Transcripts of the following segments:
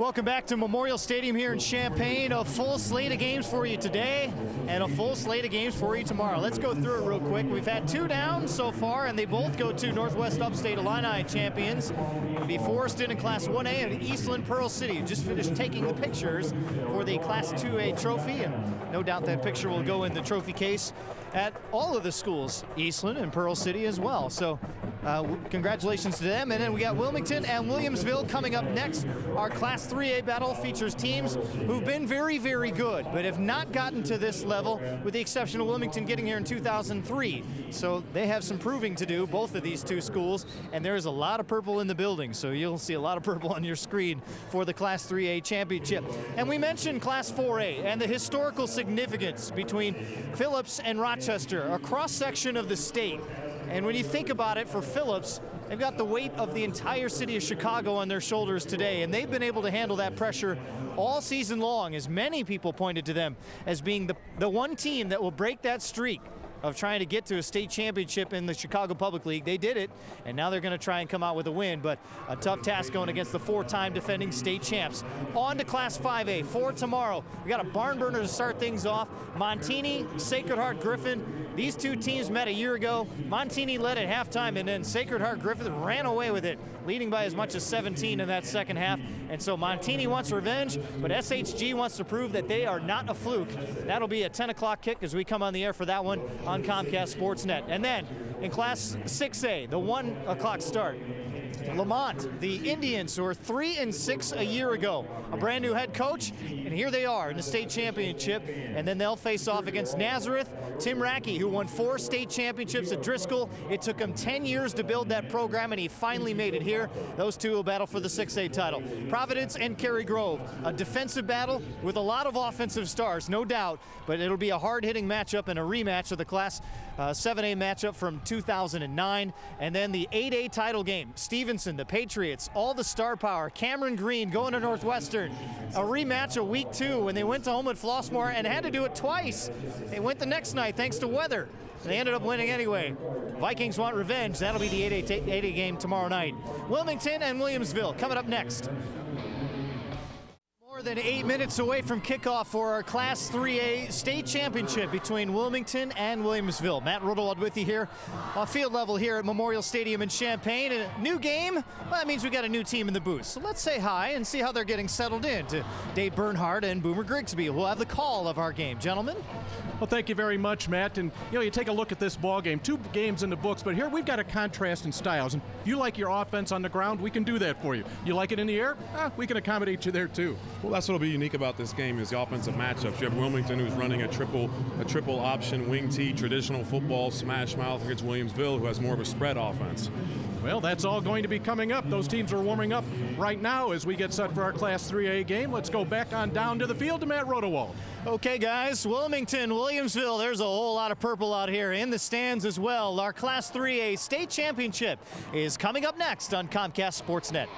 Welcome back to Memorial Stadium here in Champaign. A full slate of games for you today and a full slate of games for you tomorrow. Let's go through it real quick. We've had two down so far, and they both go to Northwest Upstate Illini champions. It'll be Forreston in Class 1A and Eastland Pearl City just finished taking the pictures for the Class 2A trophy, and no doubt that picture will go in the trophy case at all of the schools, Eastland and Pearl City as well. So congratulations to them. And then we got Wilmington and Williamsville coming up next. Our Class 3A battle features teams who've been very, very good, but have not gotten to this level, with the exception of Wilmington getting here in 2003. So they have some proving to do, both of these two schools, and there is a lot of purple in the building, so you'll see a lot of purple on your screen for the Class 3A championship. And we mentioned Class 4A and the historical significance between Phillips and Rochester, a cross-section of the state. And when you think about it, for Phillips, they've got the weight of the entire city of Chicago on their shoulders today, and they've been able to handle that pressure all season long, as many people pointed to them as being the one team that will break that streak of trying to get to a state championship in the Chicago Public League. They did it, and now they're going to try and come out with a win, but a tough task going against the four-time defending state champs. On to Class 5A for tomorrow. We got a barn burner to start things off. Montini, Sacred Heart Griffin. These two teams met a year ago. Montini led at halftime, and then Sacred Heart Griffin ran away with it, leading by as much as 17 in that second half. And so Montini wants revenge, but SHG wants to prove that they are not a fluke. That'll be a 10 o'clock kick as we come on the air for that one on Comcast Sportsnet. And then in Class 6A, the 1 o'clock start, Lamont, the Indians, who were 3-6 a year ago, a brand new head coach, and here they are in the state championship. And then they'll face off against Nazareth, Tim Rackey, who won 4 state championships at Driscoll. It took him 10 years to build that program, and he finally made it here. Those two will battle for the 6A title. Providence and Cary Grove, a defensive battle with a lot of offensive stars, no doubt, but it'll be a hard-hitting matchup and a rematch of the Class 7A matchup from 2009. And then the 8A title game, Stevenson, the Patriots, all the star power, Cameron Green going to Northwestern. A rematch of week 2 when they went to home at Flossmoor and had to do it twice. They went the next night thanks to weather. They ended up winning anyway. Vikings want revenge. That'll be the 8A game tomorrow night. Wilmington and Williamsville coming up next. More than 8 minutes away from kickoff for our Class 3A state championship between Wilmington and Williamsville. Matt Rudewald with you here on field level here at Memorial Stadium in Champaign. And a new game, well, that means we got a new team in the booth. So let's say hi and see how they're getting settled in to Dave Bernhardt and Boomer Grigsby, who will have the call of our game. Gentlemen. Well, thank you very much, Matt. And, you take a look at this ball game. 2 games in the books, but here we've got a contrast in styles. And if you like your offense on the ground, we can do that for you. You like it in the air? We can accommodate you there, too. Well, that's what'll be unique about this game is the offensive matchups. You have Wilmington, who's running a triple option wing tee, traditional football, smash mouth, against Williamsville, who has more of a spread offense. Well, that's all going to be coming up. Those teams are warming up right now as we get set for our Class 3A game. Let's go back on down to the field to Matt Rudewald. Okay, guys, Wilmington, Williamsville, there's a whole lot of purple out here in the stands as well. Our Class 3A state championship is coming up next on Comcast Sportsnet.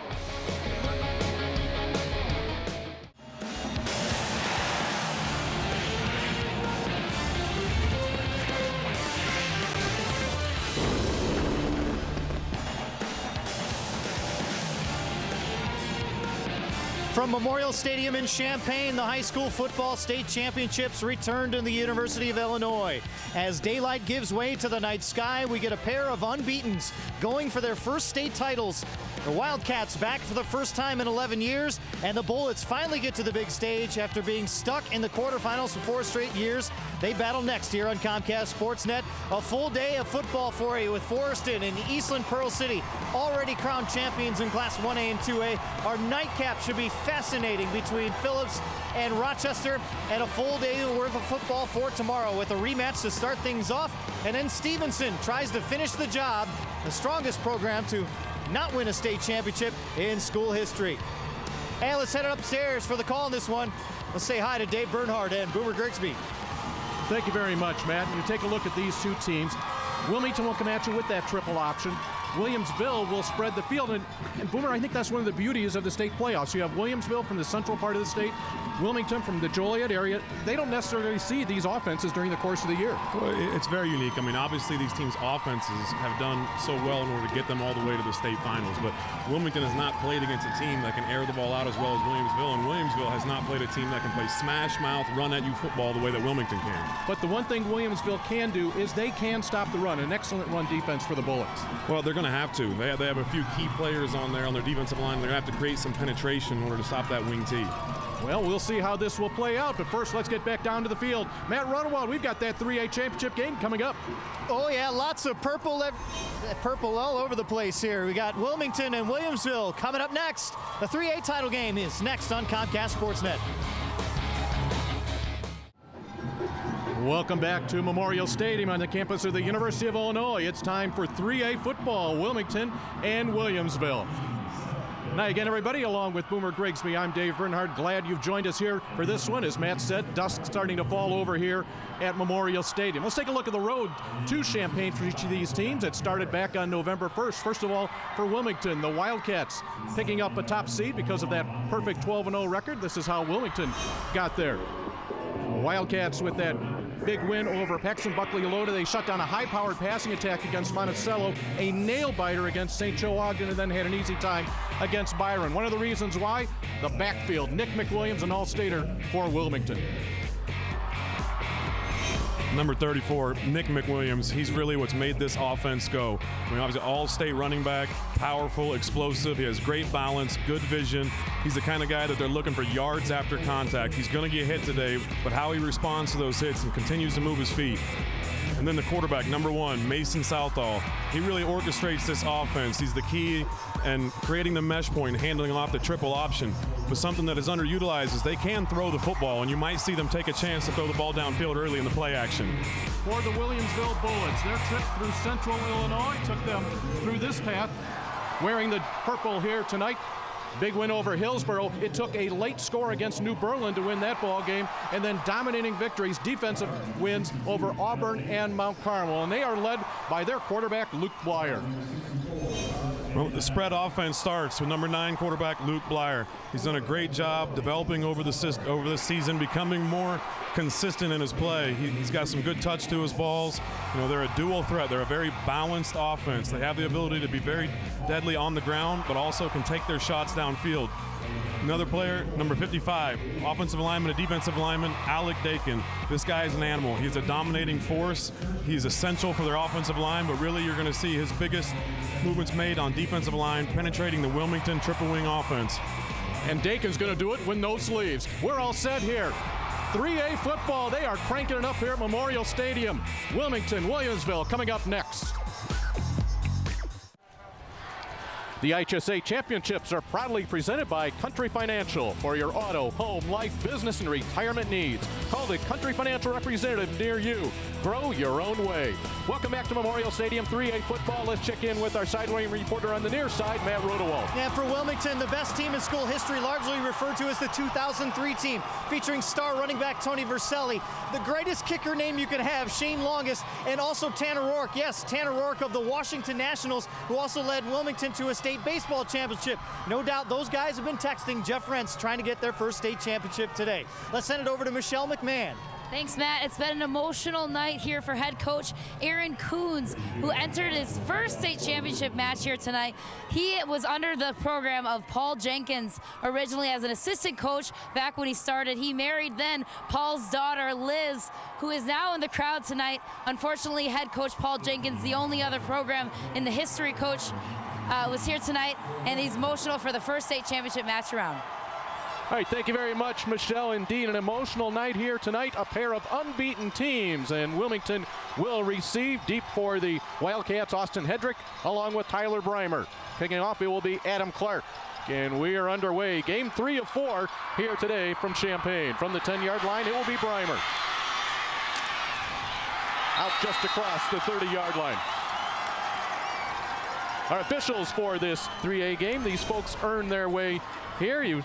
From Memorial Stadium in Champaign, the high school football state championships return to the University of Illinois. As daylight gives way to the night sky, we get a pair of unbeatens going for their first state titles. The Wildcats back for the first time in 11 years, and the Bullets finally get to the big stage after being stuck in the quarterfinals for 4 straight years. They battle next here on Comcast Sportsnet. A full day of football for you with Forreston and Eastland Pearl City already crowned champions in Class 1A and 2A. Our nightcap should be fascinating between Phillips and Rochester, and a full day worth of football for tomorrow with a rematch to start things off. And then Stevenson tries to finish the job, the strongest program to not win a state championship in school history. Hey, let's head upstairs for the call on this one. Let's say hi to Dave Bernhardt and Boomer Grigsby. Thank you very much, Matt. You take a look at these two teams. Wilmington will come at you with that triple option. Williamsville will spread the field. And Boomer, I think that's one of the beauties of the state playoffs. You have Williamsville from the central part of the state, Wilmington from the Joliet area. They don't necessarily see these offenses during the course of the year. Well, it's very unique. I mean, obviously these teams' offenses have done so well in order to get them all the way to the state finals, but Wilmington has not played against a team that can air the ball out as well as Williamsville, and Williamsville has not played a team that can play smash mouth, run at you football the way that Wilmington can. But the one thing Williamsville can do is they can stop the run. An excellent run defense for the Bullets. Well, they're going to have to. They have a few key players on there on their defensive line. They're going to have to create some penetration in order to stop that wing T. Well, we'll see how this will play out, but first let's get back down to the field. Matt Runawald, we've got that 3A championship game coming up. Oh yeah, lots of purple all over the place here. We got Wilmington and Williamsville coming up next. The 3A title game is next on Comcast Sportsnet. Welcome back to Memorial Stadium on the campus of the University of Illinois. It's time for 3A football, Wilmington and Williamsville. Now again, everybody, along with Boomer Grigsby, I'm Dave Bernhardt. Glad you've joined us here for this one. As Matt said, dusk starting to fall over here at Memorial Stadium. Let's take a look at the road to Champaign for each of these teams. It started back on November 1st. First of all, for Wilmington, the Wildcats picking up a top seed because of that perfect 12-0 record. This is how Wilmington got there. Wildcats with that big win over Paxton Buckley Alota. They shut down a high-powered passing attack against Monticello, a nail-biter against St. Joe Ogden, and then had an easy time against Byron. One of the reasons why, the backfield. Nick McWilliams, an all-stater for Wilmington. Number 34, Nick McWilliams, he's really what's made this offense go. I mean, obviously all-state running back, powerful, explosive. He has great balance, good vision. He's the kind of guy that they're looking for yards after contact. He's going to get hit today, but how he responds to those hits and continues to move his feet. And then the quarterback, number 1, Mason Southall. He really orchestrates this offense. He's the key and creating the mesh point, handling off the triple option. But something that is underutilized is they can throw the football, and you might see them take a chance to throw the ball downfield early in the play action. For the Williamsville Bullets, their trip through central Illinois took them through this path, wearing the purple here tonight. Big win over Hillsborough. It took a late score against New Berlin to win that ball game, and then dominating victories, defensive wins over Auburn and Mount Carmel. And they are led by their quarterback, Luke Blyer. Well, the spread offense starts with number 9 quarterback Luke Blyer. He's done a great job developing over the season, becoming more consistent in his play. He's got some good touch to his balls. You know, they're a dual threat. They're a very balanced offense. They have the ability to be very deadly on the ground, but also can take their shots downfield. Another player, number 55, offensive lineman and defensive lineman, Alec Dakin. This guy is an animal. He's a dominating force. He's essential for their offensive line, but really you're going to see his biggest movements made on defensive line, penetrating the Wilmington triple wing offense. And Dakin's going to do it with no sleeves. We're all set here. 3A football, they are cranking it up here at Memorial Stadium. Wilmington, Williamsville coming up next. The IHSA Championships are proudly presented by Country Financial. For your auto, home, life, business, and retirement needs, call the Country Financial representative near you. Grow your own way. Welcome back to Memorial Stadium 3A football. Let's check in with our sideway reporter on the near side, Matt Rodewald. Yeah, for Wilmington, the best team in school history, largely referred to as the 2003 team, featuring star running back Tony Verselli, the greatest kicker name you could have, Shane Longus, and also Tanner Rourke. Yes, Tanner Rourke of the Washington Nationals, who also led Wilmington to a state baseball championship. No doubt those guys have been texting Jeff Rentz trying to get their first state championship today. Let's send it over to Michelle McMahon. Thanks, Matt. It's been an emotional night here for head coach Aaron Coons, who entered his first state championship match here tonight. He was under the program of Paul Jenkins originally as an assistant coach back when he started. He married then Paul's daughter, Liz, who is now in the crowd tonight. Unfortunately, head coach Paul Jenkins, the only other program in the history coach, was here tonight, and he's emotional for the first state championship match around. All right, thank you very much, Michelle. Indeed, an emotional night here tonight. A pair of unbeaten teams, and Wilmington will receive deep for the Wildcats, Austin Hedrick, along with Tyler Breimer. Kicking off, it will be Adam Clark. And we are underway. Game 3 of 4 here today from Champaign. From the 10-yard line, it will be Breimer. Out just across the 30-yard line. Our officials for this 3A game. These folks earn their way here. You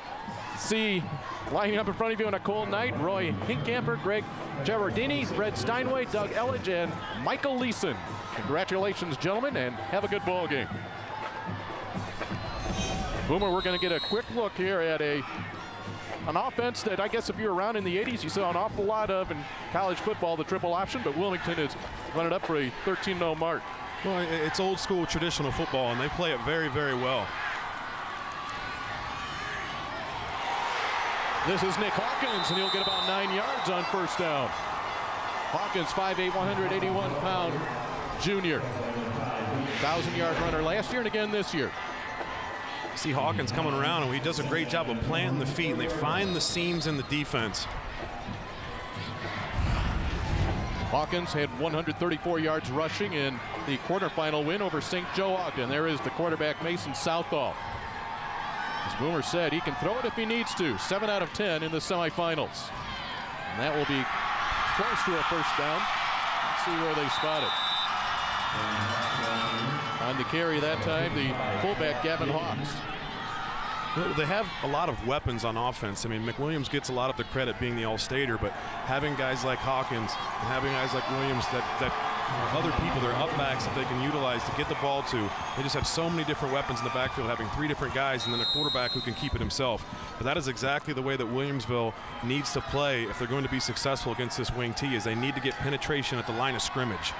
see lining up in front of you on a cold night, Roy Hinckamper, Greg Gerardini, Fred Steinway, Doug Elledge, and Michael Leeson. Congratulations, gentlemen, and have a good ball game. Boomer, we're going to get a quick look here at an offense that I guess if you're around in the 80s, you saw an awful lot of in college football, the triple option, but Wilmington is running up for a 13-0 mark. Well, it's old school traditional football, and they play it very, very well. This is Nick Hawkins, and he'll get about 9 yards on first down. Hawkins, 5'8", 181-pound junior. 1,000-yard runner last year and again this year. See Hawkins coming around, and he does a great job of planting the feet, and they find the seams in the defense. Hawkins had 134 yards rushing in the quarterfinal win over St. Joe Ogden. There is the quarterback, Mason Southall. As Boomer said, he can throw it if he needs to. 7 out of 10 in the semifinals. And that will be close to a first down. Let's see where they spot it. On the carry that time, the fullback, Gavin Hawks. They have a lot of weapons on offense. I mean, McWilliams gets a lot of the credit being the all-stater, but having guys like Hawkins and having guys like Williams that are other people, they're up backs that they can utilize to get the ball to. They just have so many different weapons in the backfield, having 3 different guys and then a quarterback who can keep it himself. But that is exactly the way that Williamsville needs to play if they're going to be successful against this wing T, is they need to get penetration at the line of scrimmage.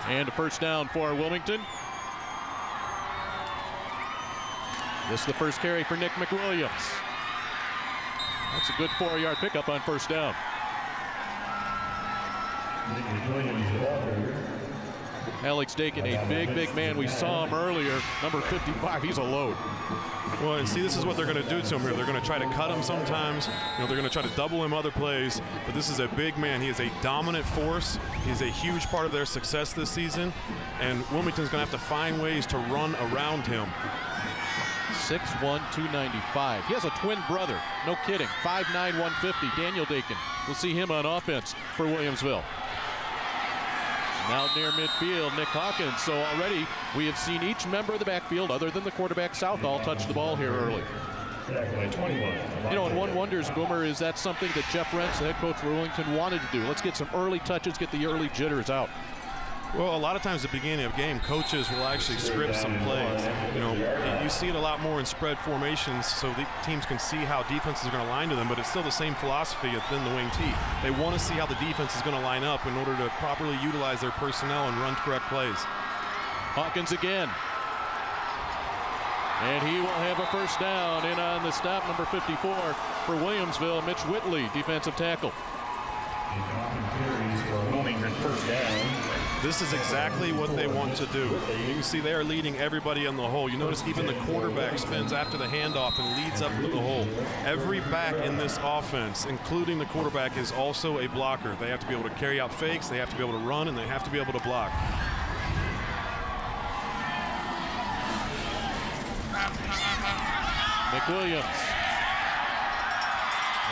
And a first down for Wilmington. This is the first carry for Nick McWilliams. That's a good 4-yard pickup on first down. Alex Dakin, a big man. We saw him earlier. Number 55, he's a load. Well, and see, this is what they're going to do to him here. They're going to try to cut him sometimes. They're going to try to double him other plays. But this is a big man. He is a dominant force. He's a huge part of their success this season. And Wilmington's going to have to find ways to run around him. 6'1", 295. He has a twin brother. No kidding. 5'9", 150. Daniel Dakin. We'll see him on offense for Williamsville. Now near midfield, Nick Hawkins. So already we have seen each member of the backfield, other than the quarterback Southall, touch the ball here early. You know, and one wonders, Boomer, is that something that Jeff Rentz, the head coach for Wilmington, wanted to do? Let's get some early touches, get the early jitters out. Well, a lot of times at the beginning of a game, coaches will actually script some plays. You know, you see it a lot more in spread formations, so the teams can see how defenses are going to line to them, but it's still the same philosophy within the wing T. They want to see how the defense is going to line up in order to properly utilize their personnel and run correct plays. Hawkins again. And he will have a first down in on the stop, number 54 for Williamsville, Mitch Whitley, defensive tackle. First down. This is exactly what they want to do. You can see they are leading everybody in the hole. You notice even the quarterback spins after the handoff and leads up into the hole. Every back in this offense, including the quarterback, is also a blocker. They have to be able to carry out fakes, they have to be able to run, and they have to be able to block. McWilliams.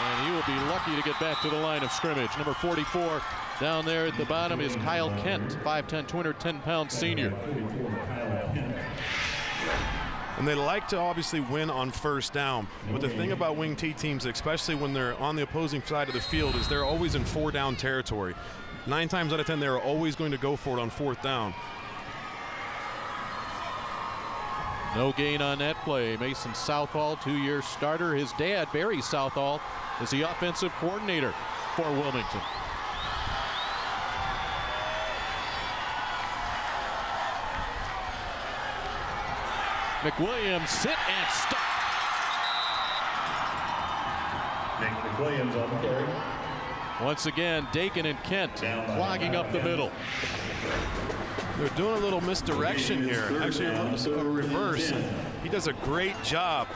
And he will be lucky to get back to the line of scrimmage. Number 44 down there at the bottom is Kyle Kent, 5'10", 210-pound senior. And they like to obviously win on first down. But the thing about wing T teams, especially when they're on the opposing side of the field, is they're always in 4-down territory. 9 times out of 10, they're always going to go for it on 4th down. No gain on that play. Mason Southall, 2-year starter. His dad, Barry Southall, is the offensive coordinator for Wilmington. McWilliams sit and stop. McWilliams on the carry. Once again, Dakin and Kent clogging up the middle. They're doing a little misdirection here, actually a reverse. He does a great job.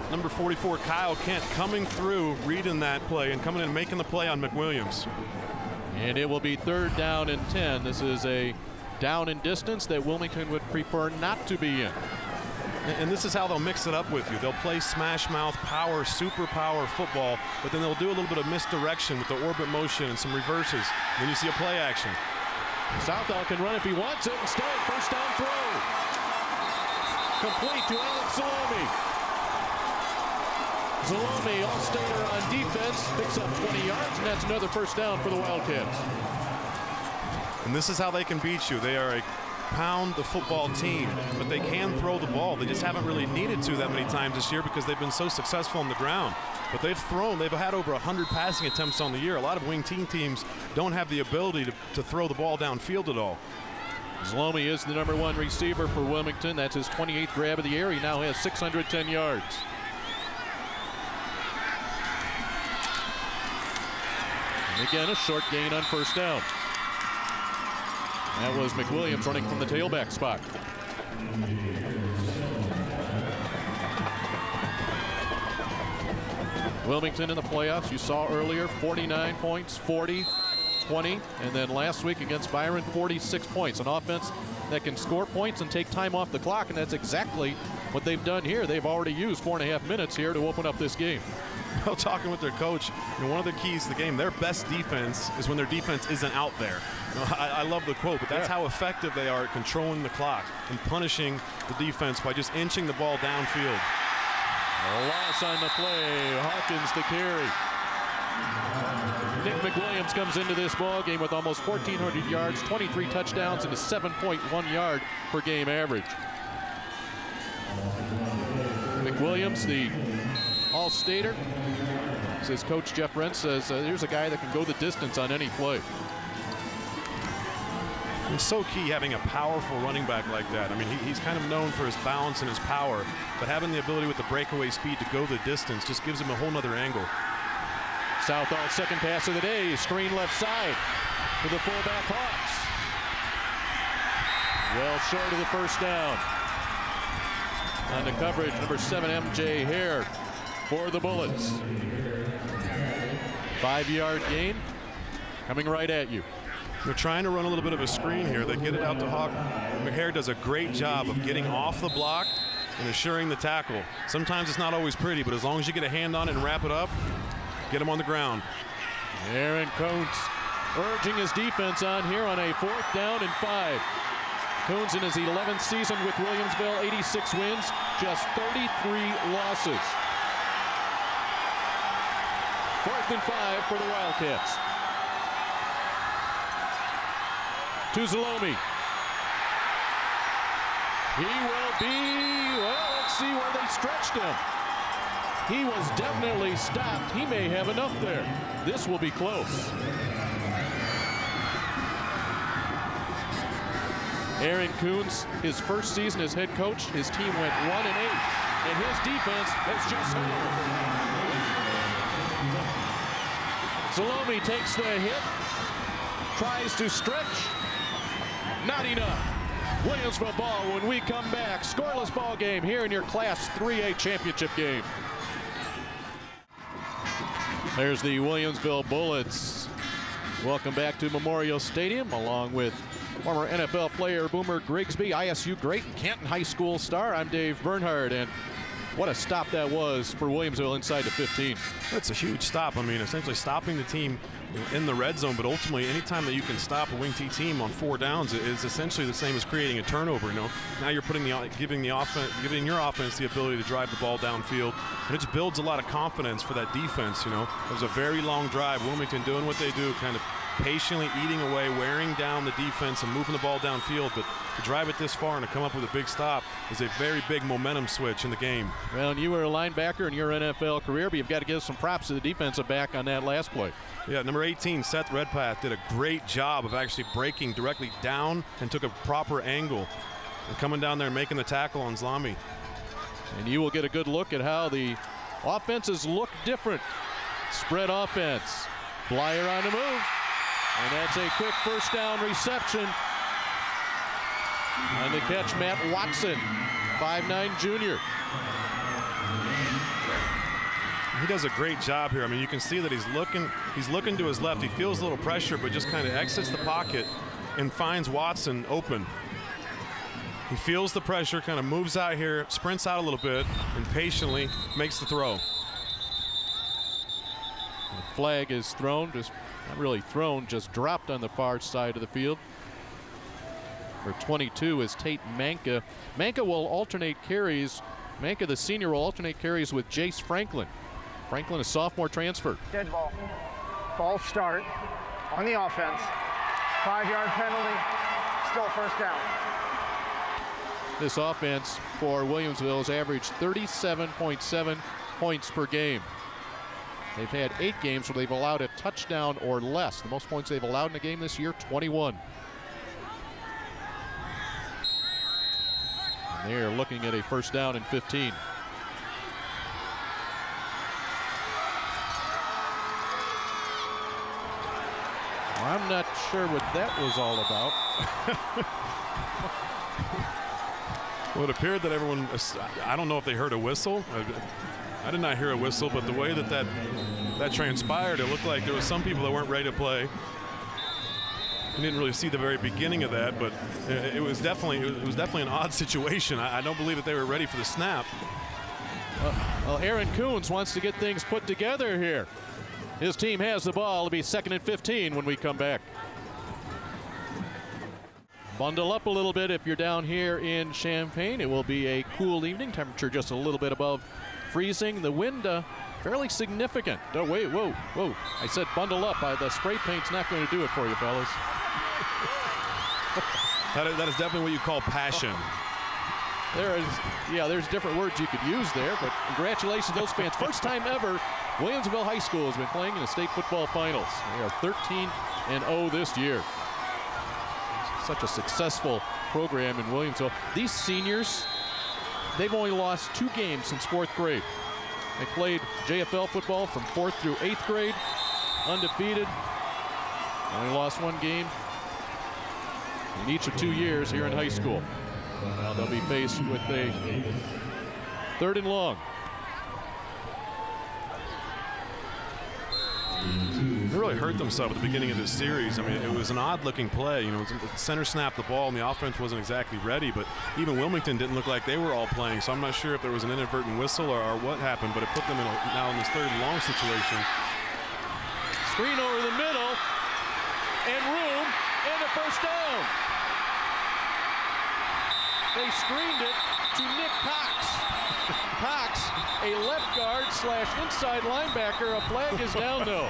Number 44, Kyle Kent, coming through, reading that play and coming in and making the play on McWilliams. And it will be 3rd down and 10. This is a down and distance that Wilmington would prefer not to be in. And this is how they'll mix it up with you. They'll play smash mouth, power, super power football, but then they'll do a little bit of misdirection with the orbit motion and some reverses. Then you see a play action. Southall can run if he wants it. Instead, first down throw. Complete to Alex Salome. Salome, all-stater on defense, picks up 20 yards, and that's another first down for the Wildcats. And this is how they can beat you. They are a pound the football team, but they can throw the ball. They just haven't really needed to that many times this year because they've been so successful on the ground. But they've had over 100 passing attempts on the year. A lot of Wing-T teams don't have the ability to throw the ball downfield at all. Salome is the #1 receiver for Wilmington. That's his 28th grab of the year. He now has 610 yards. And again, a short gain on first down. That was McWilliams running from the tailback spot. Wilmington in the playoffs, you saw earlier, 49 points, 40, 20, and then last week against Byron, 46 points. An offense that can score points and take time off the clock, and that's exactly what they've done here. They've already used 4.5 minutes here to open up this game. Well, talking with their coach, one of the keys to the game, their best defense is when their defense isn't out there. I love the quote, but that's how effective they are at controlling the clock and punishing the defense by just inching the ball downfield. A loss on the play. Hawkins to carry. Nick McWilliams comes into this ball game with almost 1,400 yards, 23 touchdowns, and a 7.1 yard per game average. McWilliams, the all-stater, says Coach Jeff Rent says, here's a guy that can go the distance on any play. It's so key having a powerful running back like that. I mean, he's kind of known for his balance and his power, but having the ability with the breakaway speed to go the distance just gives him a whole nother angle. Southall's second pass of the day, screen left side to the fullback Hawks. Well short of the first down. On the coverage, number 7, MJ Hare for the Bullets. 5-yard gain coming right at you. They're trying to run a little bit of a screen here. They get it out to Hawk. McHare does a great job of getting off the block and assuring the tackle. Sometimes it's not always pretty, but as long as you get a hand on it and wrap it up, get him on the ground. Aaron Coons urging his defense on here on a 4th down and 5. Coons in his 11th season with Williamsville, 86 wins, just 33 losses. 4th and 5 for the Wildcats. To Salome. He will be, well, let's see where they stretched him. He was definitely stopped. He may have enough there. This will be close. Aaron Coons, his first season as head coach, his team went 1-8, and his defense has just held. Salome takes the hit, tries to stretch. Not enough. Williamsville ball when we come back. Scoreless ball game here in your Class 3A championship game. There's the Williamsville Bullets. Welcome back to Memorial Stadium, along with former NFL player Boomer Grigsby, ISU great, Canton High School star. I'm Dave Bernhardt, and what a stop that was for Williamsville inside the 15. That's a huge stop. I mean, essentially stopping the team in the red zone, but ultimately anytime that you can stop a Wing-T team on 4 downs is essentially the same as creating a turnover. Now you're giving your offense the ability to drive the ball downfield, and it just builds a lot of confidence for that defense. It was a very long drive. Wilmington doing what they do, kind of patiently eating away, wearing down the defense and moving the ball downfield, but to drive it this far and to come up with a big stop is a very big momentum switch in the game. Well, and you were a linebacker in your NFL career, but you've got to give some props to the defensive back on that last play. Yeah, number 18, Seth Redpath, did a great job of actually breaking directly down and took a proper angle and coming down there and making the tackle on Salome. And you will get a good look at how the offenses look different. Spread offense. Blyer on the move. And that's a quick first down reception. On the catch, Matt Watson, 5'9" junior. He does a great job here. I mean, you can see that he's looking to his left. He feels a little pressure, but just kind of exits the pocket and finds Watson open. He feels the pressure, kind of moves out here, sprints out a little bit, and patiently makes the throw. The flag is thrown, just not really thrown, just dropped on the far side of the field. For 22 is Tate Manka. Manka will alternate carries. Manka, the senior, will alternate carries with Jace Franklin. Franklin, a sophomore transfer. Dead ball. False start on the offense. 5-yard penalty. Still first down. This offense for Williamsville has averaged 37.7 points per game. They've had 8 games where they've allowed a touchdown or less. The most points they've allowed in a game this year, 21. And they're looking at a first down and 15. I'm not sure what that was all about. Well, it appeared that everyone, I don't know if they heard a whistle. I did not hear a whistle, but the way that transpired, it looked like there was some people that weren't ready to play. I didn't really see the very beginning of that, but it was definitely an odd situation. I don't believe that they were ready for the snap. Well, Aaron Coons wants to get things put together here. His team has the ball. It'll be 2nd and 15 when we come back. Bundle up a little bit if you're down here in Champaign. It will be a cool evening. Temperature just a little bit above freezing. The wind fairly significant. Oh, wait, whoa. I said bundle up. The spray paint's not going to do it for you, fellas. That is definitely what you call passion. There's different words you could use there, but congratulations to those fans. First time ever Williamsville High School has been playing in the state football finals. They are 13-0 this year. Such a successful program in Williamsville. These seniors, they've only lost 2 games since 4th grade. They played JFL football from 4th through 8th grade, undefeated. Only lost 1 game in each of 2 years here in high school. Now they'll be faced with a 3rd and long. They really hurt themselves at the beginning of this series. I mean, it was an odd-looking play. You know, center snapped the ball, and the offense wasn't exactly ready. But even Wilmington didn't look like they were all playing. So I'm not sure if there was an inadvertent whistle or what happened. But it put them now in this 3rd and long situation. Screen over the middle, and room, and a first down. They screened it to Nick Cox. Cox, a left guard / inside linebacker. A flag is down, though.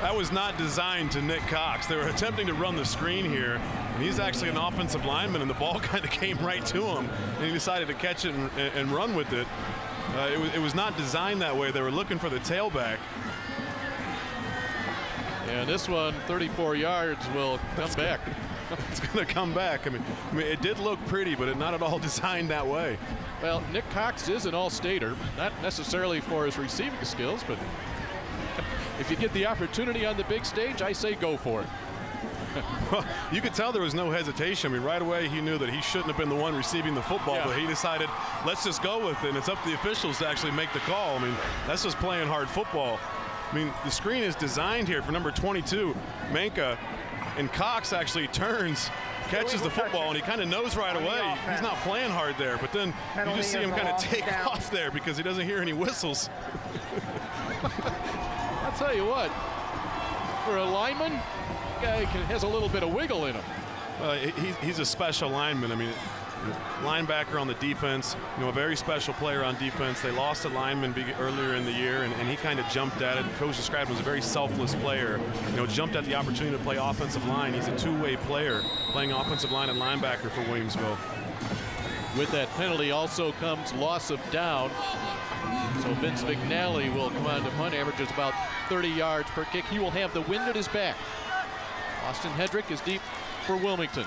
That was not designed to Nick Cox. They were attempting to run the screen here, and he's actually an offensive lineman, and the ball kind of came right to him, and he decided to catch it and run with it. It was not designed that way. They were looking for the tailback. And this one, 34 yards, will come back. It's going to come back. I mean, it did look pretty, but not at all designed that way. Well, Nick Cox is an all-stater, not necessarily for his receiving skills, but if you get the opportunity on the big stage, I say go for it. Well, you could tell there was no hesitation. I mean, right away he knew that he shouldn't have been the one receiving the football, but he decided, let's just go with it, and it's up to the officials to actually make the call. I mean, that's just playing hard football. I mean, the screen is designed here for number 22, Manka, and Cox actually turns, catches the football, and he kind of knows right away he's not playing hard there, but then you just see him kind of take off there because he doesn't hear any whistles. I'll tell you what, for a lineman, guy has a little bit of wiggle in him. He's a special lineman. I mean, linebacker on the defense, a very special player on defense. They lost a lineman earlier in the year, and he kind of jumped at it. Coach described him as a very selfless player. Jumped at the opportunity to play offensive line. He's a 2-way player, playing offensive line and linebacker for Williamsville. With that penalty also comes loss of down. So Vince Vignali will come on to punt, averages about 30 yards per kick. He will have the wind at his back. Austin Hedrick is deep for Wilmington.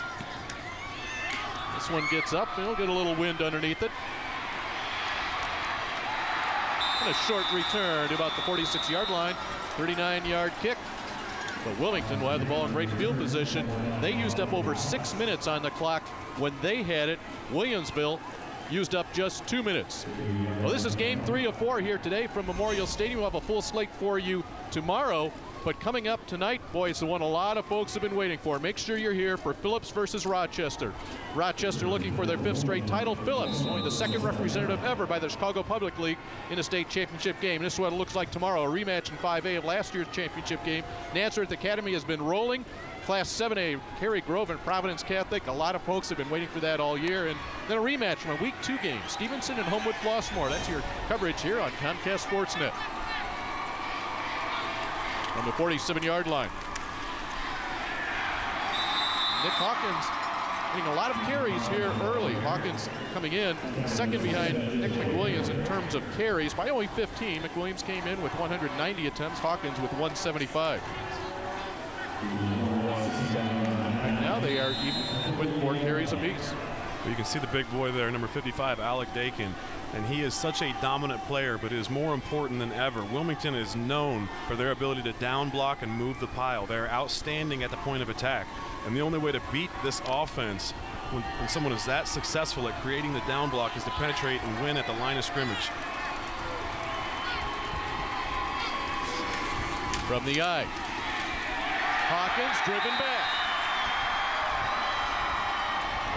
This one gets up, and he'll get a little wind underneath it. And a short return to about the 46-yard line, 39-yard kick. But Wilmington will have the ball in great field position. They used up over 6 minutes on the clock when they had it. Williamsville used up just 2 minutes. Well, this is game 3 of 4 here today from Memorial Stadium. We'll have a full slate for you tomorrow. But coming up tonight, boy, it's the one a lot of folks have been waiting for. Make sure you're here for Phillips versus Rochester. Rochester looking for their 5th straight title. Phillips, only the 2nd representative ever by the Chicago Public League in a state championship game. This is what it looks like tomorrow, a rematch in 5A of last year's championship game. Nazareth Academy has been rolling. Class 7A, Cary Grove and Providence Catholic. A lot of folks have been waiting for that all year. And then a rematch from a Week 2 game. Stevenson and Homewood Flossmoor. That's your coverage here on Comcast Sportsnet. From the 47-yard line. Nick Hawkins getting a lot of carries here early. Hawkins coming in second behind Nick McWilliams in terms of carries by only 15. McWilliams came in with 190 attempts, Hawkins with 175. Right now they are even with 4 carries apiece. You can see the big boy there, number 55, Alec Dakin, and he is such a dominant player, but is more important than ever. Wilmington is known for their ability to down block and move the pile. They're outstanding at the point of attack, and the only way to beat this offense when someone is that successful at creating the down block is to penetrate and win at the line of scrimmage. From the eye, Hawkins driven back.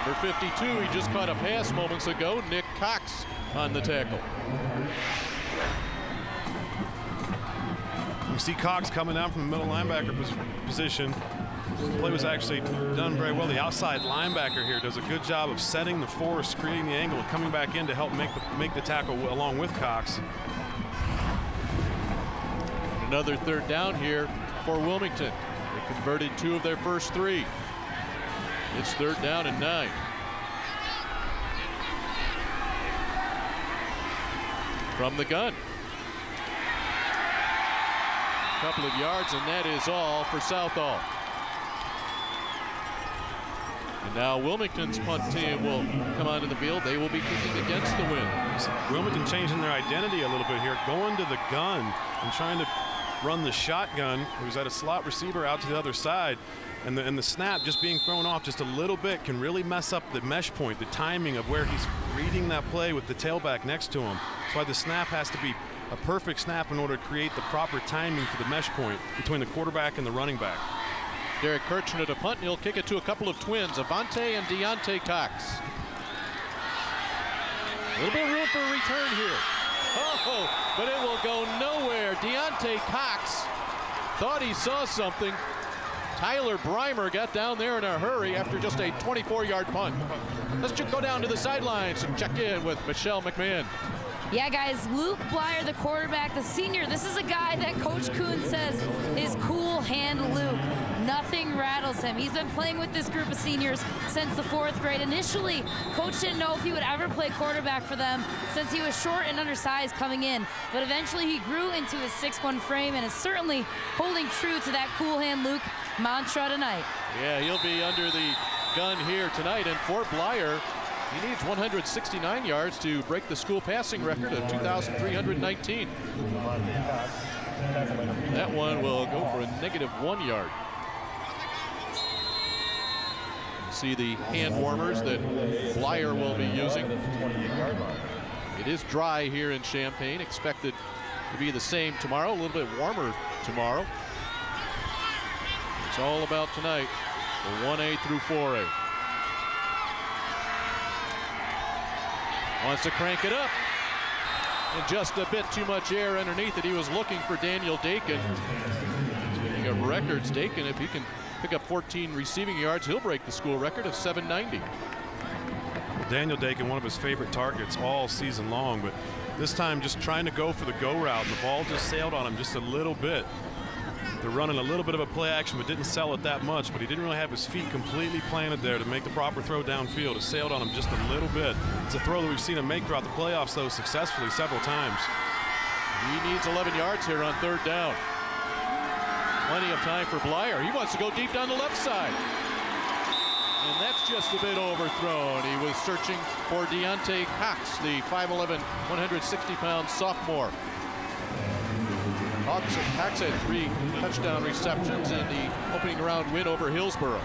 Number 52, he just caught a pass moments ago. Nick Cox on the tackle. You see Cox coming down from the middle linebacker position. The play was actually done very well. The outside linebacker here does a good job of setting the force, creating the angle, and coming back in to help make the tackle along with Cox. Another third down here for Wilmington. They converted 2 of their first 3. It's 3rd down and 9. From the gun. Couple of yards, and that is all for Southall. And now Wilmington's punt team will come onto the field. They will be kicking against the wind. Wilmington changing their identity a little bit here, going to the gun and trying to run the shotgun, who's at a slot receiver out to the other side. And the snap just being thrown off just a little bit can really mess up the mesh point, the timing of where he's reading that play with the tailback next to him. That's why the snap has to be a perfect snap in order to create the proper timing for the mesh point between the quarterback and the running back. Derek Kirchner to punt, and he'll kick it to a couple of twins, Avante and Deontay Cox. A little bit of room for a return here. Oh, but it will go nowhere. Deontay Cox thought he saw something. Tyler Breimer got down there in a hurry after just a 24-yard punt. Let's just go down to the sidelines and check in with Michelle McMahon. Yeah, guys, Luke Blyer, the quarterback, the senior, this is a guy that Coach Kuhn says is cool hand Luke. Nothing rattles him. He's been playing with this group of seniors since the 4th grade. Initially, Coach didn't know if he would ever play quarterback for them since he was short and undersized coming in. But eventually he grew into his 6'1" frame and is certainly holding true to that cool hand Luke mantra tonight. Yeah, he'll be under the gun here tonight. And for Blyer, he needs 169 yards to break the school passing record of 2,319. That one will go for a -1 yard. See the hand warmers that Blyer will be using. It is dry here in Champaign, expected to be the same tomorrow, a little bit warmer tomorrow. It's all about tonight for 1A through 4A. Wants to crank it up. And just a bit too much air underneath it. He was looking for Daniel Dakin. Speaking of records, Dakin, if he can pick up 14 receiving yards, he'll break the school record of 790. Daniel Dakin, one of his favorite targets all season long, but this time just trying to go for the go route, and the ball just sailed on him just a little bit. They're running a little bit of a play action, but didn't sell it that much, but he didn't really have his feet completely planted there to make the proper throw downfield. It sailed on him just a little bit. It's a throw that we've seen him make throughout the playoffs, though, successfully several times. He needs 11 yards here on 3rd down. Plenty of time for Blyer. He wants to go deep down the left side. And that's just a bit overthrown. He was searching for Deontay Cox, the 5'11", 160-pound sophomore. Cox had 3 touchdown receptions in the opening round win over Hillsborough.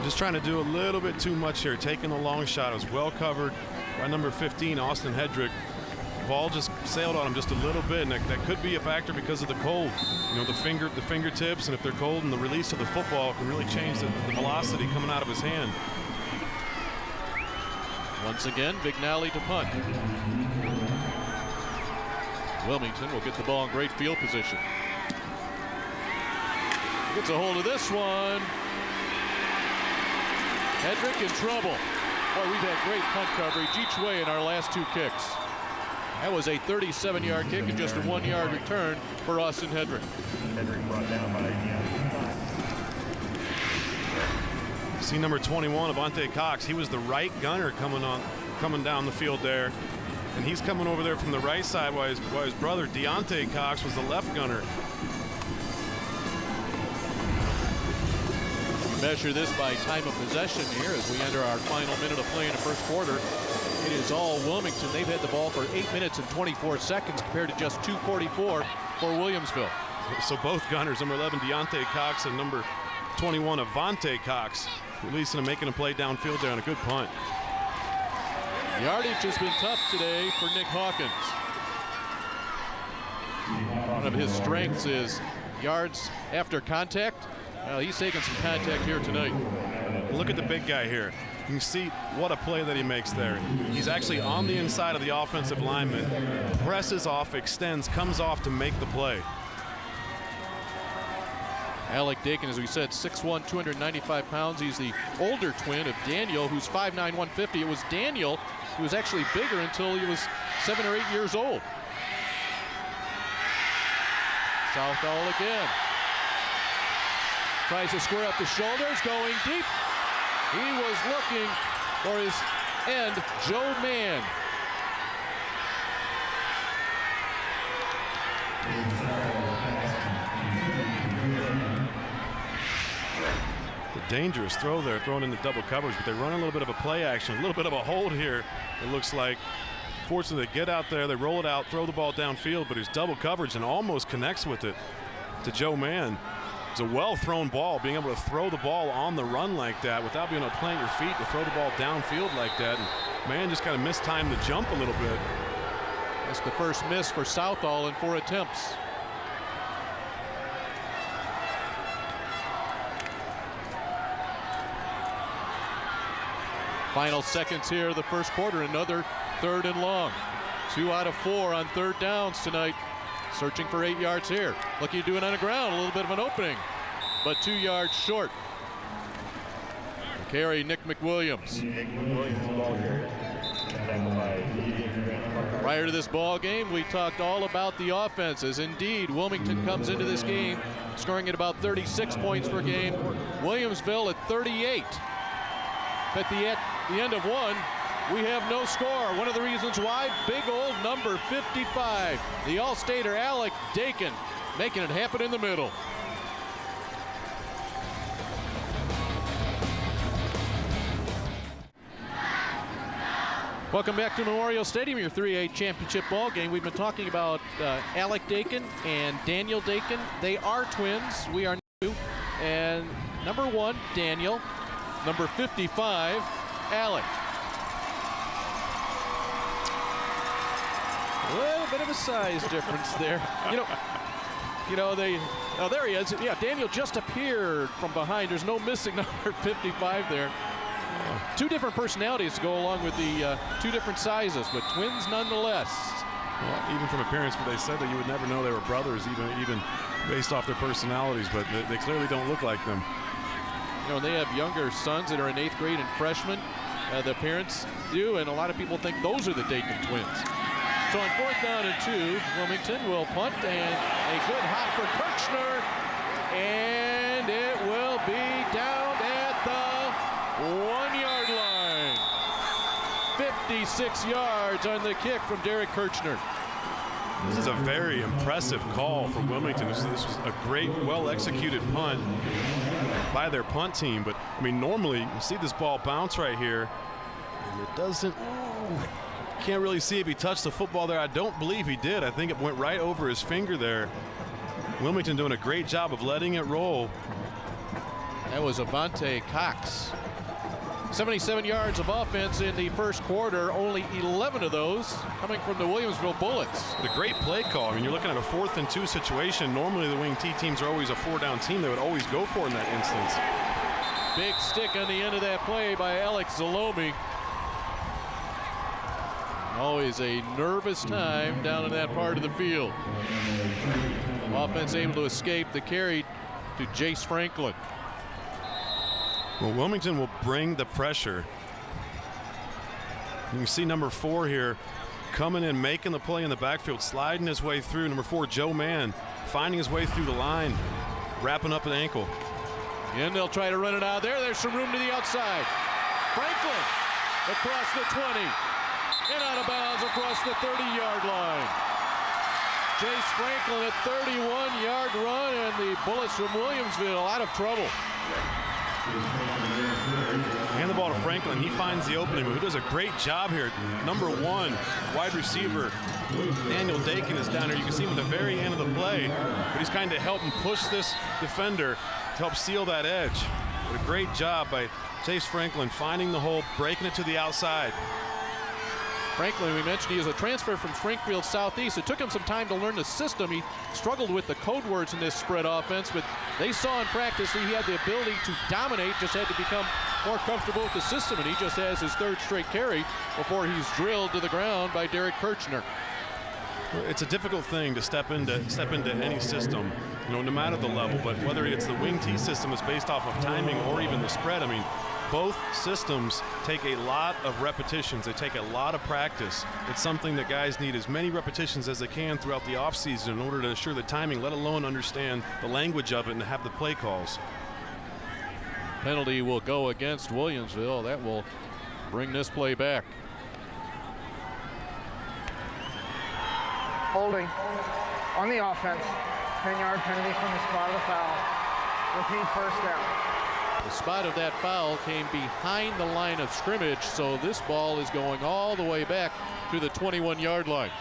Just trying to do a little bit too much here, taking the long shot. It was well covered by number 15, Austin Hedrick. Ball just sailed on him just a little bit, and that could be a factor because of the cold. You know, the fingertips, and if they're cold, and the release of the football can really change the velocity coming out of his hand. Once again, Vignali to punt. Wilmington will get the ball in great field position. Gets a hold of this one. Hedrick in trouble. Boy, we've had great punt coverage each way in our last 2 kicks. That was a 37-yard kick and just a 1-yard return for Austin Hedrick. Hedrick brought down by See number 21, Avante Cox. He was the right gunner coming down the field there. And he's coming over there from the right side while his brother Deontay Cox was the left gunner. Measure this by time of possession here as we enter our final minute of play in the first quarter. It is all Wilmington. They've had the ball for 8 minutes and 24 seconds compared to just 2:44 for Williamsville. So both gunners, number 11 Deontay Cox and number 21 Avante Cox, releasing and making a play downfield there on a good punt. Yardage has been tough today for Nick Hawkins. One of his strengths is yards after contact. Well, he's taking some contact here tonight. Look at the big guy here. You can see what a play that he makes there. He's actually on the inside of the offensive lineman, presses off, extends, comes off to make the play. Alec Dakin, as we said, 6'1", 295 pounds. He's the older twin of Daniel, who's 5'9", 150. It was Daniel who was actually bigger until he was 7 or 8 years old. Southall again. Tries to square up the shoulders, going deep. He was looking for his end, Joe Mann. The dangerous throw there, thrown into double coverage, but they run a little bit of a play action, a little bit of a hold here, it looks like. Fortunately, they get out there, they roll it out, throw the ball downfield, but it's double coverage and almost connects with it to Joe Mann. It's a well-thrown ball, being able to throw the ball on the run like that without being able to plant your feet to throw the ball downfield like that. And Mann just kind of mistimed the jump a little bit. That's the first miss for Southall in 4 attempts. Final seconds here of the first quarter, another 3rd and long. 2 out of 4 on 3rd downs tonight. Searching for 8 yards here. Looking to do it on the ground, a little bit of an opening, but 2 yards short. The carry, Nick McWilliams. Prior to this ball game, we talked all about the offenses. Indeed, Wilmington comes into this game scoring at about 36 points per game. Williamsville at 38. At the end of one, we have no score. One of the reasons why, big old number 55, the All-Stater Alec Dakin, making it happen in the middle. Welcome back to Memorial Stadium, your 3A championship ball game. We've been talking about Alec Dakin and Daniel Dakin. They are twins. We are new. And number 1, Daniel. Number 55, Alec. A little bit of a size difference there. Oh, there he is. Yeah, Daniel just appeared from behind. There's no missing number 55 there. 2 different personalities to go along with the 2 different sizes, but twins nonetheless. Well, even from appearance, but they said that you would never know they were brothers, even based off their personalities, but they clearly don't look like them. They have younger sons that are in 8th grade and freshmen. The parents do, and a lot of people think those are the Dakin twins. So on 4th down and 2, Wilmington will punt, and a good hop for Kirchner, and it will be down at the 1-yard line. 56 yards on the kick from Derek Kirchner. This is a very impressive call for Wilmington. This was a great, well-executed punt by their punt team. But, I mean, normally you see this ball bounce right here, and it doesn't, can't really see if he touched the football there. I don't believe he did. I think it went right over his finger there. Wilmington doing a great job of letting it roll. That was Avante Cox. 77 yards of offense in the first quarter, only 11 of those coming from the Williamsville Bullets. A great play call. I mean, you're looking at a 4th and 2 situation. Normally the wing T teams are always a 4-down team. They would always go for it in that instance. Big stick on the end of that play by Alex Zalomi. Always a nervous time down in that part of the field. Offense able to escape the carry to Jace Franklin. Well, Wilmington will bring the pressure. You can see number 4 here coming in, making the play in the backfield, sliding his way through. Number 4, Joe Mann, finding his way through the line, wrapping up an ankle. And they'll try to run it out there. There's some room to the outside. Franklin across the 20 and out of bounds across the 30-yard line. Jace Franklin, a 31-yard run, and the Bullets from Williamsville out of trouble. Hand the ball to Franklin. He finds the opening, but who does a great job here. Number 1, wide receiver, Daniel Dakin is down here. You can see him at the very end of the play, but he's kind of helping push this defender to help seal that edge. But a great job by Jace Franklin finding the hole, breaking it to the outside. Franklin, we mentioned he is a transfer from Springfield Southeast. It took him some time to learn the system. He struggled with the code words in this spread offense, but they saw in practice that he had the ability to dominate, just had to become more comfortable with the system, and he just has his 3rd straight carry before he's drilled to the ground by Derek Kirchner. It's a difficult thing to step into any system, no matter the level, but whether it's the wing T system is based off of timing or even the spread. I mean, both systems take a lot of repetitions. They take a lot of practice. It's something that guys need as many repetitions as they can throughout the offseason in order to assure the timing, let alone understand the language of it and have the play calls. Penalty will go against Williamsville. That will bring this play back. Holding on the offense. 10-yard penalty from the spot of the foul. Repeat, first down. The spot of that foul came behind the line of scrimmage, so this ball is going all the way back to the 21-yard line.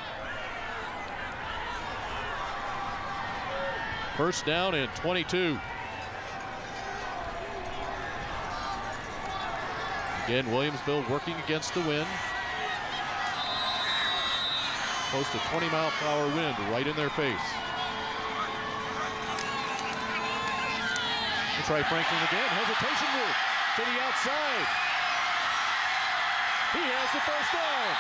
First down and 22. Again, Williamsville working against the wind. Close to 20-mile-per-hour wind right in their face. Let's try Franklin again. Hesitation move to the outside. He has the first down.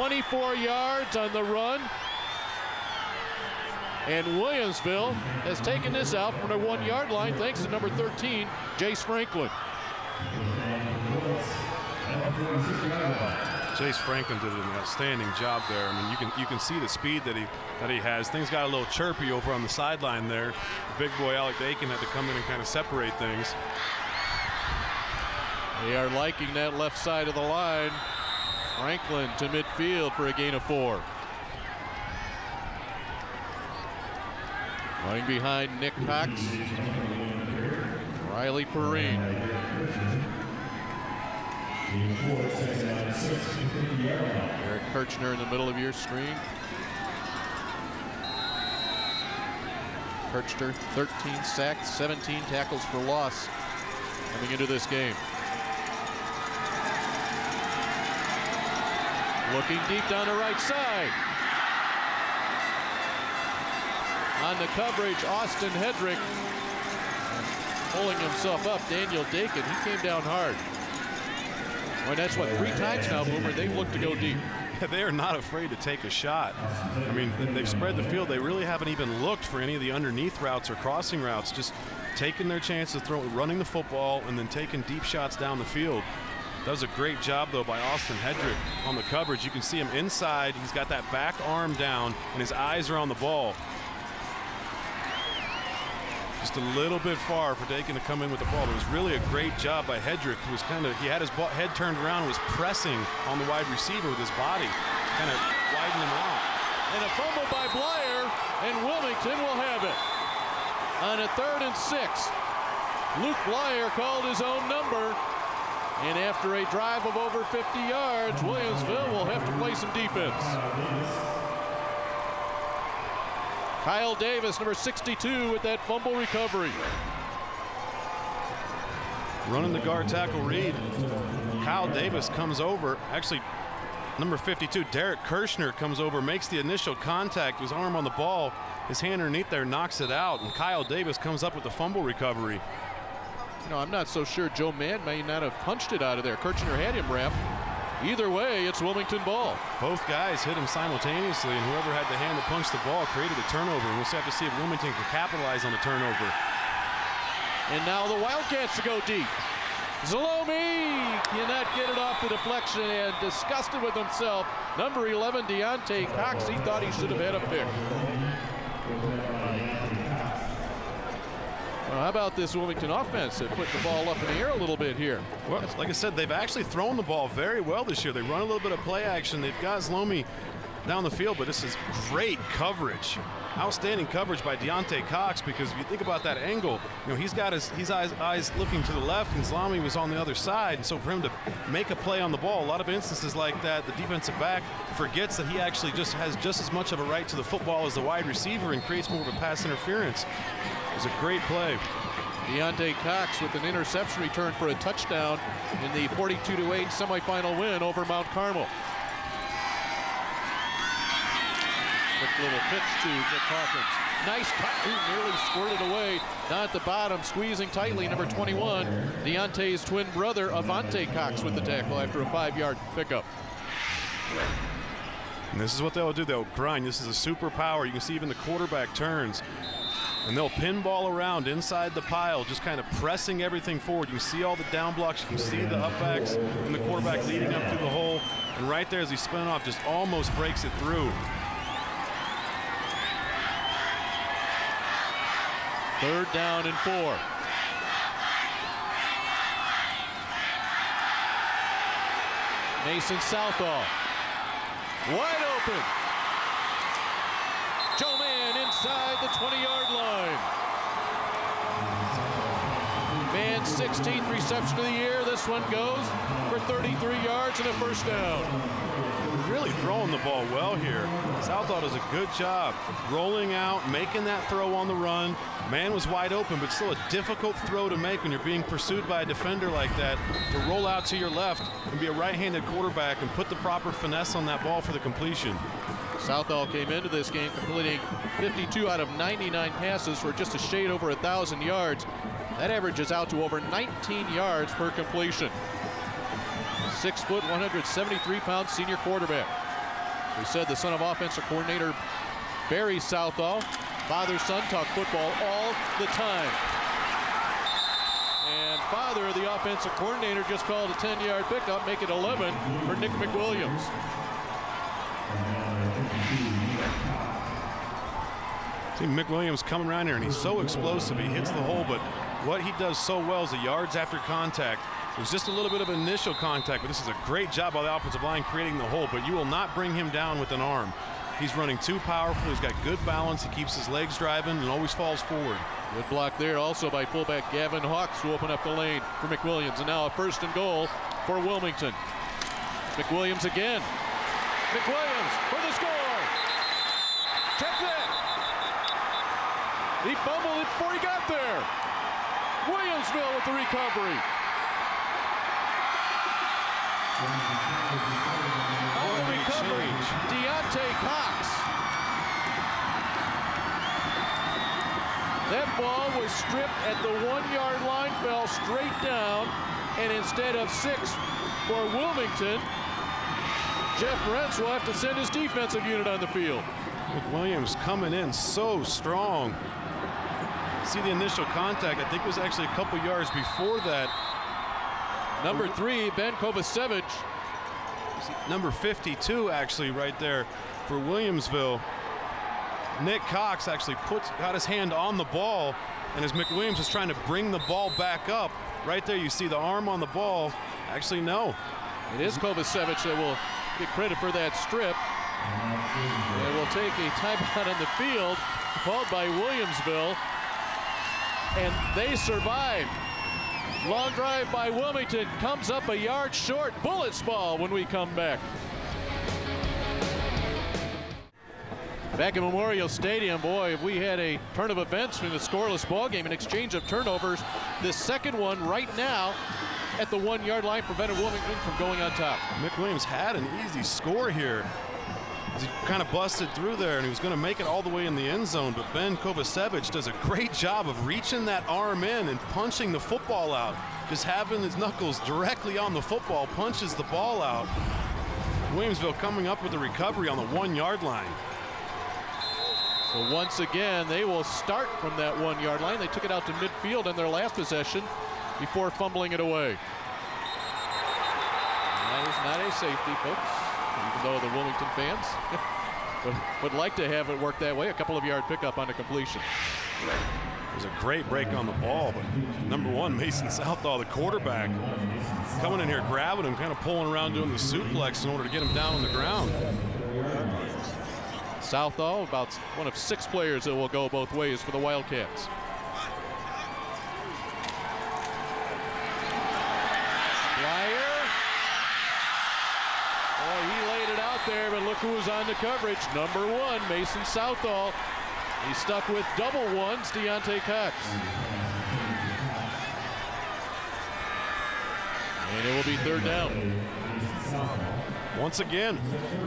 24 yards on the run. And Williamsville has taken this out from the 1-yard line thanks to number 13, Jace Franklin. Jace Franklin did an outstanding job there. I mean, you can see the speed that he has. Things got a little chirpy over on the sideline there. The big boy Alec Dakin had to come in and kind of separate things. They are liking that left side of the line. Franklin to midfield for a gain of 4. Running behind Nick Cox, Riley Perrine. Eric Kirchner in the middle of your screen. Kirchner, 13 sacks, 17 tackles for loss coming into this game. Looking deep down the right side. On the coverage, Austin Hedrick pulling himself up. Daniel Dakin, he came down hard. Well, that's what, 3 times now, Boomer, they've looked to go deep. They are not afraid to take a shot. I mean, they've spread the field. They really haven't even looked for any of the underneath routes or crossing routes, just taking their chance to running the football and then taking deep shots down the field. That was a great job, though, by Austin Hedrick on the coverage. You can see him inside. He's got that back arm down, and his eyes are on the ball. Just a little bit far for Dakin to come in with the ball. It was really a great job by Hedrick, who was he had his head turned around and was pressing on the wide receiver with his body, kind of widening him out. And a fumble by Blyer, and Wilmington will have it. On a 3rd and 6, Luke Blyer called his own number, and after a drive of over 50 yards, Williamsville will have to play some defense. Kyle Davis, number 62, with that fumble recovery. Running the guard tackle read. Kyle Davis comes over. Actually, number 52, Derek Kirchner, comes over, makes the initial contact, his arm on the ball, his hand underneath there knocks it out, and Kyle Davis comes up with the fumble recovery. You know, I'm not so sure Joe Mann may not have punched it out of there. Kirchner had him wrapped. Either way, it's Wilmington ball. Both guys hit him simultaneously, and whoever had the hand to punch the ball created a turnover. We'll have to see if Wilmington can capitalize on the turnover. And now the Wildcats to go deep. Zalomi cannot get it off the deflection, and disgusted with himself, number 11, Deontay Cox. He thought he should have had a pick. Well, how about this Wilmington offense that put the ball up in the air a little bit here? Well, like I said, they've actually thrown the ball very well this year. They run a little bit of play action. They've got Zalomi down the field, but this is great coverage. Outstanding coverage by Deontay Cox, because if you think about that angle, he's got his eyes looking to the left, and Zalomi was on the other side. And so for him to make a play on the ball, a lot of instances like that, the defensive back forgets that he actually has just as much of a right to the football as the wide receiver and creates more of a pass interference. It was a great play. Deontay Cox with an interception return for a touchdown in the 42-8 semifinal win over Mount Carmel. Quick little pitch to Nick Hawkins. Nice cut. Ooh, nearly squirted away. Down at the bottom, squeezing tightly, number 21. Deontay's twin brother, Avante Cox, with the tackle after a 5-yard pickup. And this is what they'll do. They'll grind. This is a superpower. You can see even the quarterback turns. And they'll pinball around inside the pile, just kind of pressing everything forward. You can see all the down blocks. You can see the upbacks and the quarterback leading up through the hole. And right there as he spun off, just almost breaks it through. 3rd down and 4. Mason Southall. Wide open. Joe Mann inside the 20-yard line. Mann's 16th reception of the year. This one goes for 33 yards and a first down. Really throwing the ball well here. Southall does a good job rolling out, making that throw on the run. Man was wide open, but still a difficult throw to make when you're being pursued by a defender like that, to roll out to your left and be a right-handed quarterback and put the proper finesse on that ball for the completion. Southall came into this game completing 52 out of 99 passes for just a shade over 1,000 yards. That averages out to over 19 yards per completion. 6 foot, 173-pound senior quarterback. We said the son of offensive coordinator Barry Southall. Father-son talk football all the time. And father, the offensive coordinator, just called a 10-yard pickup, make it 11 for Nick McWilliams. See McWilliams coming around here, and he's so explosive. He hits the hole, but what he does so well is the yards after contact. It was just a little bit of initial contact, but this is a great job by the offensive line creating the hole, but you will not bring him down with an arm. He's running too powerful. He's got good balance. He keeps his legs driving and always falls forward. Good block there also by fullback Gavin Hawks, who open up the lane for McWilliams. And now a 1st and goal for Wilmington. McWilliams again. McWilliams for the score. Check that. He fumbled it before he got there. Williamsville with the recovery. On the recovery, Deontay Cox. That ball was stripped at the 1-yard line, fell straight down, and instead of 6 for Wilmington, Jeff Rentz will have to send his defensive unit on the field. McWilliams coming in so strong. See the initial contact, I think it was actually a couple yards before that. Number 3, Ben Kovacevic. Number 52 actually right there for Williamsville. Nick Cox actually got his hand on the ball, and as McWilliams is trying to bring the ball back up, right there you see the arm on the ball. Actually, no. It is Kovacevic that will get credit for that strip. And will take a timeout on the field called by Williamsville, and they survive. Long drive by Wilmington comes up a yard short. Bullets ball when we come back. Back at Memorial Stadium, boy, if we had a turn of events in the scoreless ball game, an exchange of turnovers. The second one right now at the 1-yard line prevented Wilmington from going on top. McWilliams had an easy score here. He kind of busted through there, and he was going to make it all the way in the end zone, but Ben Kovacevic does a great job of reaching that arm in and punching the football out. Just having his knuckles directly on the football, punches the ball out. Williamsville coming up with a recovery on the 1-yard line. So once again, they will start from that 1-yard line. They took it out to midfield in their last possession before fumbling it away. That is not a safety, folks, even though the Wilmington fans would like to have it work that way. A couple of yard pickup on the completion. It was a great break on the ball, but number 1, Mason Southall, the quarterback, coming in here, grabbing him, kind of pulling around doing the suplex in order to get him down on the ground. Southall, about one of 6 players that will go both ways for the Wildcats. He laid it out there, but look who was on the coverage. Number 1, Mason Southall. He's stuck with double ones, Deontay Cox. And it will be 3rd down. Once again,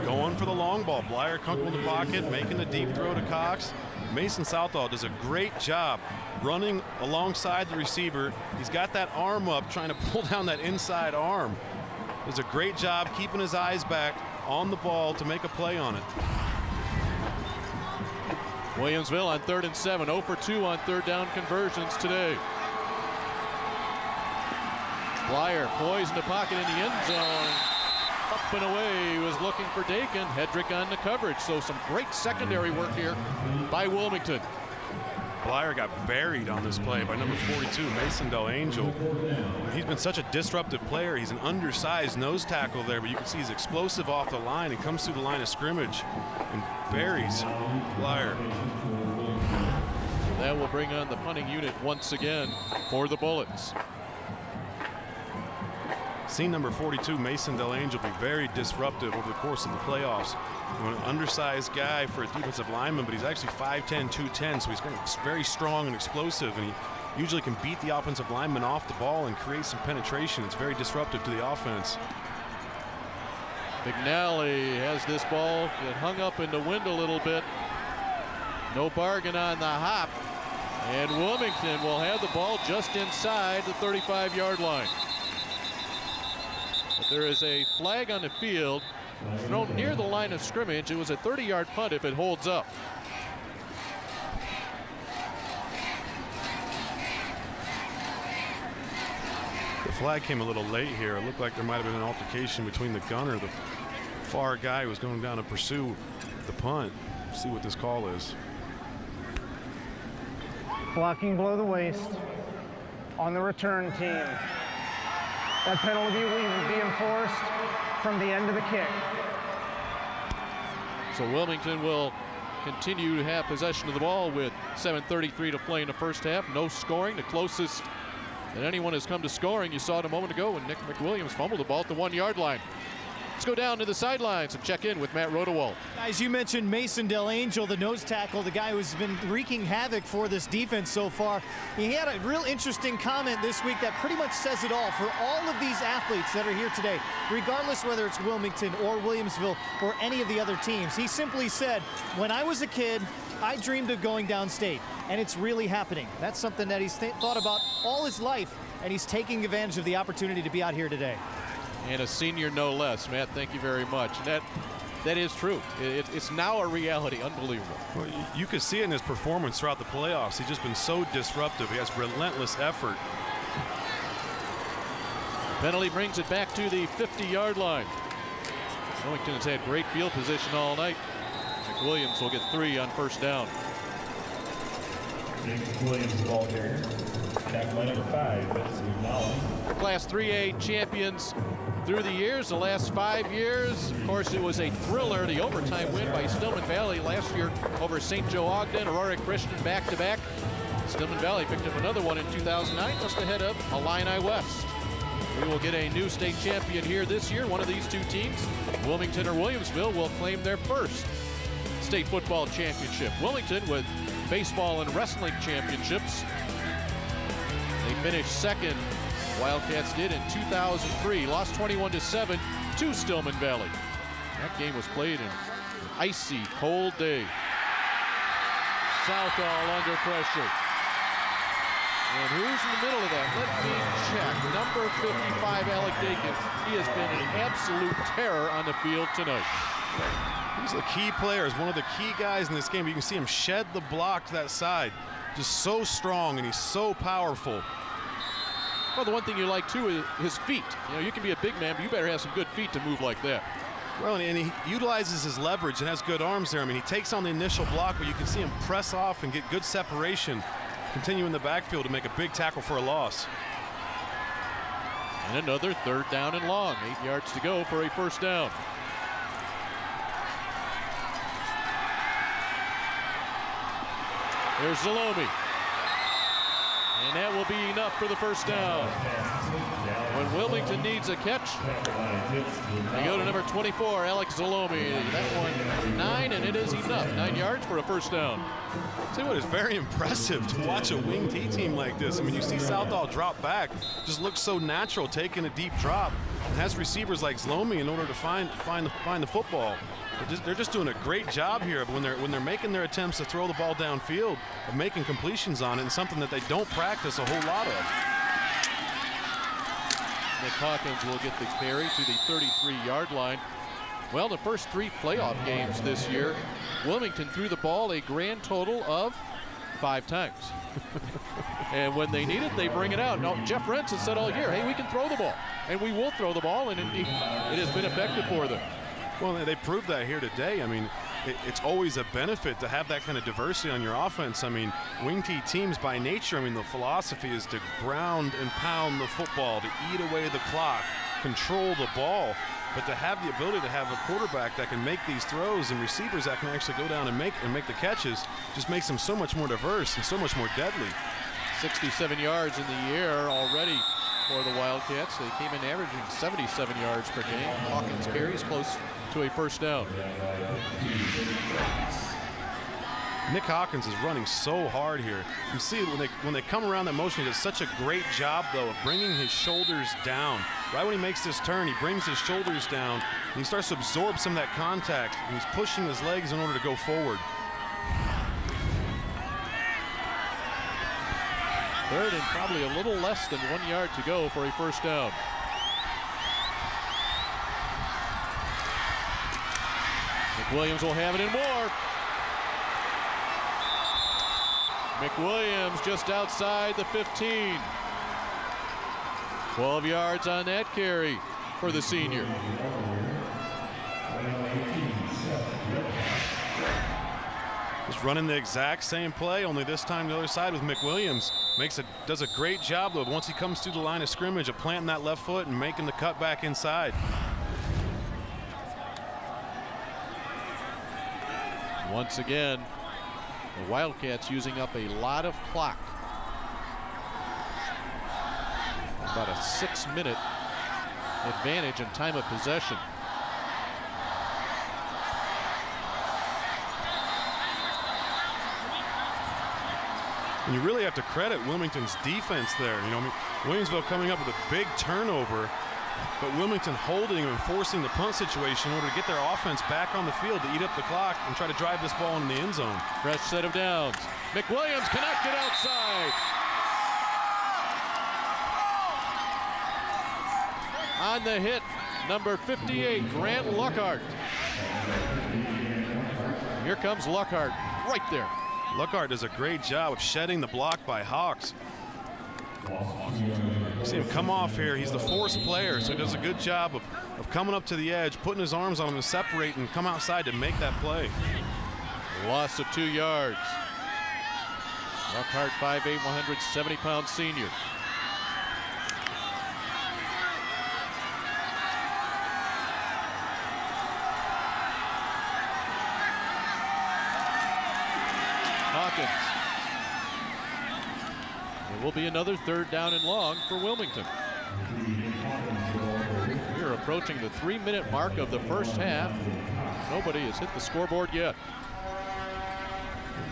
going for the long ball. Blyer comfortable in the pocket, making the deep throw to Cox. Mason Southall does a great job running alongside the receiver. He's got that arm up, trying to pull down that inside arm. Does a great job keeping his eyes back on the ball to make a play on it. Williamsville on 3rd and 7, 0 for 2 on 3rd down conversions today. Blyer poised in the pocket in the end zone. Up and away, he was looking for Dakin. Hedrick on the coverage, so some great secondary work here by Wilmington. Blyer got buried on this play by number 42, Mason Del Angel. He's been such a disruptive player. He's an undersized nose tackle there, but you can see he's explosive off the line and comes through the line of scrimmage and buries Blyer. That will bring on the punting unit once again for the Bullets. Seen number 42, Mason Del Angel, be very disruptive over the course of the playoffs. An undersized guy for a defensive lineman, but he's actually 5'10", 210, so he's very strong and explosive, and he usually can beat the offensive lineman off the ball and create some penetration. It's very disruptive to the offense. McNally has this ball that hung up in the wind a little bit. No bargain on the hop, and Wilmington will have the ball just inside the 35-yard line. But there is a flag on the field thrown near the line of scrimmage. It was a 30-yard punt if it holds up. The flag came a little late here. It looked like there might have been an altercation between the gunner, the far guy who was going down to pursue the punt. See what this call is. Blocking below the waist on the return team. That penalty will be enforced from the end of the kick. So Wilmington will continue to have possession of the ball with 7:33 to play in the first half. No scoring. The closest that anyone has come to scoring, you saw it a moment ago when Nick McWilliams fumbled the ball at the 1-yard line. Let's go down to the sidelines and check in with Matt Rodewald. Guys, you mentioned Mason Del Angel, the nose tackle, the guy who's been wreaking havoc for this defense so far. He had a real interesting comment this week that pretty much says it all for all of these athletes that are here today, regardless whether it's Wilmington or Williamsville or any of the other teams. He simply said, when I was a kid, I dreamed of going downstate, and it's really happening. That's something that he's thought about all his life, and he's taking advantage of the opportunity to be out here today. And a senior no less. Matt, thank you very much. That is true. It's now a reality. Unbelievable. Well, you could see it in his performance throughout the playoffs. He's just been so disruptive. He has relentless effort. Penalty brings it back to the 50-yard line. Wilmington has had great field position all night. McWilliams will get 3 on first down. Williams, ball carrier. Tackle number 5, that's Mullen. Class 3A champions through the years, the last 5 years. Of course, it was a thriller, the overtime win by Stillman Valley last year over St. Joe Ogden, Aurora Christian back-to-back. Stillman Valley picked up another one in 2009, just ahead of Illini West. We will get a new state champion here this year. One of these two teams, Wilmington or Williamsville, will claim their first state football championship. Wilmington with baseball and wrestling championships. They finished second, Wildcats did, in 2003. Lost 21-7 to Stillman Valley. That game was played in icy, cold day. Southall under pressure. And who's in the middle of that? Let me check. Number 55, Alec Dakin. He has been an absolute terror on the field tonight. He's a key player. He's one of the key guys in this game. You can see him shed the block to that side. Just so strong, and he's so powerful. Well, the one thing you like, too, is his feet. You know, you can be a big man, but you better have some good feet to move like that. Well, and he utilizes his leverage and has good arms there. I mean, he takes on the initial block, but you can see him press off and get good separation. Continue in the backfield to make a big tackle for a loss. And another 3rd down and long. 8 yards to go for a first down. There's Zalomi. And that will be enough for the first down. When Wilmington needs a catch, they go to number 24, Alex Zalomi. That one 9, and it is enough. 9 yards for a first down. I'll tell you what, it's very impressive to watch a wing T team like this. I mean, you see Southall drop back, just looks so natural, taking a deep drop, and has receivers like Zalomi in order to find the football. They're just doing a great job here when they're making their attempts to throw the ball downfield, of making completions on it, and something that they don't practice a whole lot of. Nick Hawkins will get the carry to the 33-yard line. Well, the first 3 playoff games this year, Wilmington threw the ball a grand total of 5 times. And when they need it, they bring it out. Now, Jeff Rentz has said all year, hey, we can throw the ball, and we will throw the ball, and indeed, it has been effective for them. Well, they proved that here today. I mean, it's always a benefit to have that kind of diversity on your offense. I mean, wing T teams by nature, I mean, the philosophy is to ground and pound the football, to eat away the clock, control the ball. But to have the ability to have a quarterback that can make these throws and receivers that can actually go down and make the catches just makes them so much more diverse and so much more deadly. 67 yards in the air already for the Wildcats. They came in averaging 77 yards per game. Hawkins carries close to a first down. Nick Hawkins is running so hard here. You see when they come around that motion, he does such a great job, though, of bringing his shoulders down. Right when he makes this turn, he brings his shoulders down, and he starts to absorb some of that contact, and he's pushing his legs in order to go forward. 3rd and probably a little less than 1 yard to go for a first down. McWilliams will have it and more. McWilliams just outside the 15. 12 yards on that carry for the senior. Just running the exact same play, only this time the other side with McWilliams. Does a great job, though, once he comes through the line of scrimmage, of planting that left foot and making the cut back inside. Once again, the Wildcats using up a lot of clock. About a 6-minute advantage in time of possession. And you really have to credit Wilmington's defense there. You know, I mean, Williamsville coming up with a big turnover, but Wilmington holding and forcing the punt situation in order to get their offense back on the field to eat up the clock and try to drive this ball into the end zone. Fresh set of downs. McWilliams connected outside. On the hit, number 58, Grant Luckhart. Here comes Luckhart right there. Luckhart does a great job of shedding the block by Hawks. You see him come off here. He's the force player, so he does a good job of coming up to the edge, putting his arms on him to separate and come outside to make that play. Loss of 2 yards. Luckhart, 5'8", 170-pound senior. Hawkins. It will be another 3rd down and long for Wilmington. We're approaching the 3-minute mark of the first half. Nobody has hit the scoreboard yet.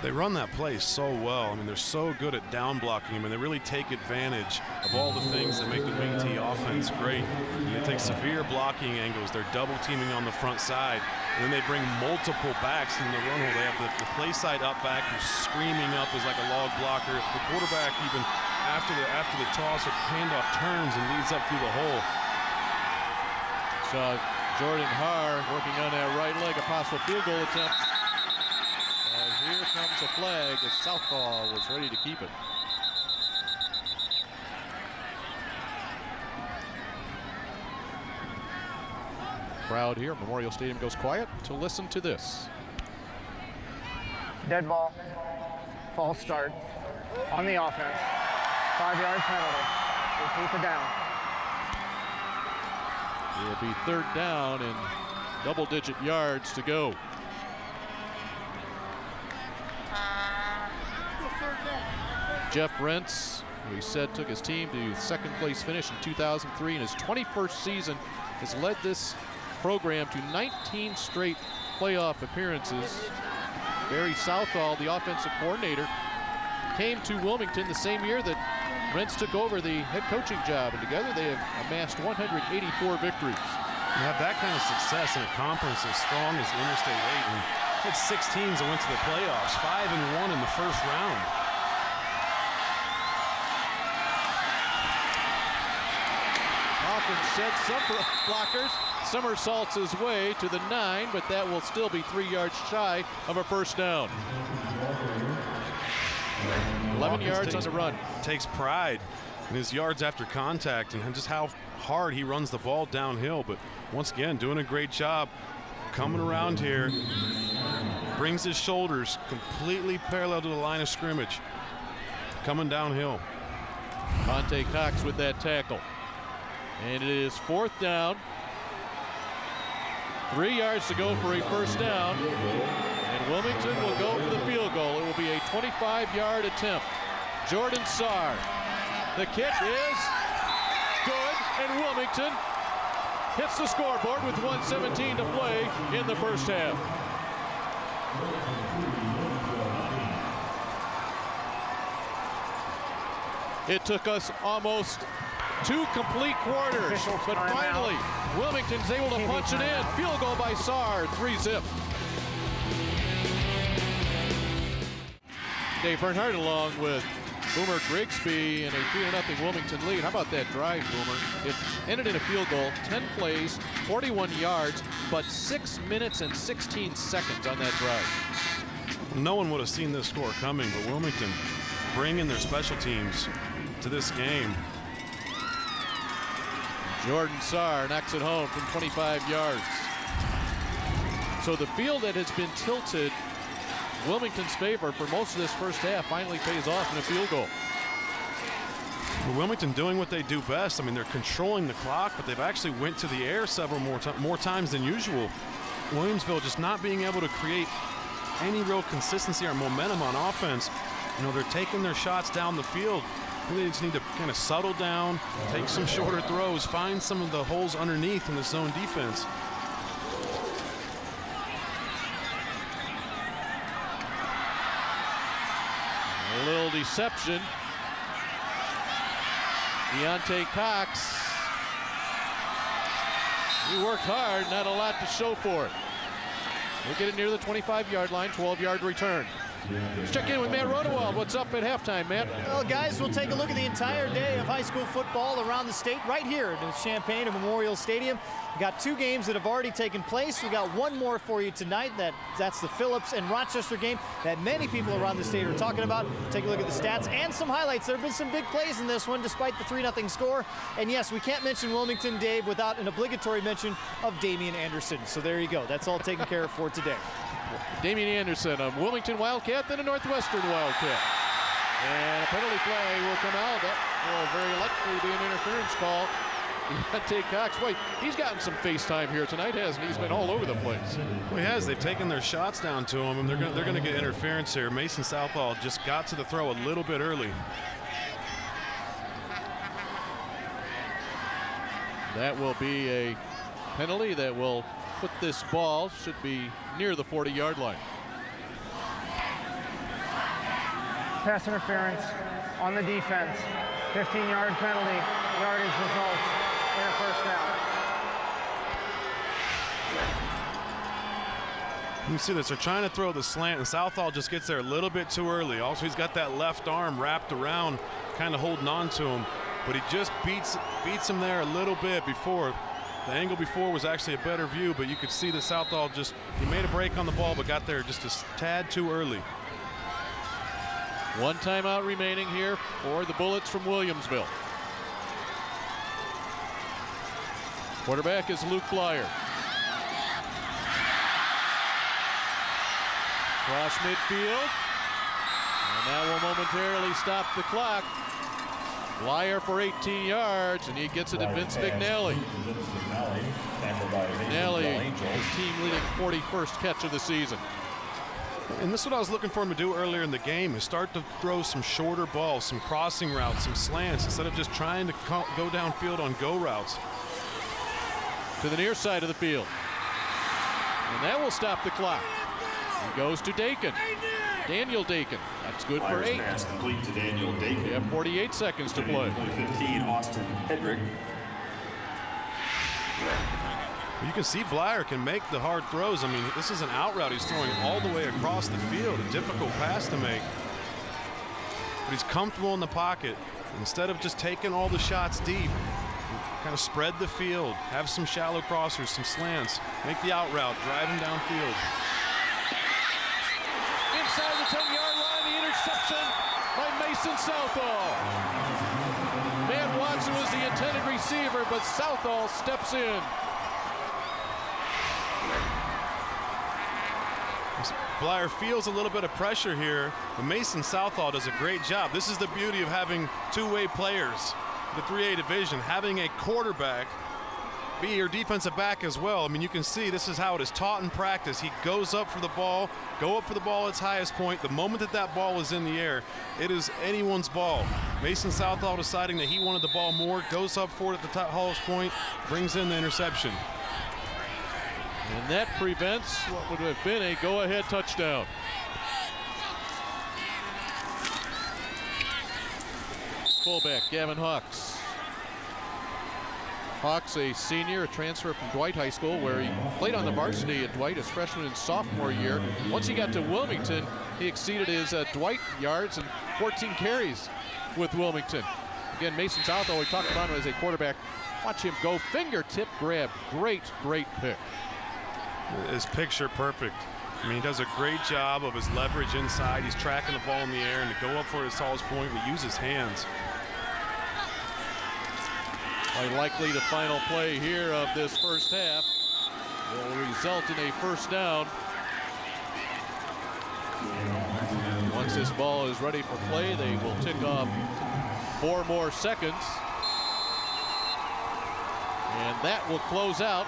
They run that play so well. I mean, they're so good at down blocking him, and they really take advantage of all the things that make the wing T offense great. And they take severe blocking angles. They're double teaming on the front side, and then they bring multiple backs in the run hole. They have the play side up back who's screaming up as like a log blocker. The quarterback, even after the toss or handoff, turns and leads up through the hole. So Jordan Haar working on that right leg, a possible field goal attempt. Here comes a flag as Southall was ready to keep it. Crowd here, Memorial Stadium goes quiet to listen to this. Dead ball, false start on the offense. 5-yard penalty. We'll keep it down. It'll be 3rd down and double-digit yards to go. Jeff Rentz, who he said took his team to 2nd place finish in 2003 in his 21st season, has led this program to 19 straight playoff appearances. Barry Southall, the offensive coordinator, came to Wilmington the same year that Rentz took over the head coaching job, and together they have amassed 184 victories. You have that kind of success in a conference as strong as Interstate 8, and had 6 teams that went to the playoffs, 5-1 in the first round. Hawkins sets some blockers, somersaults his way to the 9, but that will still be 3 yards shy of a 1st down. 11 yards on the run. Takes pride in his yards after contact and just how hard he runs the ball downhill. But once again, doing a great job coming around here. Brings his shoulders completely parallel to the line of scrimmage. Coming downhill. Monte Cox with that tackle. And it is 4th down. 3 yards to go for a 1st down. And Wilmington will go for the field goal. It will be a 25-yard attempt. Jordan Sarr. The kick is good, and Wilmington hits the scoreboard with 1:17 to play in the 1st half. It took us almost 2 complete quarters, but finally Wilmington's able to punch it in. Field goal by Sarr, 3-zip. Dave Bernhardt along with Boomer Grigsby in a 3-0 Wilmington lead. How about that drive, Boomer? It ended in a field goal, 10 plays, 41 yards, but 6 minutes and 16 seconds on that drive. No one would have seen this score coming, but Wilmington bringing their special teams to this game. Jordan Sarr knocks it home from 25 yards. So the field that has been tilted Wilmington's favor for most of this 1st half finally pays off in a field goal. Well, Wilmington doing what they do best. I mean, they're controlling the clock, but they've actually went to the air several more times than usual. Williamsville just not being able to create any real consistency or momentum on offense. You know, they're taking their shots down the field. Really just need to kind of settle down, take some shorter throws, find some of the holes underneath in the zone defense. A little deception. Deontay Cox. He worked hard, not a lot to show for it. We'll get it near the 25-yard line, 12-yard return. Let's check in with Matt Rodewald. What's up at halftime, Matt? Well, guys, we'll take a look at the entire day of high school football around the state right here in Champaign at Memorial Stadium. We got 2 games that have already taken place. We got one more for you tonight. That's the Phillips and Rochester game that many people around the state are talking about. Take a look at the stats and some highlights. There have been some big plays in this one despite the 3-0 score. And yes, we can't mention Wilmington, Dave, without an obligatory mention of Damian Anderson. So there you go. That's all taken care of for today. Damian Anderson, a Wilmington Wildcat, then a Northwestern Wildcat. And a penalty flag will come out. That will very likely be an interference call. Deontay Cox, boy, he's gotten some face time here tonight, hasn't he? He's been all over the place. Well, he has. They've taken their shots down to him, and they're going to get interference here. Mason Southall just got to the throw a little bit early. That will be a penalty that will put this ball, should be near the 40-yard line. pass interference on the defense. 15-yard penalty, yardage results in a first down. You see this, they're trying to throw the slant, and Southall just gets there a little bit too early. Also, he's got that left arm wrapped around, kind of holding on to him, but he just beats him there a little bit before. The angle before was actually a better view, but you could see that Southall he made a break on the ball, but got there just a tad too early. One timeout remaining here for the Bullets from Williamsville. Quarterback is Luke Blyer. Cross midfield, and that will momentarily stop the clock. Blyer for 18 yards, and he gets it to Vince McNally. McNally, his team-leading 41st catch of the season. And this is what I was looking for him to do earlier in the game, is start to throw some shorter balls, some crossing routes, some slants, instead of just trying to go downfield on go routes. To the near side of the field. And that will stop the clock. He goes to Dakin. Daniel Dakin. That's good for 8. Pass complete to Daniel Dakin. We have 48 seconds to play. 15, Austin Hedrick. You can see Blyer can make the hard throws. I mean, this is an out route. He's throwing all the way across the field. A difficult pass to make. But he's comfortable in the pocket. Instead of just taking all the shots deep, kind of spread the field, have some shallow crossers, some slants, make the out route, drive him downfield. Inside the 10-yard line, the interception by Mason Southall. Matt Watson was the intended receiver, but Southall steps in. Blyer feels a little bit of pressure here, but Mason Southall does a great job. This is the beauty of having two-way players, the 3A division, having a quarterback be your defensive back as well. I mean, you can see this is how it is taught in practice. He goes up for the ball, go up for the ball at its highest point. The moment that ball is in the air, it is anyone's ball. Mason Southall deciding that he wanted the ball more, goes up for it at the highest point, brings in the interception. And that prevents what would have been a go-ahead touchdown. Fullback Gavin Hawks. Hawks, a senior, a transfer from Dwight High School, where he played on the varsity at Dwight his freshman and sophomore year. Once he got to Wilmington, he exceeded his Dwight yards and 14 carries with Wilmington. Again, Mason Southall, we talked about him as a quarterback. Watch him go, fingertip grab. Great, great pick. Is picture perfect. I mean, he does a great job of his leverage inside. He's tracking the ball in the air, and to go up for his tallest point, we use his hands. Quite likely the final play here of this first half will result in a first down. Once this ball is ready for play, they will tick off 4 more seconds. And that will close out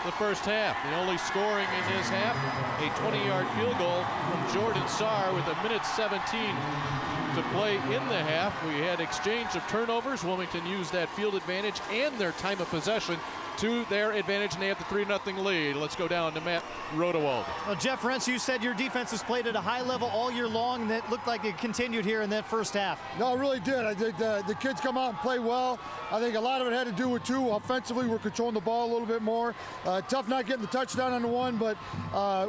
the first half. The only scoring in this half, a 20-yard field goal from Jordan Sarr with 1:17 to play in the half. We had exchange of turnovers. Wilmington used that field advantage and their time of possession to their advantage, and they have the 3-0 lead. Let's go down to Matt Rodewald. Well, Jeff Rentz, you said your defense has played at a high level all year long, and that looked like it continued here in that first half. No, it really did. I think the kids come out and play well. I think a lot of it had to do with two. Offensively, we're controlling the ball a little bit more. Tough not getting the touchdown on the one, but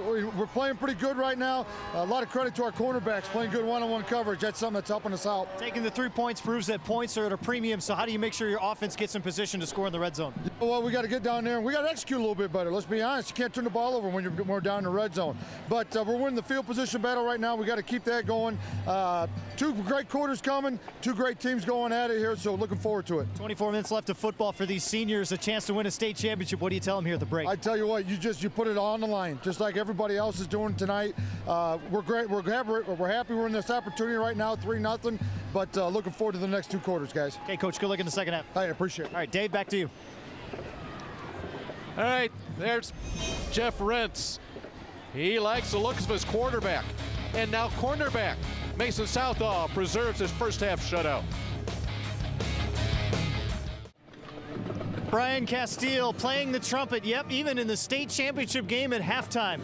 we're playing pretty good right now. A lot of credit to our cornerbacks playing good one-on-one coverage. That's something that's helping us out. Taking the 3 points proves that points are at a premium, so how do you make sure your offense gets in position to score in the red zone? Well, we got to get down there and we got to execute a little bit better. Let's be honest. You can't turn the ball over when we're down in the red zone. But we're winning the field position battle right now. We got to keep that going. 2 great quarters coming, 2 great teams going at it here, so looking forward to it. 24 minutes left of football for these seniors, a chance to win a state championship. What do you tell them here at the break? I tell you what, you put it on the line, just like everybody else is doing tonight. We're great. We're happy we're in this opportunity right now, 3-0, but looking forward to the next 2 quarters, guys. Okay, Coach, good luck in the second half. I appreciate it. All right, Dave, back to you. All right, there's Jeff Rentz. He likes the looks of his quarterback. And now cornerback Mason Southall preserves his first half shutout. Brian Castile playing the trumpet, yep, even in the state championship game at halftime.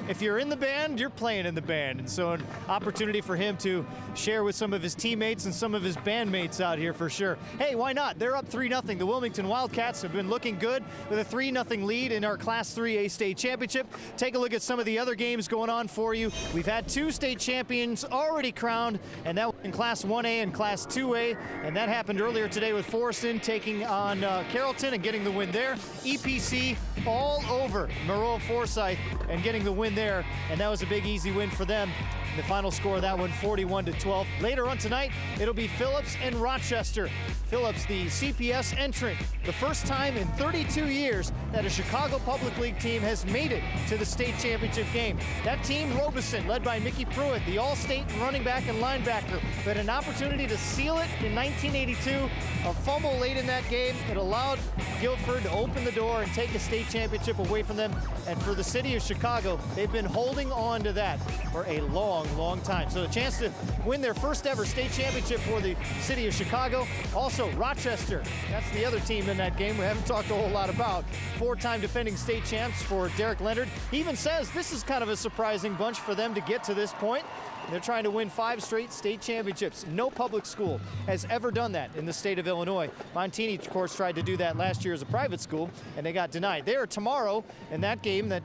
if you're in the band, you're playing in the band. And so an opportunity for him to share with some of his teammates and some of his bandmates out here for sure. Hey, why not? They're up 3-0. The Wilmington Wildcats have been looking good with a 3-0 lead in our Class 3A state championship. Take a look at some of the other games going on for you. We've had 2 state champions already crowned, and that was in Class 1A and Class 2A, and that happened earlier today with Forreston taking on Carrollton and getting the win there. EPC all over Moreau Forsyth and getting the win there, and that was a big easy win for them. The final score of that one, 41-12. Later on tonight, it'll be Phillips and Rochester. Phillips, the CPS entrant, the first time in 32 years that a Chicago Public League team has made it to the state championship game. That team, Robeson, led by Mickey Pruitt, the all-state running back and linebacker, but an opportunity to seal it in 1982. A fumble late in that game, it allowed Guilford to open the door and take a state championship away from them. And for the city of Chicago, they've been holding on to that for a long time. So a chance to win their first ever state championship for the city of Chicago. Also Rochester, that's the other team in that game we haven't talked a whole lot about. 4-time defending state champs for Derek Leonard. He even says this is kind of a surprising bunch for them to get to this point. They're trying to win 5 straight state championships. No public school has ever done that in the state of Illinois. Montini, of course, tried to do that last year as a private school, and they got denied. They are tomorrow in that game, the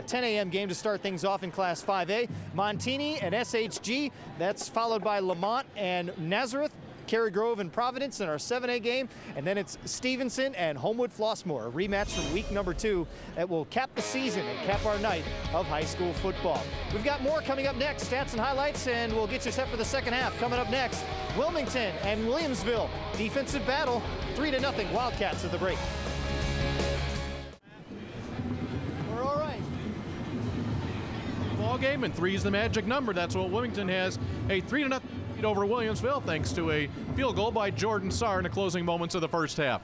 10 a.m. game to start things off in Class 5A. Montini and SHG, that's followed by Lamont and Nazareth. Cary Grove and Providence in our 7A game, and then it's Stevenson and Homewood Flossmoor, a rematch from week number 2 that will cap the season and cap our night of high school football. We've got more coming up next, stats and highlights, and we'll get you set for the second half. Coming up next, Wilmington and Williamsville, defensive battle, 3-0 Wildcats at the break. We're all right. Ball game, and 3 is the magic number. That's what Wilmington has, a 3-0 over Williamsville, thanks to a field goal by Jordan Sarr in the closing moments of the first half.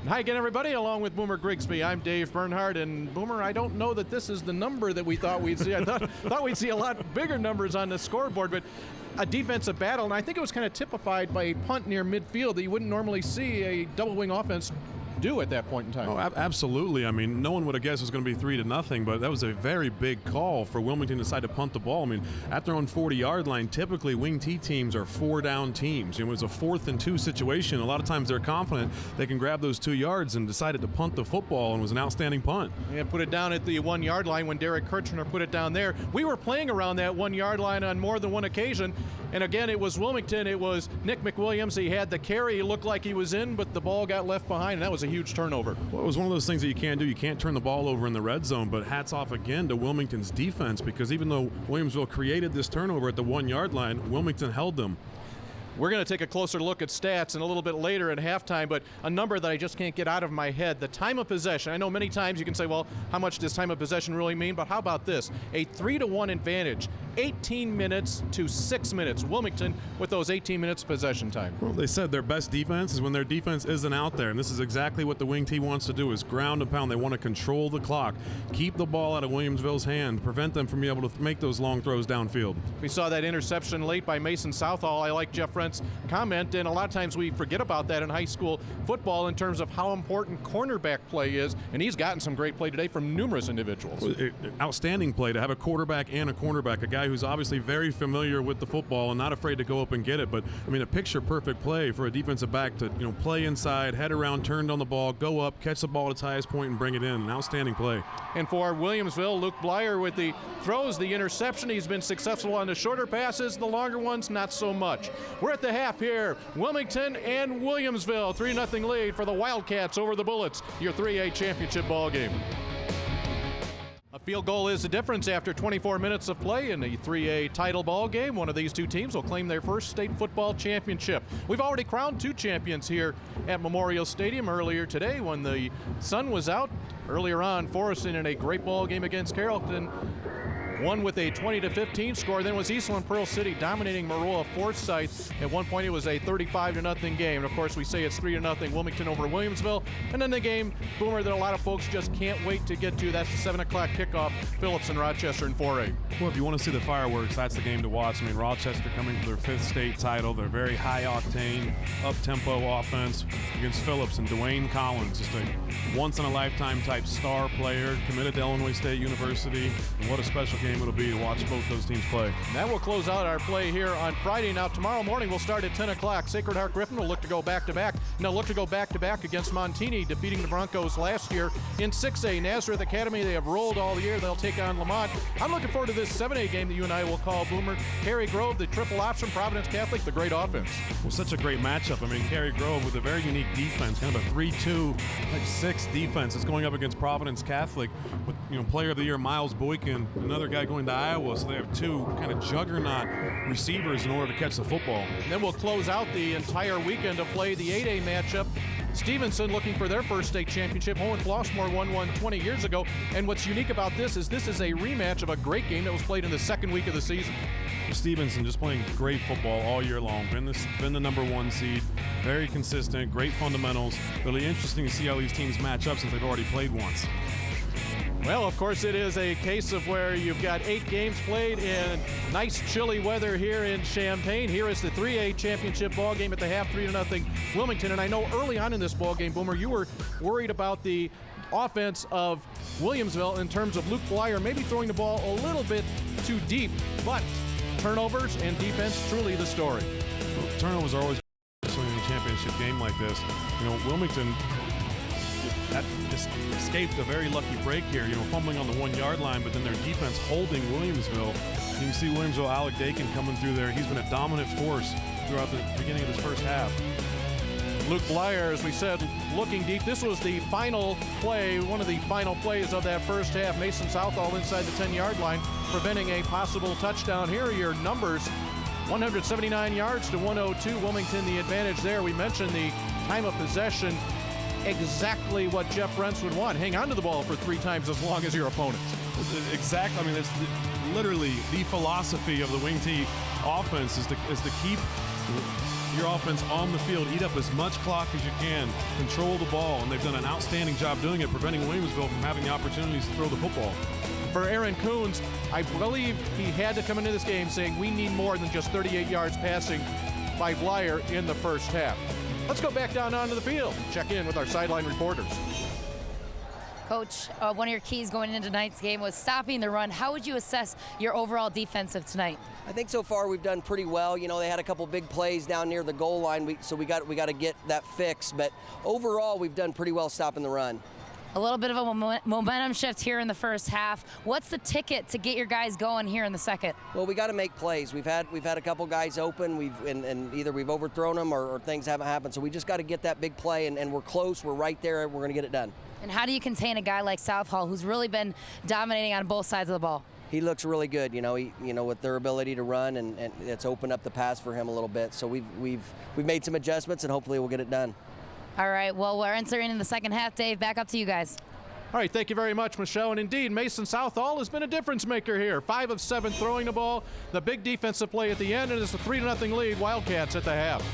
Hi again, everybody, along with Boomer Grigsby. I'm Dave Bernhardt, and Boomer, I don't know that this is the number that we thought we'd see. I thought we'd see a lot bigger numbers on the scoreboard, but a defensive battle, and I think it was kind of typified by a punt near midfield that you wouldn't normally see a double wing offense do at that point in time. Oh, absolutely. I mean, no one would have guessed it was going to be 3-0, but that was a very big call for Wilmington to decide to punt the ball. I mean, at their own 40-yard line, typically wing T teams are 4-down teams. It was a 4th and 2 situation. A lot of times they're confident they can grab those 2 yards and decided to punt the football, and it was an outstanding punt. Yeah, put it down at the 1-yard line when Derek Kirchner put it down there. We were playing around that 1-yard line on more than one occasion, and again, it was Wilmington. It was Nick McWilliams. He had the carry. He looked like he was in, but the ball got left behind, and that was a huge turnover. Well, it was one of those things that you can't do. You can't turn the ball over in the red zone, but hats off again to Wilmington's defense, because even though Williamsville created this turnover at the 1-yard line, Wilmington held them. We're going to take a closer look at stats and a little bit later at halftime, but a number that I just can't get out of my head, the time of possession. I know many times you can say, well, how much does time of possession really mean? But how about this? A 3-1 advantage, 18 minutes to 6 minutes. Wilmington with those 18 minutes possession time. Well, they said their best defense is when their defense isn't out there, and this is exactly what the wing T wants to do, is ground and pound. They want to control the clock, keep the ball out of Williamsville's hand, prevent them from being able to make those long throws downfield. We saw that interception late by Mason Southall. I like Jeff Brent's comment, and a lot of times we forget about that in high school football in terms of how important cornerback play is, and he's gotten some great play today from numerous individuals. Outstanding play to have a quarterback and a cornerback, a guy who's obviously very familiar with the football and not afraid to go up and get it. But I mean, a picture perfect play for a defensive back to play inside, head around, turn on the ball, go up, catch the ball at its highest point and bring it in. An outstanding play. And for Williamsville, Luke Blyer with the throws, the interception. He's been successful on the shorter passes, the longer ones not so much. We're at the half here. Wilmington and Williamsville, 3-0 lead for the Wildcats over the Bullets, your 3A championship ball game. A field goal is the difference after 24 minutes of play in the 3A title ball game. One of these two teams will claim their first state football championship. We've already crowned 2 champions here at Memorial Stadium earlier today when the sun was out. Earlier on, Forreston in a great ball game against Carrollton won with a 20-15 score. Then was Eastland Pearl City dominating Maroa Forsyth. At one point it was a 35-0 game. And of course we say it's 3-0 Wilmington over Williamsville. And then the game, Boomer, that a lot of folks just can't wait to get to. That's the 7 o'clock kickoff, Phillips and Rochester in 4A. Well, if you want to see the fireworks, that's the game to watch. I mean, Rochester coming for their 5th state title. They're very high-octane, up-tempo offense against Phillips and Dwayne Collins, just a once-in-a-lifetime type star player, committed to Illinois State University. And what a special game it'll be to watch both those teams play. And that will close out our play here on Friday. Now, tomorrow morning we'll start at 10 o'clock. Sacred Heart Griffin will look to go back-to-back. Now look to go back-to-back against Montini, defeating the Broncos last year in 6A. Nazareth Academy, they have rolled all year. They'll take on Lamont. I'm looking forward to this 7A game that you and I will call, Boomer. Cary Grove, the triple option, Providence Catholic, the great offense. Well, such a great matchup. I mean, Cary Grove with a very unique defense, kind of a 3-2, like 6 defense. It's going up against Providence Catholic with, Player of the Year Miles Boykin, another guy going to Iowa. So they have 2 kind of juggernaut receivers in order to catch the football. And then we'll close out the entire weekend to play the 8A matchup. Stevenson looking for their first state championship. Hohenn-Flossmoor won one 20 years ago. And what's unique about this is a rematch of a great game that was played in the second week of the season. Stevenson just playing great football all year long. Been the number 1 seed. Very consistent, great fundamentals. Really interesting to see how these teams match up since they've already played once. Well, of course, it is a case of where you've got 8 games played in nice chilly weather here in Champaign. Here is the 3A championship ball game at the half, 3-0 Wilmington. And I know early on in this ball game, Boomer, you were worried about the offense of Williamsville in terms of Luke Blyer maybe throwing the ball a little bit too deep, but turnovers and defense, truly the story. Well, turnovers are always in a championship game like this. Wilmington just escaped a very lucky break here, fumbling on the 1-yard line, but then their defense holding Williamsville. You can see Williamsville, Alec Dakin coming through there. He's been a dominant force throughout the beginning of this first half. Luke Blyer, as we said, looking deep. This was the final play, one of the final plays of that first half. Mason Southall inside the 10-yard line, preventing a possible touchdown. Here are your numbers. 179 yards to 102. Wilmington the advantage there. We mentioned the time of possession. Exactly what Jeff Rentz would want. Hang on to the ball for 3 times as long as your opponents. Exactly. I mean, it's literally the philosophy of the Wing T offense is to keep your offense on the field, eat up as much clock as you can, control the ball, and they've done an outstanding job doing it, preventing Williamsville from having the opportunities to throw the football. For Aaron Coons, I believe he had to come into this game saying we need more than just 38 yards passing by Blyer in the first half. Let's go back down onto the field and check in with our sideline reporters. Coach, one of your keys going into tonight's game was stopping the run. How would you assess your overall defensive tonight? I think so far we've done pretty well. They had a couple big plays down near the goal line, so we got to get that fixed. But overall, we've done pretty well stopping the run. A little bit of a momentum shift here in the first half. What's the ticket to get your guys going here in the second? Well, we got to make plays. We've had a couple guys open. And either we've overthrown them or things haven't happened. So we just got to get that big play, and we're close. We're right there. We're going to get it done. And how do you contain a guy like Southall, who's really been dominating on both sides of the ball? He looks really good. With their ability to run, and it's opened up the pass for him a little bit. So we've made some adjustments, and hopefully we'll get it done. All right, well, we're entering in the second half, Dave. Back up to you guys. All right, thank you very much, Michelle. And indeed, Mason Southall has been a difference maker here. 5 of 7 throwing the ball, the big defensive play at the end, and it's a 3-0 lead, Wildcats at the half.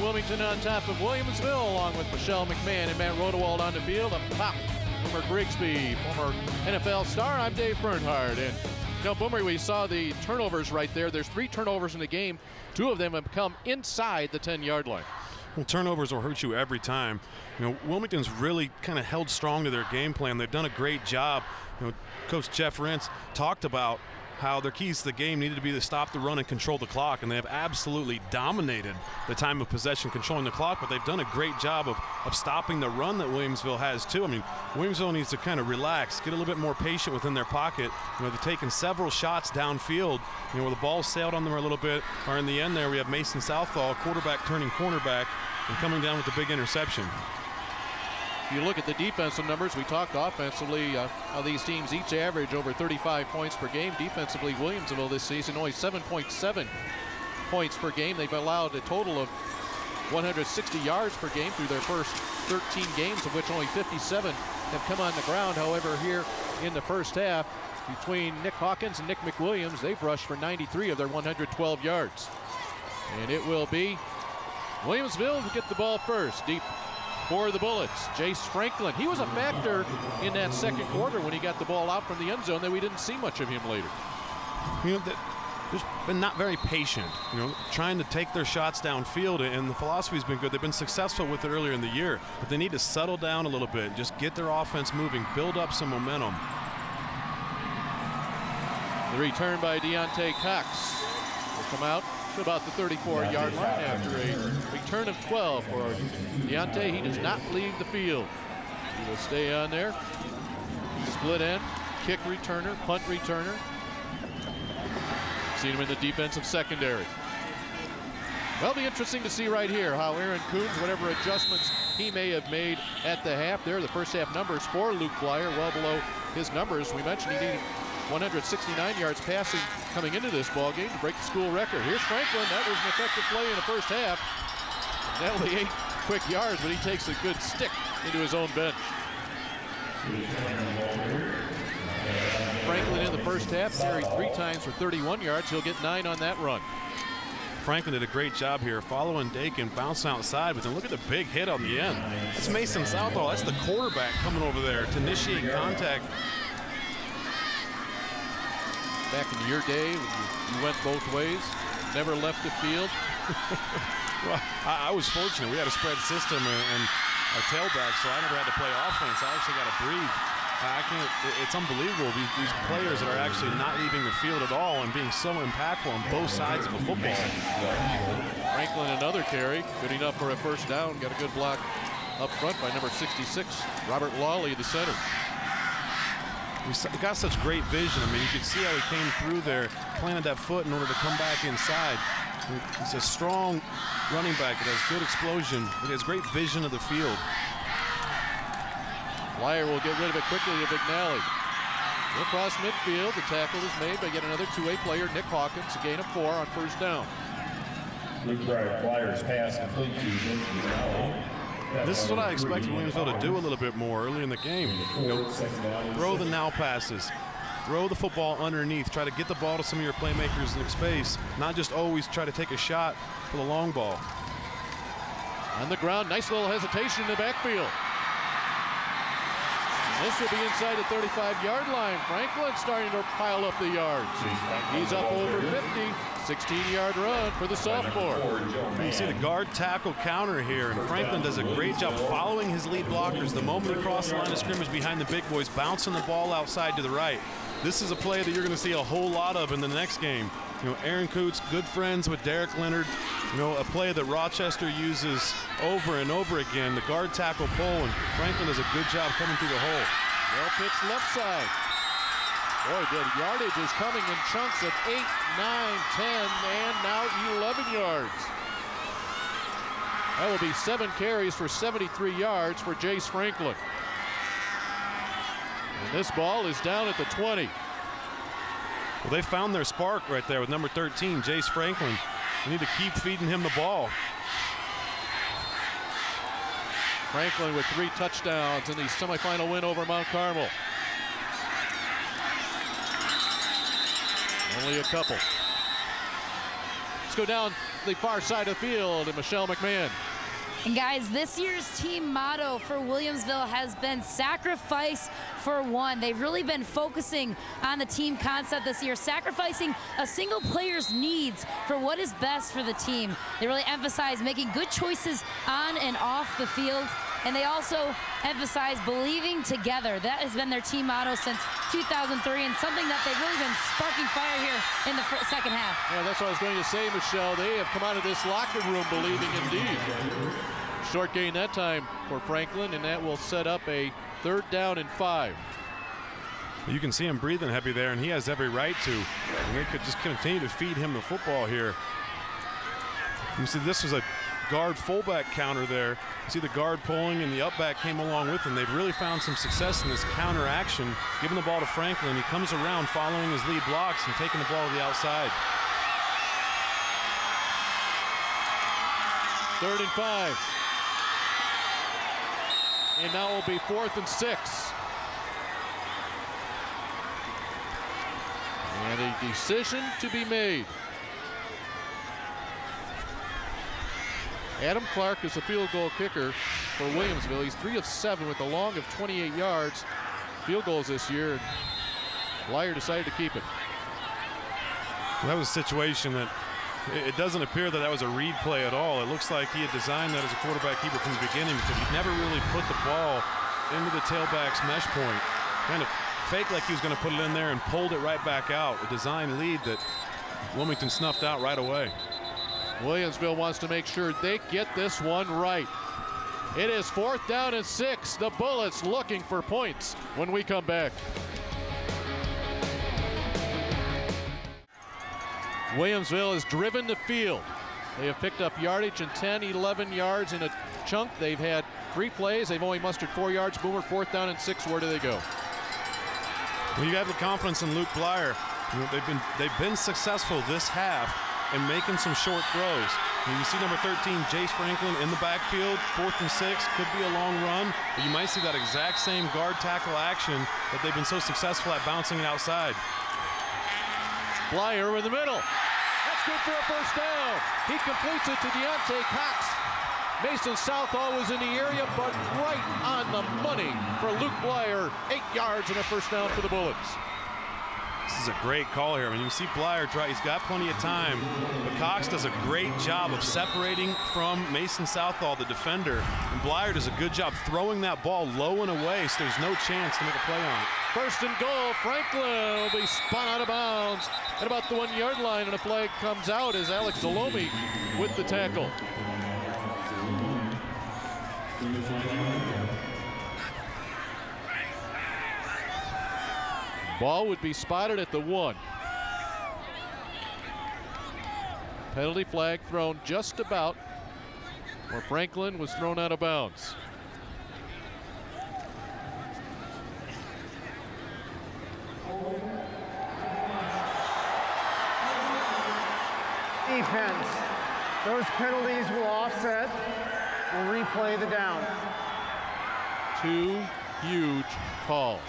Wilmington on top of Williamsville, along with Michelle McMahon and Matt Rodewald on the field. Up top, Boomer Grigsby, former NFL star. I'm Dave Bernhardt. And Boomer, we saw the turnovers right there. There's 3 turnovers in the game. 2 of them have come inside the 10-yard line. Well, turnovers will hurt you every time. Wilmington's really kind of held strong to their game plan. They've done a great job. Coach Jeff Rentz talked about how their keys to the game needed to be to stop the run and control the clock, and they have absolutely dominated the time of possession, controlling the clock, but they've done a great job of stopping the run that Williamsville has too. I mean, Williamsville needs to kind of relax, get a little bit more patient within their pocket. You know, they're taking several shots downfield, you know, where the ball sailed on them a little bit, or in the end there we have Mason Southall, quarterback turning cornerback, and coming down with the big interception. If you look at the defensive numbers, we talked offensively, how these teams each average over 35 points per game. Defensively, Williamsville this season only 7.7 points per game. They've allowed a total of 160 yards per game through their first 13 games, of which only 57 have come on the ground. However, here in the first half, between Nick Hawkins and Nick McWilliams, they've rushed for 93 of their 112 yards. And it will be Williamsville to get the ball first. Deep for the Bullets, Jace Franklin. He was a factor in that second quarter when he got the ball out from the end zone, that we didn't see much of him later. You know, just been not very patient, you know, trying to take their shots downfield, and the philosophy's been good. They've been successful with it earlier in the year, but they need to settle down a little bit, just get their offense moving, build up some momentum. The return by Deontay Cox will come out to about the 34-yard line after a return of 12 for Deontay. He does not leave the field. He will stay on there. Split end, kick returner, punt returner. Seen him in the defensive secondary. Well, it'll be interesting to see right here how Aaron Coons, whatever adjustments he may have made at the half there, the first half numbers for Luke Blyer, well below his numbers. We mentioned he needed 169 yards passing coming into this ball game to break the school record. Here's Franklin. That was an effective play in the first half. That only 8 quick yards, but he takes a good stick into his own bench. Franklin in the first half carried 3 times for 31 yards. He'll get 9 on that run. Franklin did a great job here, following Dakin, bouncing outside, but then look at the big hit on the end. That's Mason Southall. That's the quarterback coming over there to initiate contact. Back in your day, you went both ways, never left the field. Well, I was fortunate. We had a spread system and a tailback, so I never had to play offense. I actually got to breathe. It's unbelievable, these players that are actually not leaving the field at all and being so impactful on both sides of a football. Franklin, another carry, good enough for a first down. Got a good block up front by number 66, Robert Lawley, the center. He got such great vision. I mean, you could see how he came through there, planted that foot in order to come back inside. He's a strong running back that has good explosion. He has great vision of the field. Blyer will get rid of it quickly to McNally. Across midfield, the tackle is made by yet another two-way player, Nick Hawkins, a gain of 4 on first down. Luke Blyer's pass complete to McNally. This is what I expected Williamsville to do a little bit more early in the game. You know, throw the now passes, throw the football underneath, try to get the ball to some of your playmakers in space, not just always try to take a shot for the long ball. On the ground, nice little hesitation in the backfield. This will be inside the 35-yard line. Franklin starting to pile up the yards. He's up over 50. 16-yard run for the sophomore. You see the guard tackle counter here, and Franklin does a great job following his lead blockers. The moment he crosses the line of scrimmage behind the big boys, bouncing the ball outside to the right. This is a play that you're going to see a whole lot of in the next game. You know, Aaron Coots, good friends with Derek Leonard. You know, a play that Rochester uses over and over again. The guard tackle pull, and Franklin does a good job coming through the hole. Well pitched left side. Boy, the yardage is coming in chunks of 8, 9, 10, and now 11 yards. That will be 7 carries for 73 yards for Jace Franklin. And this ball is down at the 20. Well, they found their spark right there with number 13, Jace Franklin. They need to keep feeding him the ball. Franklin with 3 touchdowns in the semifinal win over Mount Carmel. Only a couple. Let's go down the far side of the field and Michelle McMahon. And guys, this year's team motto for Williamsville has been sacrifice for one. They've really been focusing on the team concept this year, sacrificing a single player's needs for what is best for the team. They really emphasize making good choices on and off the field. And they also emphasize believing together. That has been their team motto since 2003, and something that they've really been sparking fire here in the second half. Yeah, that's what I was going to say, Michelle. They have come out of this locker room believing indeed. Short gain that time for Franklin, and that will set up a 3rd down and 5. You can see him breathing heavy there, and he has every right to. And they could just continue to feed him the football here. You see, this was a guard fullback counter there. You see the guard pulling, and the upback came along with him. They've really found some success in this counter action, giving the ball to Franklin. He comes around following his lead blocks and taking the ball to the outside. 3rd and 5. And now it will be 4th and 6. And a decision to be made. Adam Clark is a field goal kicker for Williamsville. He's 3 of 7 with a long of 28 yards. Field goals this year. And Blyer decided to keep it. That was a situation that it doesn't appear that was a read play at all. It looks like he had designed that as a quarterback keeper from the beginning, because he never really put the ball into the tailback's mesh point. Kind of faked like he was going to put it in there and pulled it right back out. A design lead that Wilmington snuffed out right away. Williamsville wants to make sure they get this one right. It is 4th down and 6. The Bullets looking for points when we come back. Williamsville has driven the field. They have picked up yardage in 10, 11 yards in a chunk. They've had 3 plays. They've only mustered 4 yards. Boomer, 4th down and 6. Where do they go? Well, you have the confidence in Luke Blyer. You know, they've been successful this half in making some short throws. And you see number 13, Jace Franklin, in the backfield. 4th and 6, could be a long run, but you might see that exact same guard tackle action that they've been so successful at bouncing it outside. Blyer in the middle. That's good for a 1st down. He completes it to Deontay Cox. Mason Southall was in the area, but right on the money for Luke Blyer. 8 yards and a 1st down for the Bullets. This is a great call here. I mean, you see Blyer try, he's got plenty of time, but Cox does a great job of separating from Mason Southall, the defender. And Blyer does a good job throwing that ball low and away, so there's no chance to make a play on it. 1st and goal. Franklin will be spun out of bounds at about the 1-yard line, and a flag comes out as Alex Zalomi with the tackle. Ball would be spotted at the 1. Penalty flag thrown just about where Franklin was thrown out of bounds. Defense. Those penalties will offset. We'll replay the down. 2 huge calls.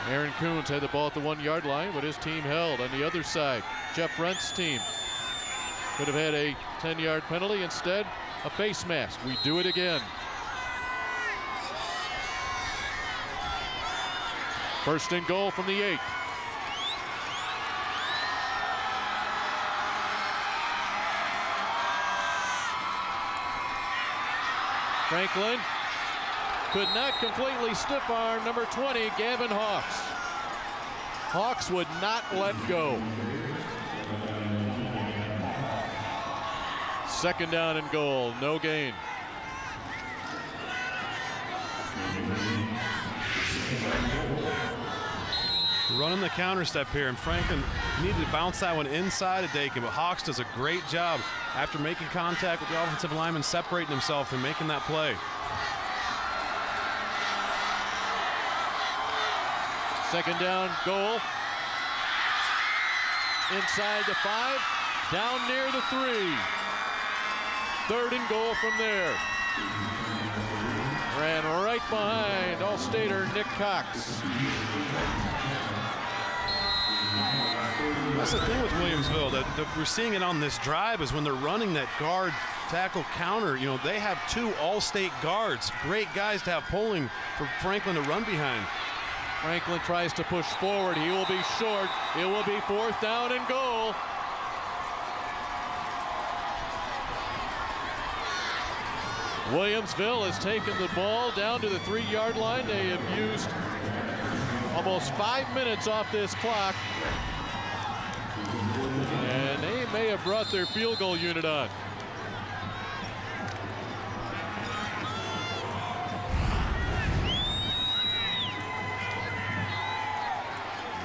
Aaron Coons had the ball at the 1-yard line, but his team held on the other side. Jeff Brent's team could have had a 10-yard penalty. Instead, a face mask. We do it again. 1st and goal from the 8. Franklin could not completely stiff arm number 20, Gavin Hawks. Hawks would not let go. 2nd down and goal, no gain. Running the counter step here, and Franklin needed to bounce that one inside of Dakin, but Hawks does a great job after making contact with the offensive lineman, separating himself and making that play. 2nd down, goal. Inside the 5, down near the 3. 3rd and goal from there. Ran right behind All-Stater Nick Cox. That's the thing with Williamsville that we're seeing it on this drive is when they're running that guard tackle counter. You know, they have 2 All-State guards, great guys to have pulling for Franklin to run behind. Franklin tries to push forward. He will be short. It will be 4th down and goal. Williamsville has taken the ball down to the 3-yard line. They have used almost 5 minutes off this clock. And they may have brought their field goal unit on.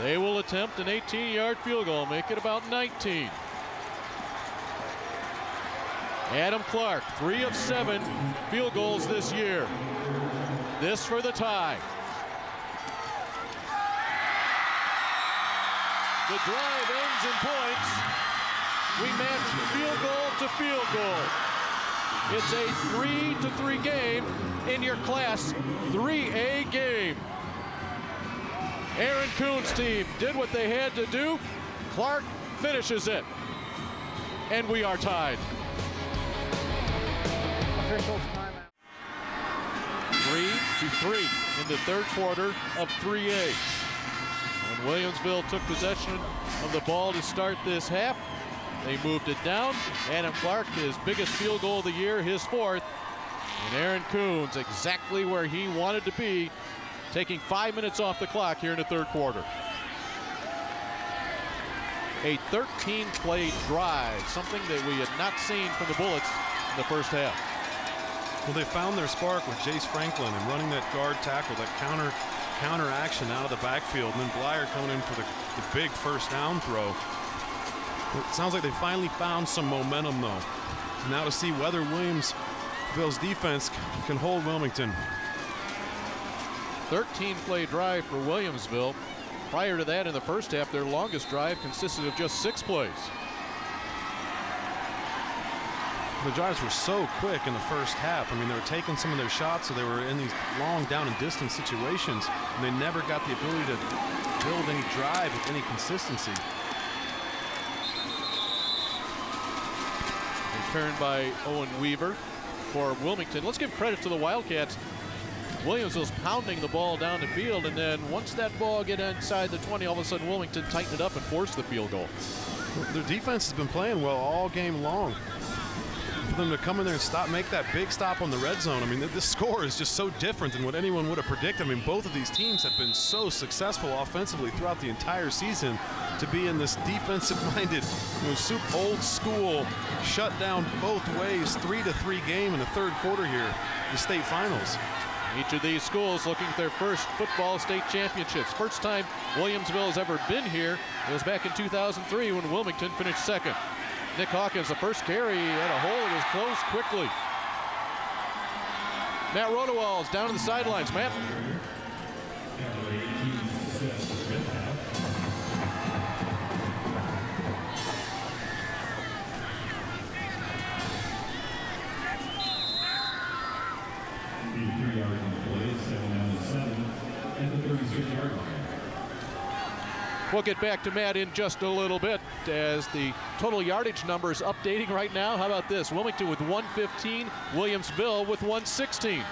They will attempt an 18-yard field goal, make it about 19. Adam Clark, 3 of 7 field goals this year. This for the tie. The drive ends in points. We match field goal to field goal. It's a 3-3 game in your Class 3A game. Aaron Kuhn's team did what they had to do. Clark finishes it. And we are tied. Officials timeout. 3-3 in the third quarter of 3A. When Williamsville took possession of the ball to start this half, they moved it down. Adam Clark, his biggest field goal of the year, his 4th. And Aaron Kuhn's exactly where he wanted to be, taking 5 minutes off the clock here in the third quarter. A 13-play drive, something that we had not seen from the Bullets in the first half. Well, they found their spark with Jace Franklin and running that guard tackle, that counter action out of the backfield, and then Blyer coming in for the big first down throw. It sounds like they finally found some momentum, though. Now to see whether Williamsville's defense can hold Wilmington. 13-play drive for Williamsville. Prior to that, in the first half, their longest drive consisted of just 6 plays. The drives were so quick in the first half. I mean, they were taking some of their shots, so they were in these long down and distance situations, and they never got the ability to build any drive with any consistency. Returned by Owen Weaver for Wilmington. Let's give credit to the Wildcats. Williamsville's pounding the ball down the field, and then once that ball get inside the 20, all of a sudden Wilmington tightened it up and forced the field goal. Their defense has been playing well all game long. For them to come in there and make that big stop on the red zone. I mean, this score is just so different than what anyone would have predicted. I mean, both of these teams have been so successful offensively throughout the entire season. To be in this defensive-minded, old school, shut down both ways, 3-3 game in the third quarter here, the state finals. Each of these schools looking at their first football state championships. First time Williamsville has ever been here, it was back in 2003 when Wilmington finished second. Nick Hawkins, the first carry, had a hole. It was closed quickly. Matt Rodewall's down to the sidelines. Matt. We'll get back to Matt in just a little bit as the total yardage numbers updating right now. How about this? Wilmington with 115, Williamsville with 116.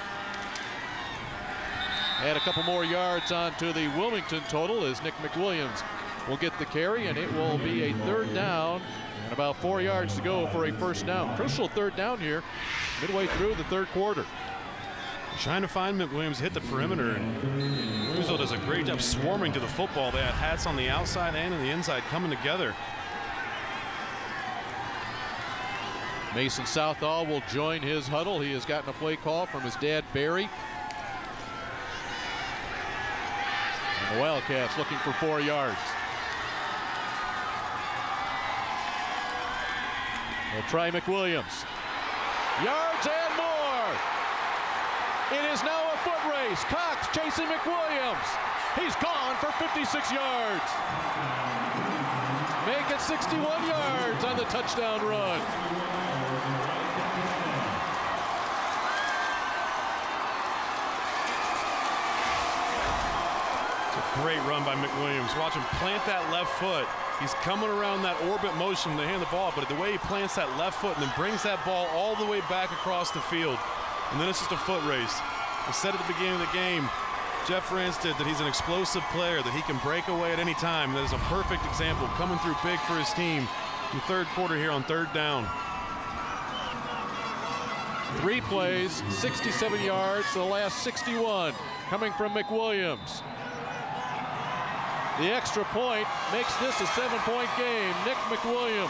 Add a couple more yards onto the Wilmington total as Nick McWilliams will get the carry, and it will be a third down and about 4 yards to go for a first down. Crucial third down here midway through the third quarter. Trying to find McWilliams, hit the perimeter, and Williamsville does a great job swarming to the football. They had hats on the outside and on the inside coming together. Mason Southall will join his huddle. He has gotten a play call from his dad, Barry. And the Wildcats looking for 4 yards. They'll try McWilliams. Yards and more. It is now a foot race. Cox chasing McWilliams. He's gone for 56 yards. Make it 61 yards on the touchdown run. It's a great run by McWilliams. Watch him plant that left foot. He's coming around that orbit motion to hand the ball, but the way he plants that left foot and then brings that ball all the way back across the field. And then it's just a foot race. I said at the beginning of the game, Jeff Ranstead, that he's an explosive player, that he can break away at any time. That is a perfect example, coming through big for his team in the third quarter here on third down. 3 plays, 67 yards to the last 61, coming from McWilliams. The extra point makes this a 7-point game. Nick McWilliams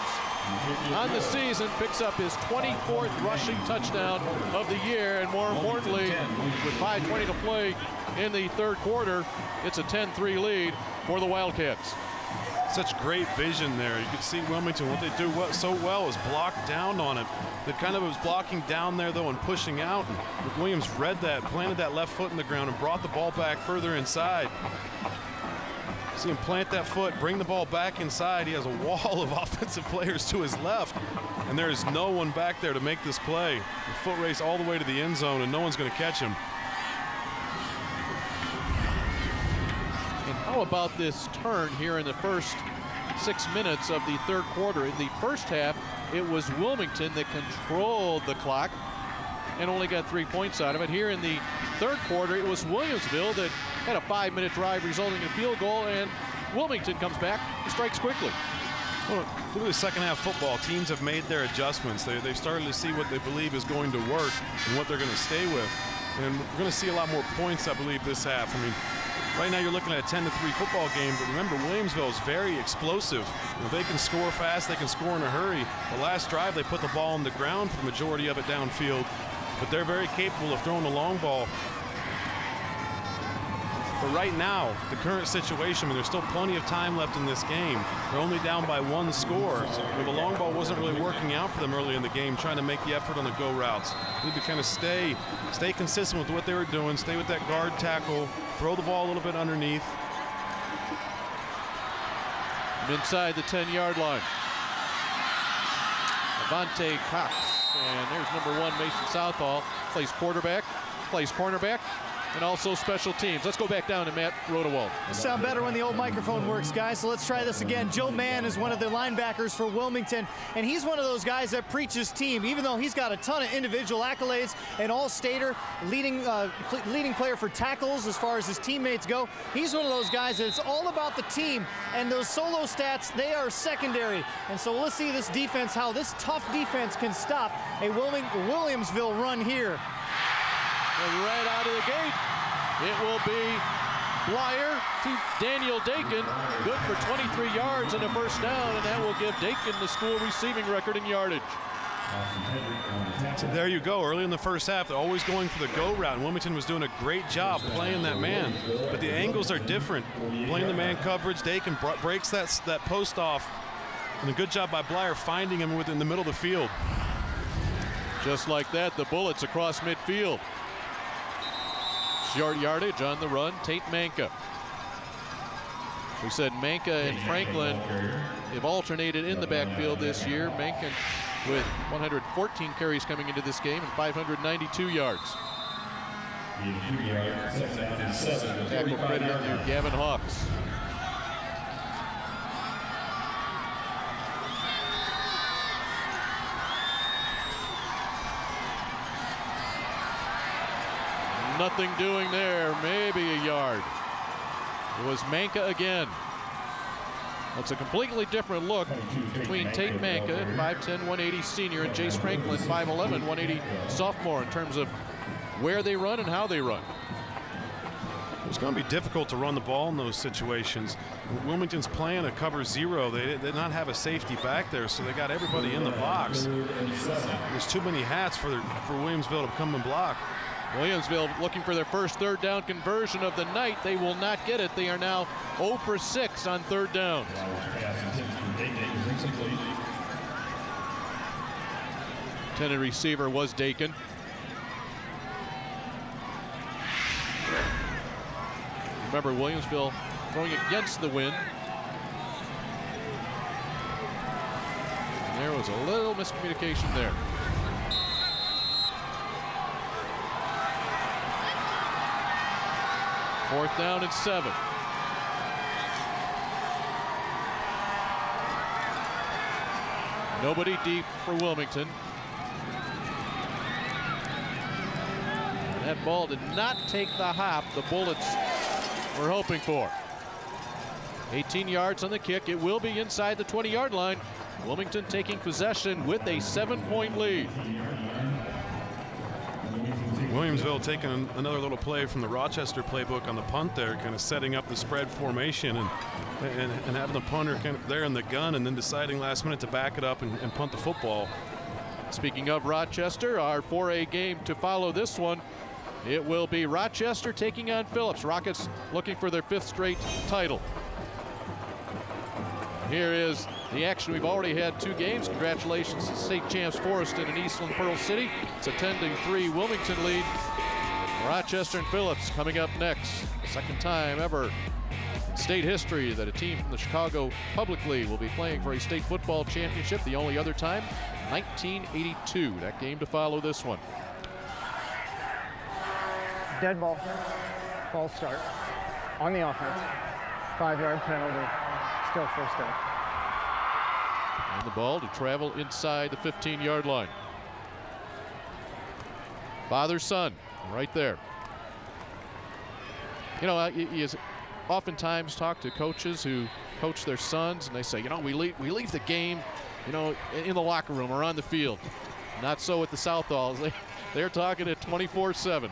on the season picks up his 24th rushing touchdown of the year, and more importantly, with 5:20 to play in the third quarter, it's a 10-3 lead for the Wildcats. Such great vision there. You can see Wilmington, what they do so well is block down on it. They kind of was blocking down there, though, and pushing out. And McWilliams read that, planted that left foot in the ground, and brought the ball back further inside. See him plant that foot, bring the ball back inside. He has a wall of offensive players to his left, and there is no one back there to make this play. The foot race all the way to the end zone, and no one's going to catch him. And how about this turn here in the first 6 minutes of the third quarter? In the first half, it was Wilmington that controlled the clock and only got 3 points out of it. Here in the third quarter, it was Williamsville that had a 5-minute drive resulting in a field goal, and Wilmington comes back and strikes quickly. Well, look at the second half football. Teams have made their adjustments. They've started to see what they believe is going to work and what they're going to stay with. And we're going to see a lot more points, I believe, this half. I mean, right now you're looking at a 10-3 football game, but remember, Williamsville is very explosive. You know, they can score fast, they can score in a hurry. The last drive, they put the ball on the ground for the majority of it downfield, but they're very capable of throwing the long ball. But right now, the current situation, I mean, there's still plenty of time left in this game. They're only down by 1 score. But the long ball wasn't really working out for them early in the game, trying to make the effort on the go routes. They need to kind of stay consistent with what they were doing, stay with that guard tackle, throw the ball a little bit underneath. Inside the 10-yard line. Avante Cox. And there's number 1, Mason Southall. Plays quarterback, plays cornerback, and also special teams. Let's go back down to Matt Rodewald. Sound better when the old microphone works, guys, so let's try this again. Joe Mann is one of the linebackers for Wilmington, and he's one of those guys that preaches team. Even though he's got a ton of individual accolades, an all-stater, leading player for tackles as far as his teammates go, he's one of those guys that it's all about the team, and those solo stats, they are secondary. And so let's see this defense, how this tough defense can stop a Williamsville run here. And right out of the gate, it will be Blyer to Daniel Dakin. Good for 23 yards and a first down, and that will give Dakin the school receiving record in yardage. So there you go. Early in the first half, they're always going for the go route. And Wilmington was doing a great job playing that man, but the angles are different. Playing the man coverage, Dakin breaks that post off, and a good job by Blyer finding him within the middle of the field. Just like that, the bullets across midfield. Short yardage on the run, Tate Manka. We said Manka and Franklin have alternated in the backfield this year. Manka with 114 carries coming into this game and 592 yards. Tackle credited to Gavin Hawks. Nothing doing there, maybe a yard. It was Manka again. It's a completely different look between Tate Manka, 5'10", 180 senior, and Jace Franklin, 5'11", 180 sophomore, in terms of where they run and how they run. It's going to be difficult to run the ball in those situations. Wilmington's playing a cover 0. They did not have a safety back there, so they got everybody in the box. There's too many hats for Williamsville to come and block. Williamsville looking for their first third down conversion of the night. They will not get it. They are now 0 for 6 on third down. Intended receiver was Dakin. Remember, Williamsville throwing against the wind. And there was a little miscommunication there. Fourth down and 7. Nobody deep for Wilmington. That ball did not take the hop the Bullets were hoping for. 18 yards on the kick. It will be inside the 20-yard line. Wilmington taking possession with a 7-point lead. Williamsville taking another little play from the Rochester playbook on the punt there, kind of setting up the spread formation and having the punter kind of there in the gun and then deciding last minute to back it up and punt the football. Speaking of Rochester, our 4A game to follow this one, it will be Rochester taking on Phillips. Rockets looking for their 5th straight title. Here is the action. We've already had 2 games. Congratulations to state champs Forreston and Eastland Pearl City. It's a 10-3 Wilmington lead. Rochester and Phillips coming up next. Second time ever in state history that a team from the Chicago Public League will be playing for a state football championship. The only other time, 1982. That game to follow this one. Dead ball, false start on the offense, 5-yard penalty, still first down. And the ball to travel inside the 15-yard line. Father-son, right there. You know, you oftentimes talk to coaches who coach their sons, and they say, you know, we leave the game, you know, in the locker room or on the field. Not so with the Southalls. They're talking it 24/7.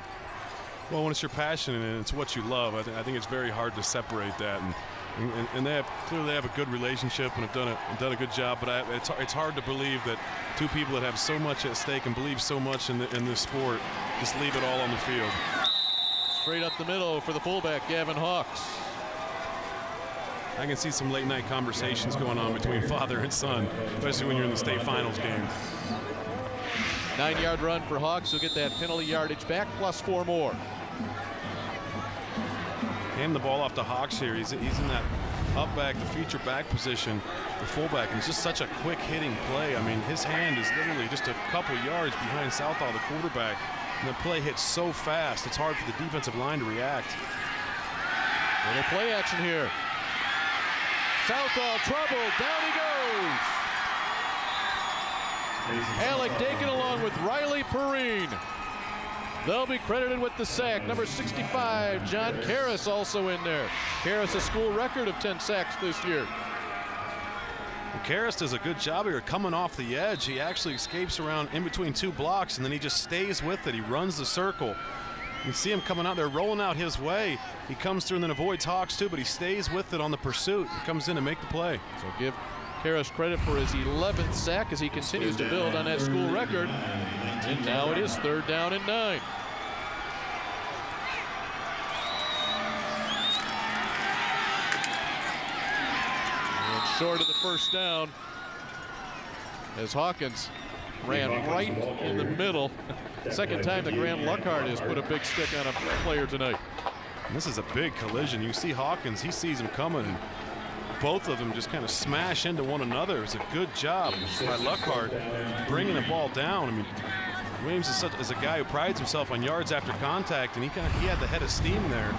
Well, when it's your passion and it's what you love, I think it's very hard to separate that. And they clearly have a good relationship and have done a good job. But it's hard to believe that 2 people that have so much at stake and believe so much in this sport just leave it all on the field. Straight up the middle for the fullback, Gavin Hawks. I can see some late night conversations going on between father and son, especially when you're in the state finals game. 9-yard run for Hawks. He'll get that penalty yardage back plus 4 more. Hand the ball off to Hawks here. He's in that up back, the feature back position, the fullback, and it's just such a quick hitting play. I mean, his hand is literally just a couple yards behind Southall, the quarterback, and the play hits so fast, it's hard for the defensive line to react. Little play action here. Southall trouble, down he goes. Alec Dakin along with Riley Perrine. They'll be credited with the sack. Number 65, John Karras, also in there. Karras, a school record of 10 sacks this year. Karras does a good job here coming off the edge. He actually escapes around in between 2 blocks, and then he just stays with it. He runs the circle. You see him coming out there, rolling out his way. He comes through and then avoids Hawks too, but he stays with it on the pursuit. He comes in to make the play. So give Karras credit for his 11th sack as he continues to build on that school record. And now it is 3rd down and 9. And short of the first down as Hawkins ran right in the middle. Second time that Grant Luckhart has put a big stick on a player tonight. And this is a big collision. You see Hawkins, he sees him coming, and both of them just kind of smash into one another. It's a good job by Luckhart bringing the ball down. I mean, Williams is a guy who prides himself on yards after contact, and he had the head of steam there.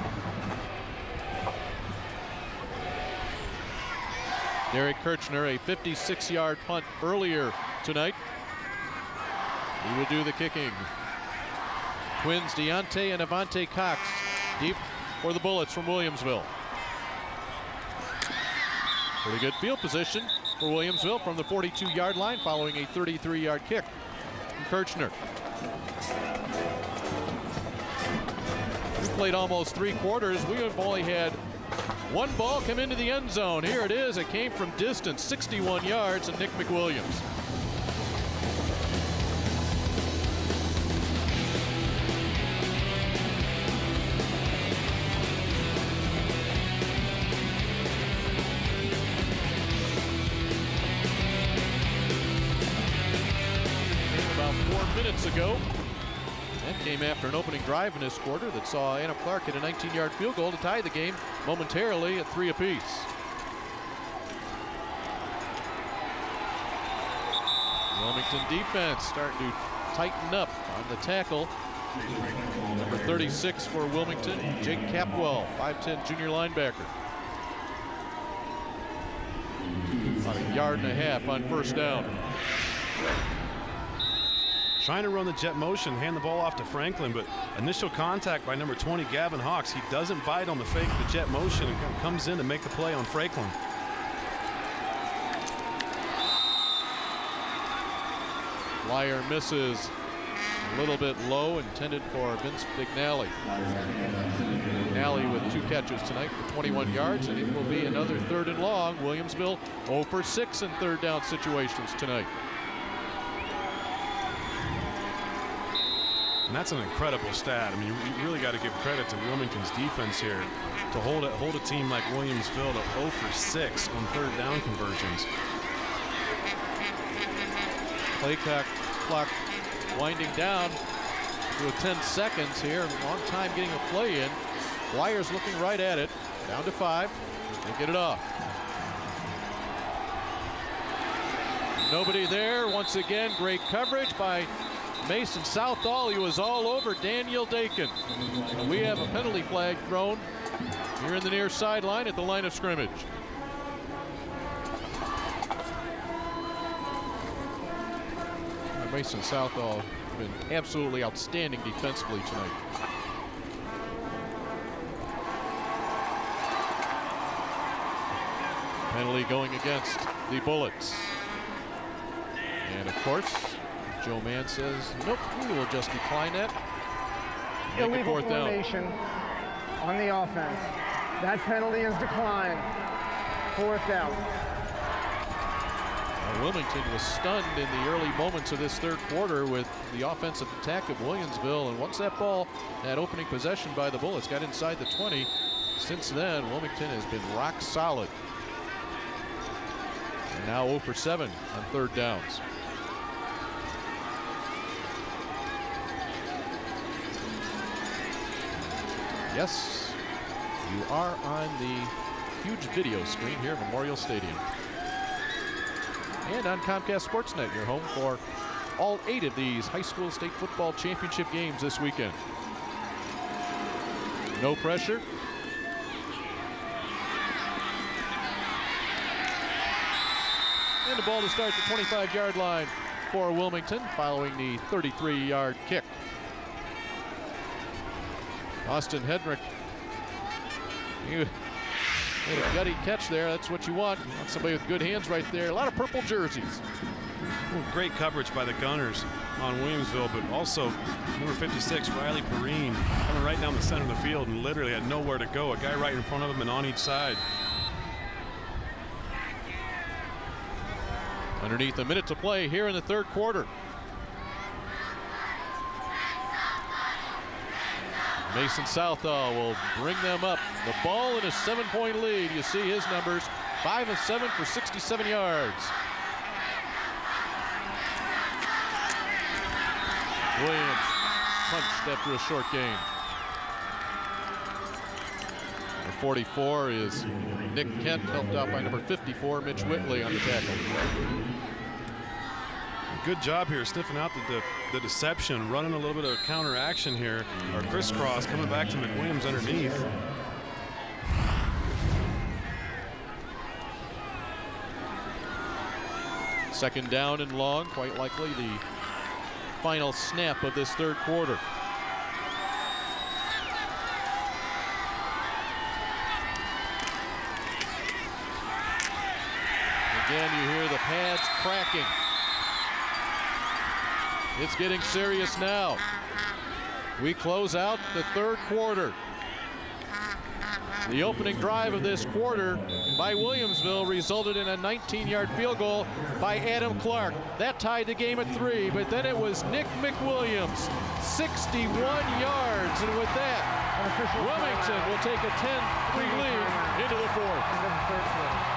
Derek Kirchner, a 56-yard punt earlier tonight. He will do the kicking. Twins Deontay and Avante Cox deep for the Bullets from Williamsville. Pretty good field position for Williamsville from the 42-yard line following a 33-yard kick from Kirchner. We've played almost 3 quarters. We have only had 1 ball come into the end zone. Here it is. It came from distance, 61 yards, and Nick McWilliams. Ago. That came after an opening drive in this quarter that saw Anna Clark hit a 19-yard field goal to tie the game momentarily at 3 apiece. Wilmington defense starting to tighten up on the tackle. Number 36 for Wilmington, Jake Capwell, 5'10" junior linebacker. About a yard and a half on first down. Trying to run the jet motion, hand the ball off to Franklin, but initial contact by number 20, Gavin Hawks. He doesn't bite on the fake, the jet motion, and kind of comes in to make the play on Franklin. Flyer misses A little bit low, intended for Vince Vignali. Vignali with 2 catches tonight for 21 yards, and it will be another 3rd and long. Williamsville 0 for 6 in 3rd down situations tonight. And that's an incredible stat. I mean, you really got to give credit to Wilmington's defense here to hold a team like Williamsville to 0 for 6 on 3rd down conversions. Play clock winding down to 10 seconds here. Long time getting a play in. Flyers looking right at it. Down to 5. They get it off. Nobody there. Once again, great coverage by Mason Southall. He was all over Daniel Dakin. And we have a penalty flag thrown here in the near sideline at the line of scrimmage. Mason Southall has been absolutely outstanding defensively tonight. Penalty going against the Bullets. And of course, Joe Mann says, nope, we will just decline that. Make it 4th down. Formation on the offense. That penalty is declined. 4th down. Wilmington was stunned in the early moments of this 3rd quarter with the offensive attack of Williamsville, and once that ball, that opening possession by the Bullets, got inside the 20, since then Wilmington has been rock solid. And now 0 for 7 on 3rd downs. Yes, you are on the huge video screen here at Memorial Stadium. And on Comcast Sportsnet, your home for all 8 of these high school state football championship games this weekend. No pressure. And the ball to start the 25-yard line for Wilmington following the 33-yard kick. Austin Hedrick, you made a gutty catch there. That's what you want. Somebody with good hands right there. A lot of purple jerseys. Well, great coverage by the Gunners on Williamsville, but also number 56, Riley Perrine, coming right down the center of the field and literally had nowhere to go. A guy right in front of him and on each side. Underneath a minute to play here in the 3rd quarter. Mason Southall will bring them up. The ball in a 7-point lead. You see his numbers, 5 of 7 for 67 yards. Williams punched after a short gain. Number 44 is Nick Kent, helped out by number 54, Mitch Whitley, on the tackle. Good job here, sniffing out the deception, running a little bit of counter action here, or crisscross, coming back to McWilliams underneath. Second down and long, quite likely the final snap of this 3rd quarter. Again, you hear the pads cracking. It's getting serious now. We close out the 3rd quarter. The opening drive of this quarter by Williamsville resulted in a 19-yard field goal by Adam Clark. That tied the game at 3, but then it was Nick McWilliams, 61 yards, and with that, Wilmington will take a 10-3 lead into the 4th.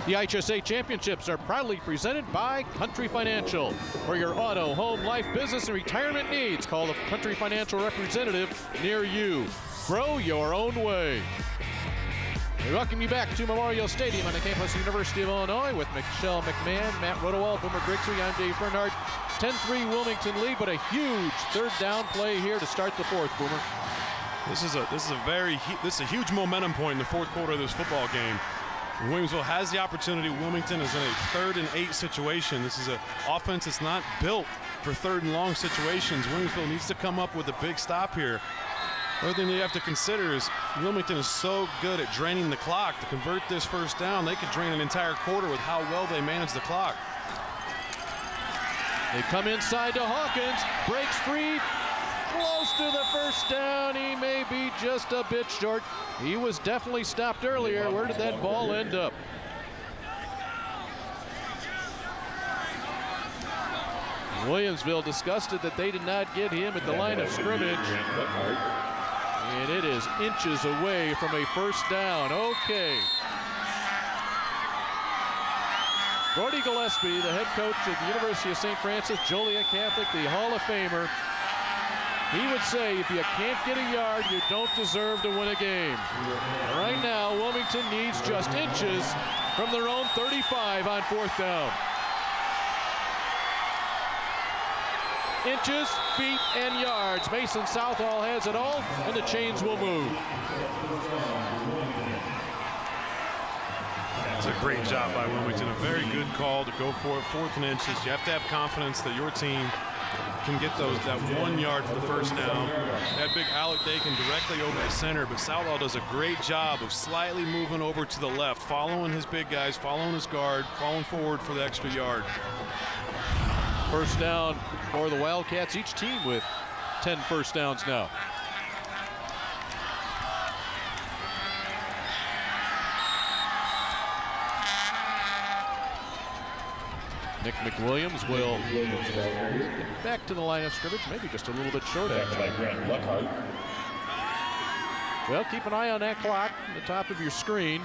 The IHSA Championships are proudly presented by Country Financial. For your auto, home, life, business, and retirement needs, call the Country Financial representative near you. Grow your own way. We welcome you back to Memorial Stadium on the campus of the University of Illinois with Michelle McMahon, Matt Rodewald, Boomer Grigsby. I'm Dave Bernhardt. 10-3 Wilmington lead, but a huge 3rd down play here to start the 4th, Boomer. This is a huge momentum point in the 4th quarter of this football game. Williamsville has the opportunity. Wilmington is in a 3rd and 8 situation. This is an offense that's not built for 3rd and long situations. Williamsville needs to come up with a big stop here. Other thing you have to consider is Wilmington is so good at draining the clock. To convert this first down, they could drain an entire quarter with how well they manage the clock. They come inside to Hawkins, breaks free, close to the first down. He may be just a bit short. He was definitely stopped earlier. Where did that ball end up? Williamsville disgusted that they did not get him at the line of scrimmage. And it is inches away from a first down. Okay. Gordy Gillespie, the head coach at the University of St. Francis, Joliet Catholic, the Hall of Famer, he would say if you can't get a yard, you don't deserve to win a game. Right now, Wilmington needs just inches from their own 35 on fourth down. Inches, feet, and yards. Mason Southall has it all, and the chains will move. It's a great job by Wilmington. A very good call to go for it. 4th and inches. You have to have confidence that your team can get that 1 yard for the first down. That big Alec Dakin directly over the center, but Southall does a great job of slightly moving over to the left, following his big guys, following his guard, falling forward for the extra yard. First down for the Wildcats, each team with 10 first downs now. Nick McWilliams will get back to the line of scrimmage, maybe just a little bit short actually. Well, keep an eye on that clock on the top of your screen.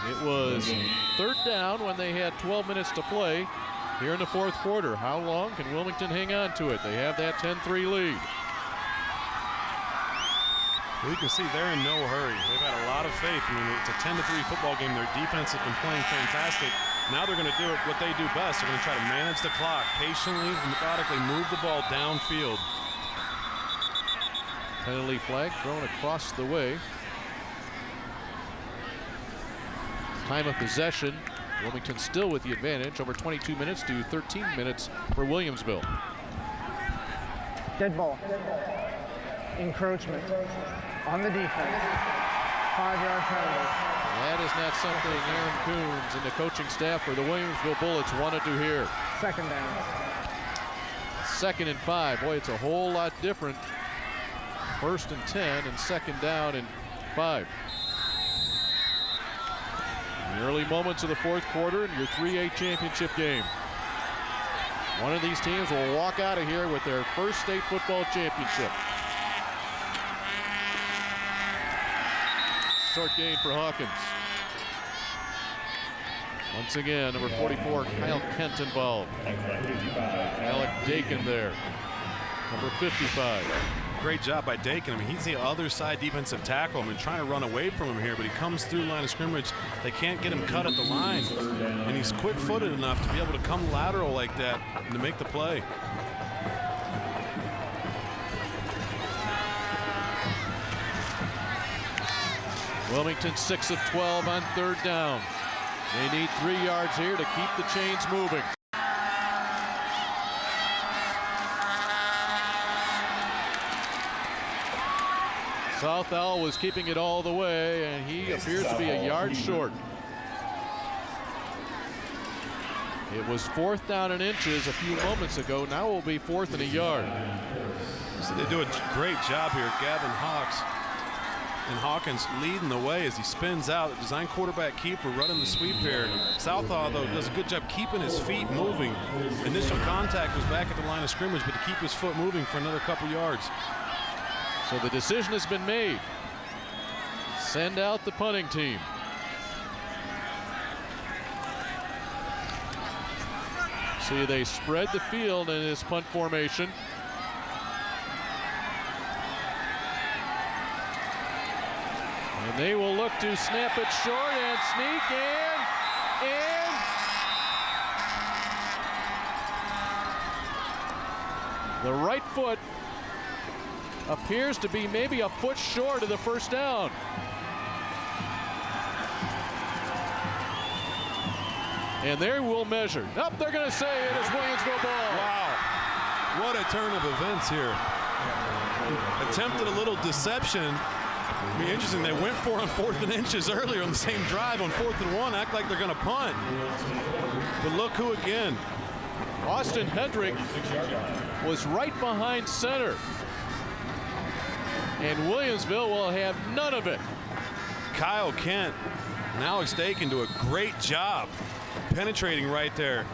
It was 3rd down when they had 12 minutes to play here in the 4th quarter. How long can Wilmington hang on to it? They have that 10-3 lead. You can see they're in no hurry. They've had a lot of faith. I mean, it's a 10-3 football game. Their defense has been playing fantastic. Now they're going to do what they do best. They're going to try to manage the clock, patiently and methodically move the ball downfield. Penalty flag thrown across the way. Time of possession, Wilmington still with the advantage, over 22 minutes to 13 minutes for Williamsville. Dead ball. Encroachment on the defense. 5-yard penalty. That is not something Aaron Coons and the coaching staff for the Williamsville Bullets want to do here. 2nd down. 2nd and 5. Boy, it's a whole lot different. 1st and 10 and 2nd down and 5. In the early moments of the 4th quarter in your 3A championship game. One of these teams will walk out of here with their first state football championship. Short gain for Hawkins. Once again, number 44, Kyle Kent involved. Alec Dakin there, number 55. Great job by Dakin. I mean, he's the other side defensive tackle. I mean, trying to run away from him here, but he comes through line of scrimmage. They can't get him cut at the line, and he's quick-footed enough to be able to come lateral like that and to make the play. Wilmington 6 of 12 on 3rd down. They need 3 yards here to keep the chains moving. Southall was keeping it all the way, and he appears to be a yard short. It was 4th down and inches a few moments ago. Now it will be 4th and a yard. So they do a great job here. Gavin Hawks and Hawkins leading the way as he spins out. The design quarterback keeper running the sweep here. Southall, though, does a good job keeping his feet moving. Initial contact was back at the line of scrimmage, but to keep his foot moving for another couple yards. So the decision has been made. Send out the punting team. See, they spread the field in this punt formation. And they will look to snap it short and sneak in. And the right foot appears to be maybe a foot short of the first down. And they will measure. Up, they're going to say it is Williamsville ball. Wow. What a turn of events here. attempted a little deception. It'll be interesting. They went for it on 4th and inches earlier on the same drive on 4th and 1. Act like they're going to punt. But look who again. Austin Hedrick was right behind center. And Williamsville will have none of it. Kyle Kent and Alex Dakin do a great job penetrating right there.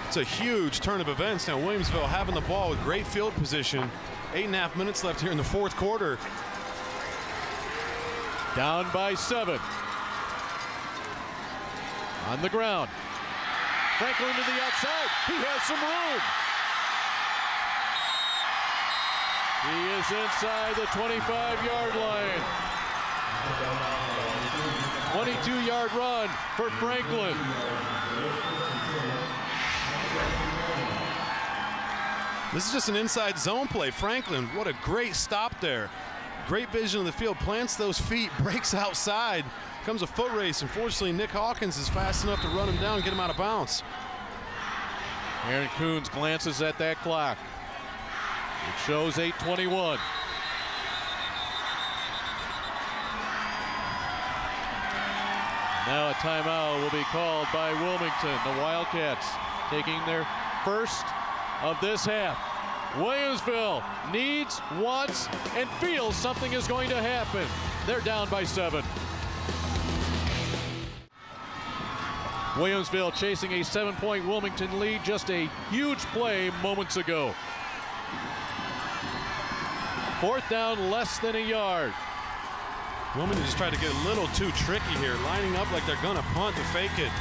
It's a huge turn of events now. Williamsville having the ball with great field position. 8.5 minutes left here in the 4th quarter. Down by 7. On the ground. Franklin to the outside. He has some room. He is inside the 25-yard line. 22-yard run for Franklin. This is just an inside zone play. Franklin, what a great stop there. Great vision of the field, plants those feet, breaks outside. Comes a foot race. Unfortunately, Nick Hawkins is fast enough to run him down and get him out of bounds. Aaron Coons glances at that clock. It shows 8:21. Now a timeout will be called by Wilmington. The Wildcats taking their first of this half. Williamsville needs, wants, and feels something is going to happen. They're down by 7. Williamsville chasing a 7-point Wilmington lead. Just a huge play moments ago. 4th down, less than a yard. Wilmington just tried to get a little too tricky here, lining up like they're gonna punt to fake it.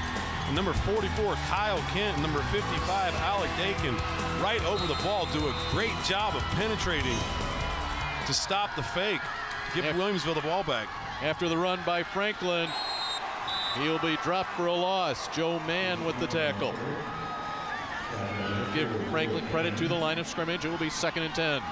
And number 44, Kyle Kent, and number 55, Alec Dakin, right over the ball, do a great job of penetrating to stop the fake, give Williamsville the ball back. After the run by Franklin, he'll be dropped for a loss. Joe Mann with the tackle. Give Franklin credit to the line of scrimmage. It will be 2nd and 10.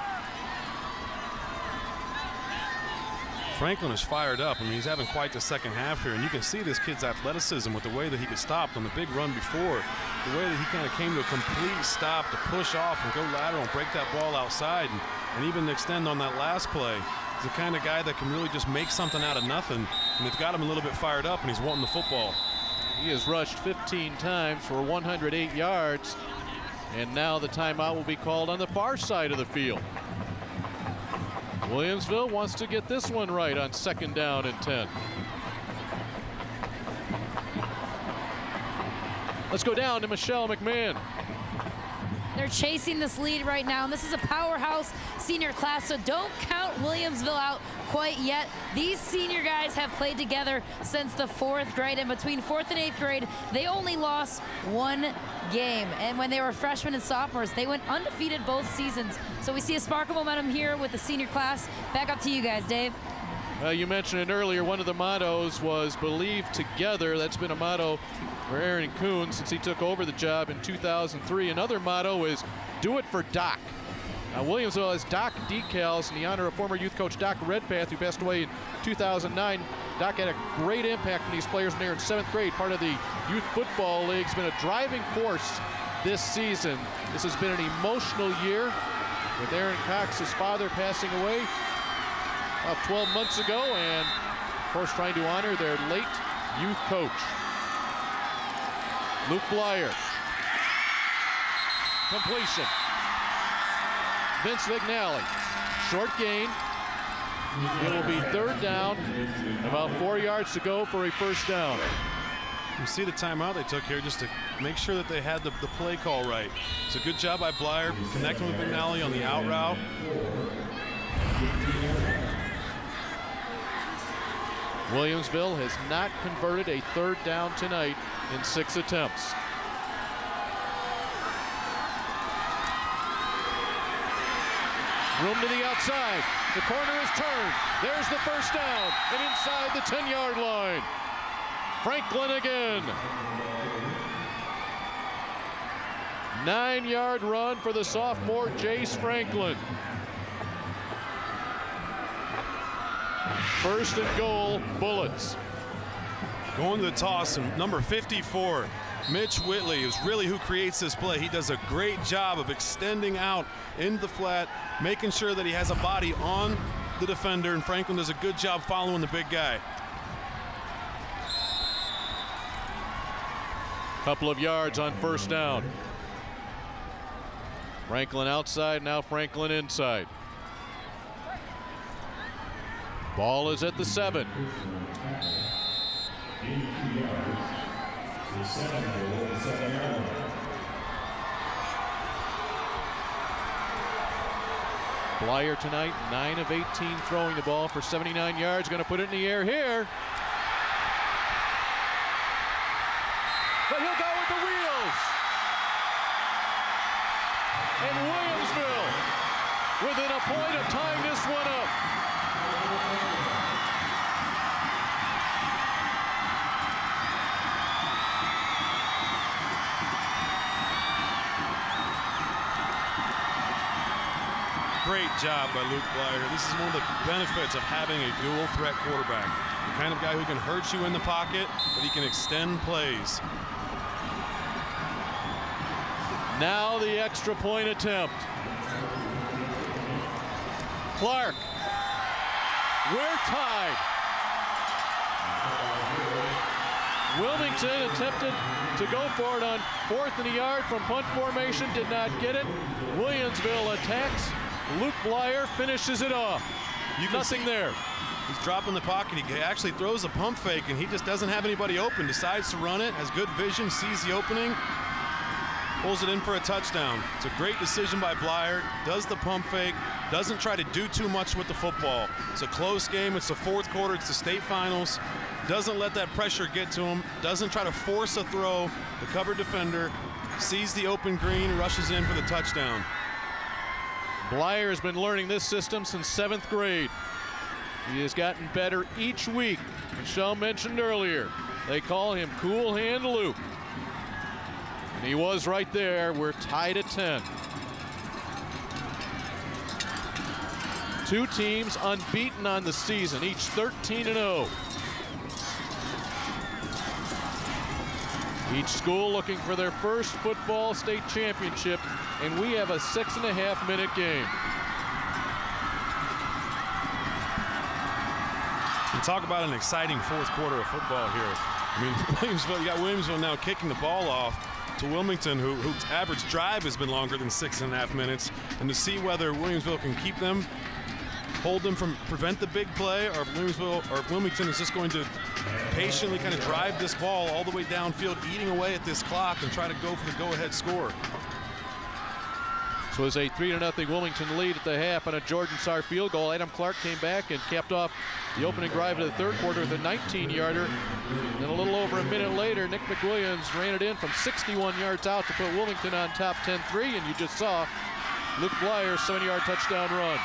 Franklin is fired up. I mean, he's having quite the second half here, and you can see this kid's athleticism with the way that he was stopped on the big run before, the way that he kind of came to a complete stop to push off and go lateral and break that ball outside and even extend on that last play. He's the kind of guy that can really just make something out of nothing, and it's got him a little bit fired up, and he's wanting the football. He has rushed 15 times for 108 yards, and now the timeout will be called on the far side of the field. Williamsville wants to get this one right on 2nd down and 10. Let's go down to Michelle McMahon. They're chasing this lead right now, and this is a powerhouse senior class, so don't count Williamsville out quite yet. These senior guys have played together since the 4th grade, and between 4th and 8th grade, they only lost 1 game. And when they were freshmen and sophomores, they went undefeated both seasons. So we see a spark of momentum here with the senior class. Back up to you guys, Dave. You mentioned it earlier, one of the mottos was "Believe Together." That's been a motto for Aaron Coons since he took over the job in 2003. Another motto is "Do it for Doc." Williamsville has Doc decals in the honor of former youth coach Doc Redpath, who passed away in 2009. Doc had a great impact on these players when they were in 7th grade, part of the Youth Football League. He's been a driving force this season. This has been an emotional year with Aaron Cox, his father, passing away about 12 months ago, and of course trying to honor their late youth coach. Luke Blyer. Completion. Vince Vignali. Short gain. It will be 3rd down. About 4 yards to go for a 1st down. You see the timeout they took here just to make sure that they had the play call right. It's a good job by Blyer connecting with Vignali on the out route. Williamsville has not converted a 3rd down tonight in 6 attempts. Room to the outside. The corner is turned. There's the 1st down, and inside the 10-yard line. Franklin again. 9-yard run for the sophomore Jace Franklin. 1st and goal, Bullets. Going to the toss, and number 54, Mitch Whitley is really who creates this play. He does a great job of extending out into the flat, making sure that he has a body on the defender, and Franklin does a good job following the big guy. Couple of yards on first down. Franklin outside, now Franklin inside. Ball is at the 7. Blyer tonight, 9 of 18 throwing the ball for 79 yards. Going to put it in the air here. But he'll go with the wheels. And Williamsville, within a point of tying this one up. Great job by Luke Blyer. This is one of the benefits of having a dual threat quarterback. The kind of guy who can hurt you in the pocket, but he can extend plays. Now the extra point attempt. Clark. We're tied. Wilmington attempted to go for it on 4th and a yard from punt formation, did not get it. Williamsville attacks. Luke Blyer finishes it off. Nothing there. He's dropping the pocket. He actually throws a pump fake, and he just doesn't have anybody open. Decides to run it, has good vision, sees the opening, pulls it in for a touchdown. It's a great decision by Blyer. Does the pump fake, doesn't try to do too much with the football. It's a close game. It's the 4th quarter. It's the state finals. Doesn't let that pressure get to him. Doesn't try to force a throw. The covered defender sees the open green, rushes in for the touchdown. Blyer has been learning this system since 7th grade. He has gotten better each week. Michelle mentioned earlier, they call him Cool Hand Luke. And he was right there. We're tied at 10. Two teams unbeaten on the season, each 13-0. Each school looking for their first football state championship, and we have a 6.5-minute game. And talk about an exciting 4th quarter of football here. I mean, Williamsville, you got Williamsville now kicking the ball off to Wilmington, whose average drive has been longer than 6.5 minutes, and to see whether Williamsville can keep them, hold them from, prevent the big play, or if Wilmington is just going to patiently kind of drive this ball all the way downfield, eating away at this clock and try to go for the go-ahead score. This was a 3-0 Wilmington lead at the half on a Jordan Sarr field goal. Adam Clark came back and capped off the opening drive of the 3rd quarter with a 19-yarder. Then a little over a minute later, Nick McWilliams ran it in from 61 yards out to put Wilmington on top 10-3, and you just saw Luke Blyer's 7-yard touchdown run.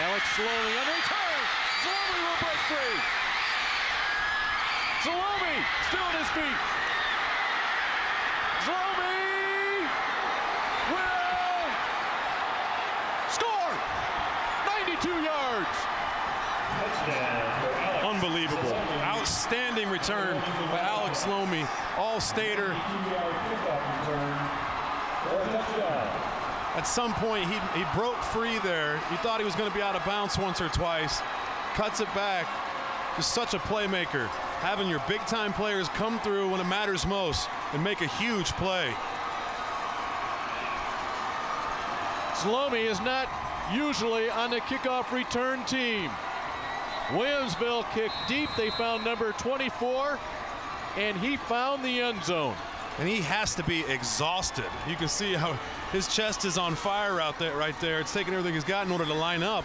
Alex Salome on the return. Salome will break free. Salome still on his feet. Salome will score. 92 yards. Unbelievable. Outstanding return by Alex Salome, all-stater. At some point, he broke free there. He thought he was going to be out of bounds once or twice. Cuts it back. Just such a playmaker. Having your big-time players come through when it matters most and make a huge play. Salome is not usually on the kickoff return team. Williamsville kicked deep. They found number 24, and he found the end zone. And he has to be exhausted. You can see how his chest is on fire out there, right there. It's taking everything he's got in order to line up.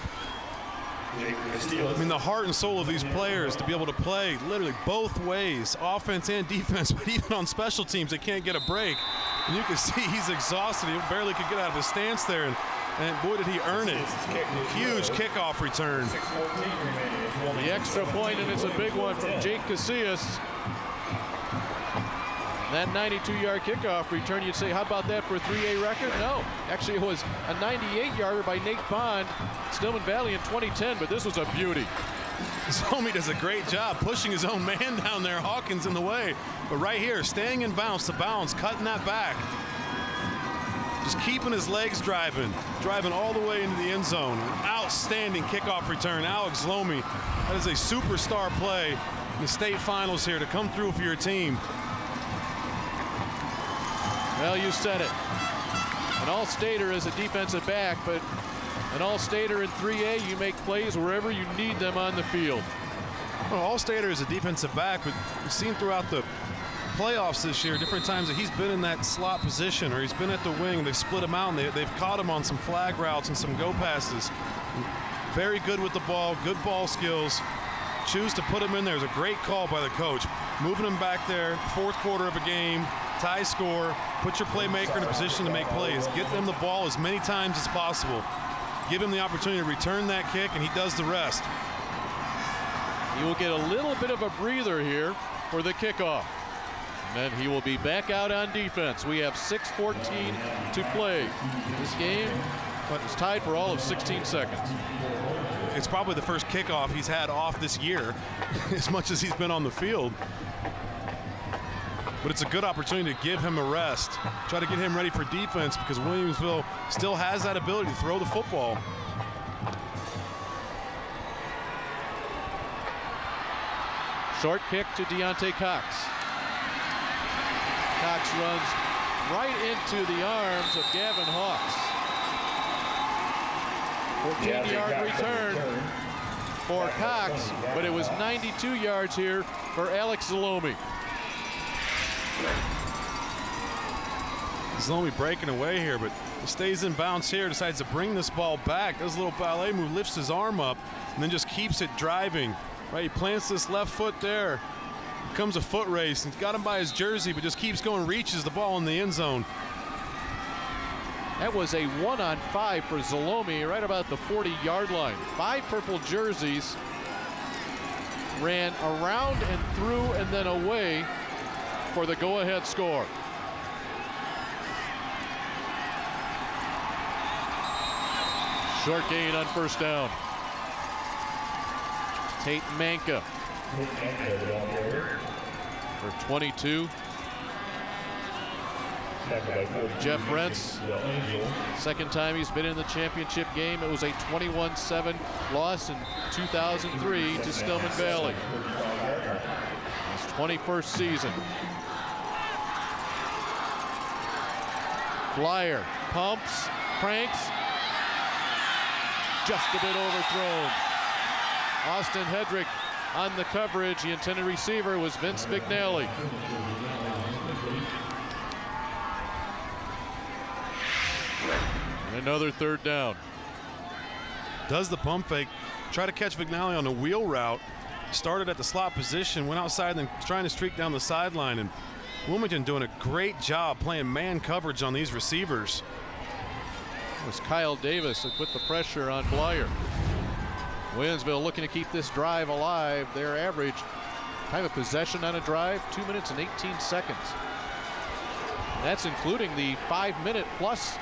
I mean, the heart and soul of these players to be able to play literally both ways, offense and defense, but even on special teams, they can't get a break. And you can see he's exhausted. He barely could get out of his stance there, and boy, did he earn it. Huge kickoff return. The extra point, and it's a big one from Jake Casillas. That 92-yard kickoff return, you'd say, how about that for a 3A record? No, actually it was a 98-yarder by Nate Bond, Stillman Valley in 2010, but this was a beauty. Zlomi does a great job pushing his own man down there. Hawkins in the way. But right here, staying in bounce to bounce, cutting that back. Just keeping his legs driving all the way into the end zone. Outstanding kickoff return. Alex Zlomi, that is a superstar play in the state finals here to come through for your team. Well, you said it. An all-stater is a defensive back, but an all-stater in 3A, you make plays wherever you need them on the field. Well, all-stater is a defensive back, but we've seen throughout the playoffs this year different times that he's been in that slot position or he's been at the wing. They've split him out and they've caught him on some flag routes and some go passes. Very good with the ball, good ball skills. Choose to put him in there is a great call by the coach. Moving him back there, fourth quarter of a game, tie score, put your playmaker in a position to make plays. Get them the ball as many times as possible. Give him the opportunity to return that kick, and he does the rest. He will get a little bit of a breather here for the kickoff. And then he will be back out on defense. We have 6:14 to play. This game is tied for all of 16 seconds. It's probably the first kickoff he's had off this year, as much as he's been on the field. But it's a good opportunity to give him a rest. Try to get him ready for defense because Williamsville still has that ability to throw the football. Short kick to Deontay Cox. Cox runs right into the arms of Gavin Hawks. 14-yard return for Cox, but it was 92 yards here for Alex Zlomi. Zlomi breaking away here, but he stays in bounds here, decides to bring this ball back. Does a little ballet move, lifts his arm up, and then just keeps it driving. Right, he plants this left foot there. Becomes a foot race. He's got him by his jersey, but just keeps going, reaches the ball in the end zone. That was a 1-on-5 for Zlomi right about the 40-yard line. 5 purple jerseys ran around and through and then away for the go-ahead score. Short gain on first down. Tate Manka for 22. Jeff Rentz, second time he's been in the championship game. It was a 21-7 loss in 2003 to Stillman Valley. His 21st season. Blyer pumps, cranks, just a bit overthrown. Austin Hedrick on the coverage. The intended receiver was Vince Vignelli. And another third down. Does the pump fake, try to catch Vignelli on a wheel route. Started at the slot position, went outside and trying to streak down the sideline. And Wilmington doing a great job playing man coverage on these receivers. It was Kyle Davis that put the pressure on Blyer. Williamsville looking to keep this drive alive. Their average time of possession on a drive, 2 minutes and 18 seconds. And that's including the 5-minute plus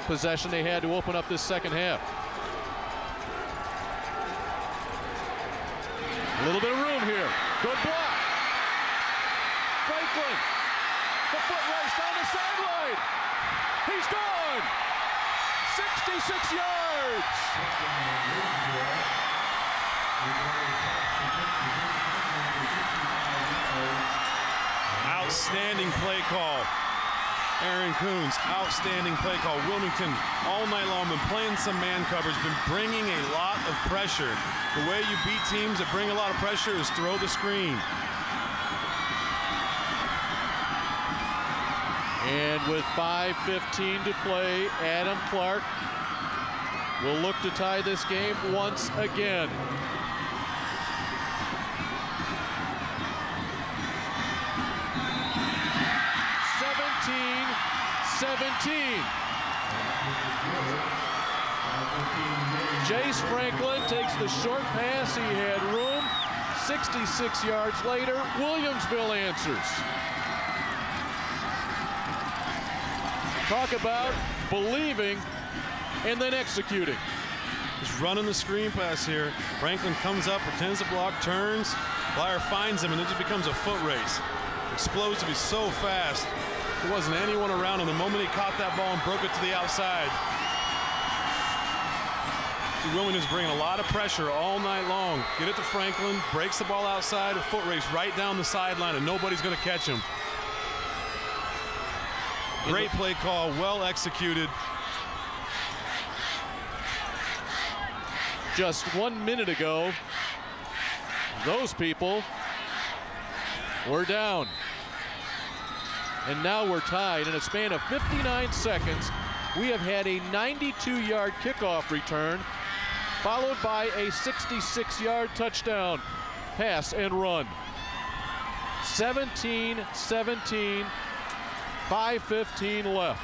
possession they had to open up this second half. A little bit of room here. Good block. Franklin. The foot race down the sideline. He's gone. 66 yards. Outstanding play call. Aaron Coons, outstanding play call. Wilmington all night long been playing some man coverage, been bringing a lot of pressure. The way you beat teams that bring a lot of pressure is throw the screen. And with 5:15 to play, Adam Clark will look to tie this game once again. Jace Franklin takes the short pass. He had room. 66 yards later, Williamsville answers. Talk about believing and then executing. Just running the screen pass here. Franklin comes up, pretends to block, turns. Blyer finds him, and it just becomes a foot race. Explosive, he's so fast. There wasn't anyone around him. The moment he caught that ball and broke it to the outside. Wilmington's bringing a lot of pressure all night long. Get it to Franklin, breaks the ball outside, a foot race right down the sideline, and nobody's going to catch him. Great play call, well executed. Just 1 minute ago, those people were down. And now we're tied. In a span of 59 seconds, we have had a 92-yard kickoff return, followed by a 66-yard touchdown pass and run. 17-17, 5:15 left.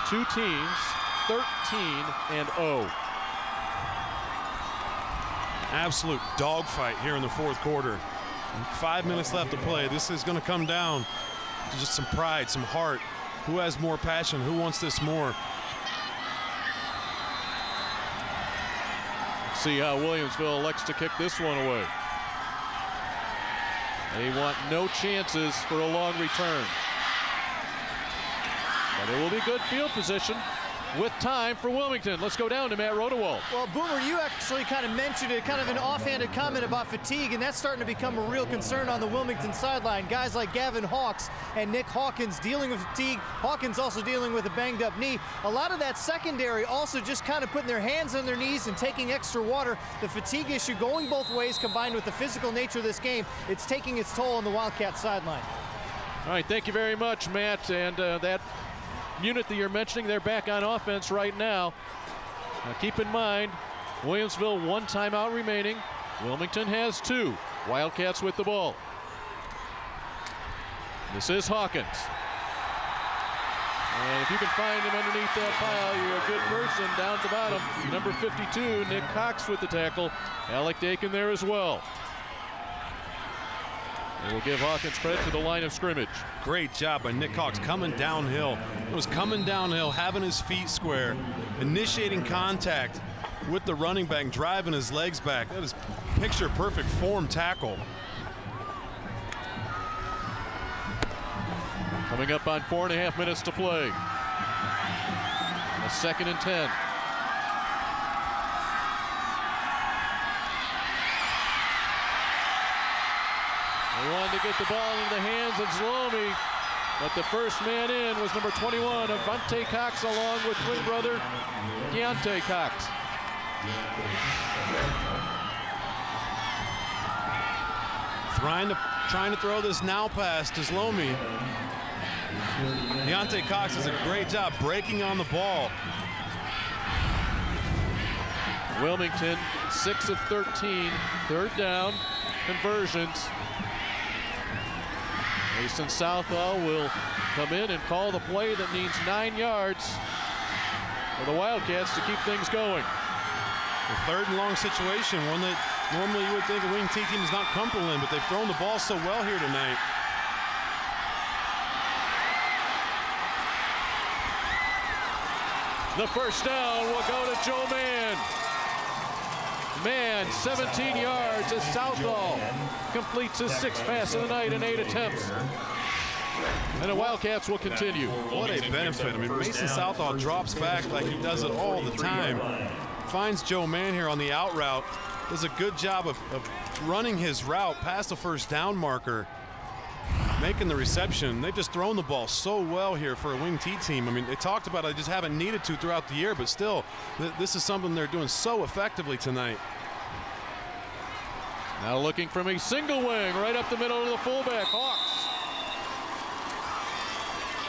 Two teams, 13-0. Absolute dogfight here in the fourth quarter. 5 minutes left to play. This is going to come down to just some pride, some heart. Who has more passion? Who wants this more? See how Williamsville elects to kick this one away. They want no chances for a long return. But it will be good field position with time for Wilmington. Let's go down to Matt Rodewald. Well, Boomer, you actually kind of mentioned it, kind of an offhanded comment about fatigue, and that's starting to become a real concern on the Wilmington sideline. Guys like Gavin Hawks and Nick Hawkins dealing with fatigue. Hawkins also dealing with a banged up knee. A lot of that secondary also just kind of putting their hands on their knees and taking extra water. The fatigue issue going both ways, combined with the physical nature of this game, it's taking its toll on the Wildcat sideline. All right, thank you very much, Matt. And that unit that you're mentioning, they're back on offense right now. Now keep in mind, Williamsville 1 timeout remaining. Wilmington has 2. Wildcats with the ball. This is Hawkins. And if you can find him underneath that pile, you're a good person. Down at the bottom, number 52, Nick Cox with the tackle. Alec Dakin there as well. And we'll give Hawkins credit to the line of scrimmage. Great job by Nick Cox coming downhill. It was coming downhill, having his feet square, initiating contact with the running back, driving his legs back. That is picture perfect form tackle. Coming up on 4.5 minutes to play. A 2nd and 10. They wanted to get the ball into the hands of Zlomi, but the first man in was number 21, Avante Cox, along with twin brother Deontay Cox. Trying to throw this now pass to Zlomi. Deontay Cox does a great job breaking on the ball. Wilmington 6 of 13, 3rd down conversions. Mason Southall will come in and call the play that needs 9 yards for the Wildcats to keep things going. A 3rd and long situation, one that normally you would think a wing T team is not comfortable in, but they've thrown the ball so well here tonight. The first down will go to Joe Mann. Mann, 17 yards as Southall completes his 6th pass of the night in 8 attempts. And the Wildcats will continue. What a benefit. I mean, Mason Southall drops back like he does it all the time. Finds Joe Mann here on the out route. Does a good job of running his route past the first down marker, making the reception. They've just thrown the ball so well here for a wing T team. I mean, they talked about it, they just haven't needed to throughout the year, but still, this is something they're doing so effectively tonight. Now looking from a single wing right up the middle of the fullback, Hawks.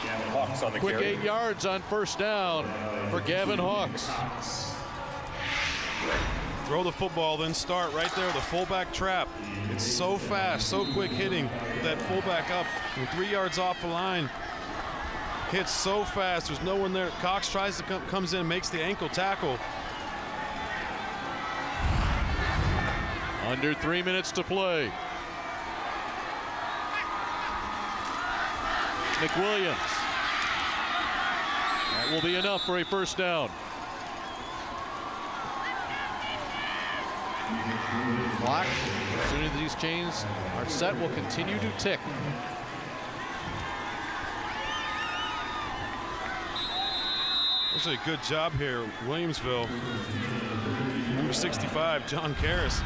Gavin Hawks on the Quick carry. 8 yards on first down for Gavin Hawks. Throw the football, then start right there, the fullback trap. It's so fast, so quick hitting with that fullback up, 3 yards off the line. Hits so fast, there's no one there. Cox tries to comes in, makes the ankle tackle. Under 3 minutes to play. McWilliams That will be enough for a first down. Clock, as soon as these chains are set, will continue to tick. Actually, a good job here, Williamsville. Number 65, John Karras.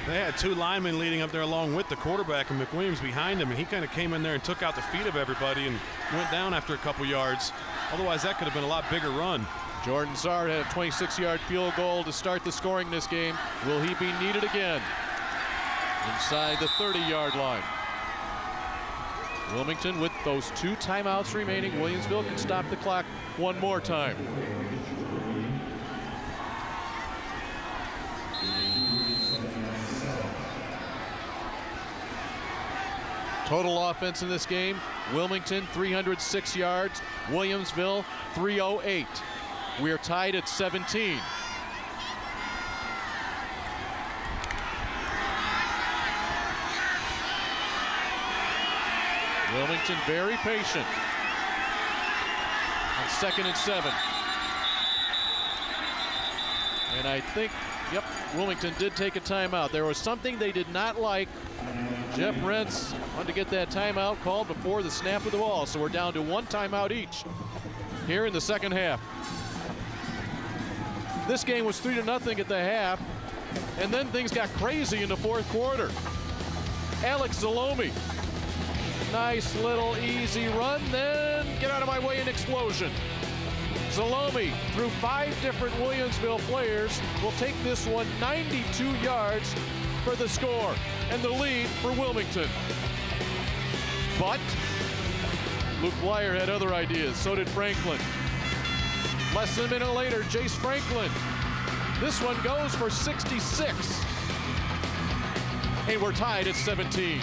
They had two linemen leading up there along with the quarterback and McWilliams behind him, and he kind of came in there and took out the feet of everybody and went down after a couple yards. Otherwise, that could have been a lot bigger run. Jordan Sard had a 26-yard field goal to start the scoring this game. Will he be needed again? Inside the 30-yard line. Wilmington with those 2 timeouts remaining. Williamsville can stop the clock one more time. Total offense in this game, Wilmington 306 yards, Williamsville 308. We are tied at 17. Wilmington very patient on 2nd and 7. And I think, yep, Wilmington did take a timeout. There was something they did not like. Jeff Rentz wanted to get that timeout called before the snap of the ball. So we're down to 1 timeout each here in the second half. This game was 3-0 at the half, and then things got crazy in the 4th quarter. Alex Zalomi, nice little easy run, then get out of my way, an explosion. Zalomi, through 5 different Williamsville players, will take this one 92 yards for the score and the lead for Wilmington. But Luke Blyer had other ideas, so did Franklin. Less than a minute later, Jace Franklin. This one goes for 66. And we're tied at 17.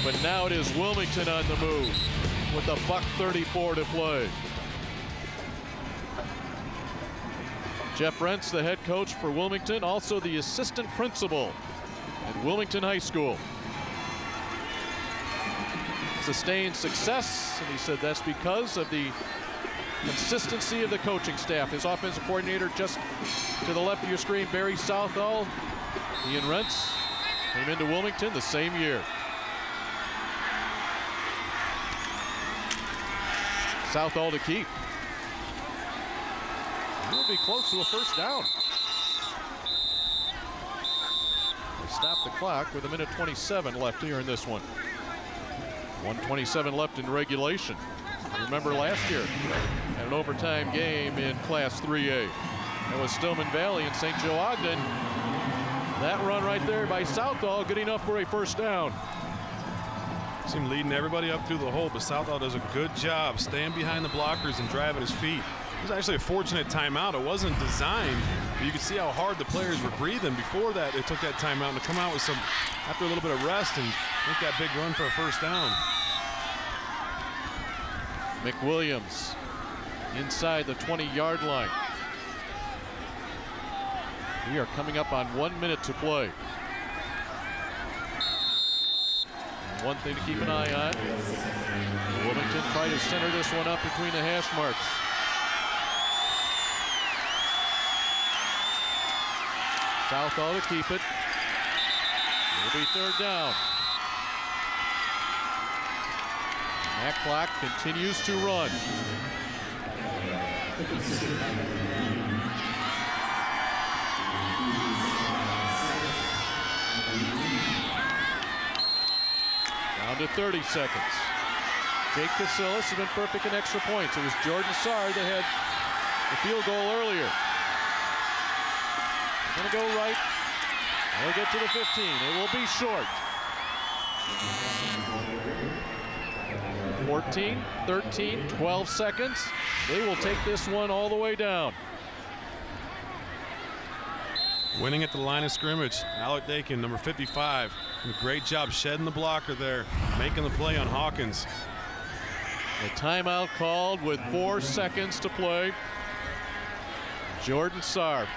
But now it is Wilmington on the move with a $1:34 to play. Jeff Rentz, the head coach for Wilmington, also the assistant principal at Wilmington High School. Sustained success, and he said that's because of the consistency of the coaching staff. His offensive coordinator just to the left of your screen, Barry Southall. He and Rentz came into Wilmington the same year. Southall to keep. He'll be close to a first down. They stop the clock with 1:27 left here in this one. 1:27 left in regulation. Remember last year, had an overtime game in Class 3A. That was Stillman Valley and St. Joe Ogden. That run right there by Southall, good enough for a first down. Seemed leading everybody up through the hole, but Southall does a good job staying behind the blockers and driving his feet. It was actually a fortunate timeout. It wasn't designed, but you could see how hard the players were breathing before that. They took that timeout and to come out with some, after a little bit of rest, and make that big run for a first down. McWilliams inside the 20-yard line. We are coming up on 1 minute to play. And one thing to keep an eye on, Wilmington try to center this one up between the hash marks. Southall to keep it. It'll be third down. And that clock continues to run. Down to 30 seconds. Jake Casillas has been perfect in extra points. It was Jordan Sard that had the field goal earlier. Gonna go right. They'll get to the 15. It will be short. 14, 13, 12 seconds. They will take this one all the way down. Winning at the line of scrimmage, Alec Dakin, number 55. Did a great job shedding the blocker there, making the play on Hawkins. The timeout called with 4 seconds to play. Jordan Sarp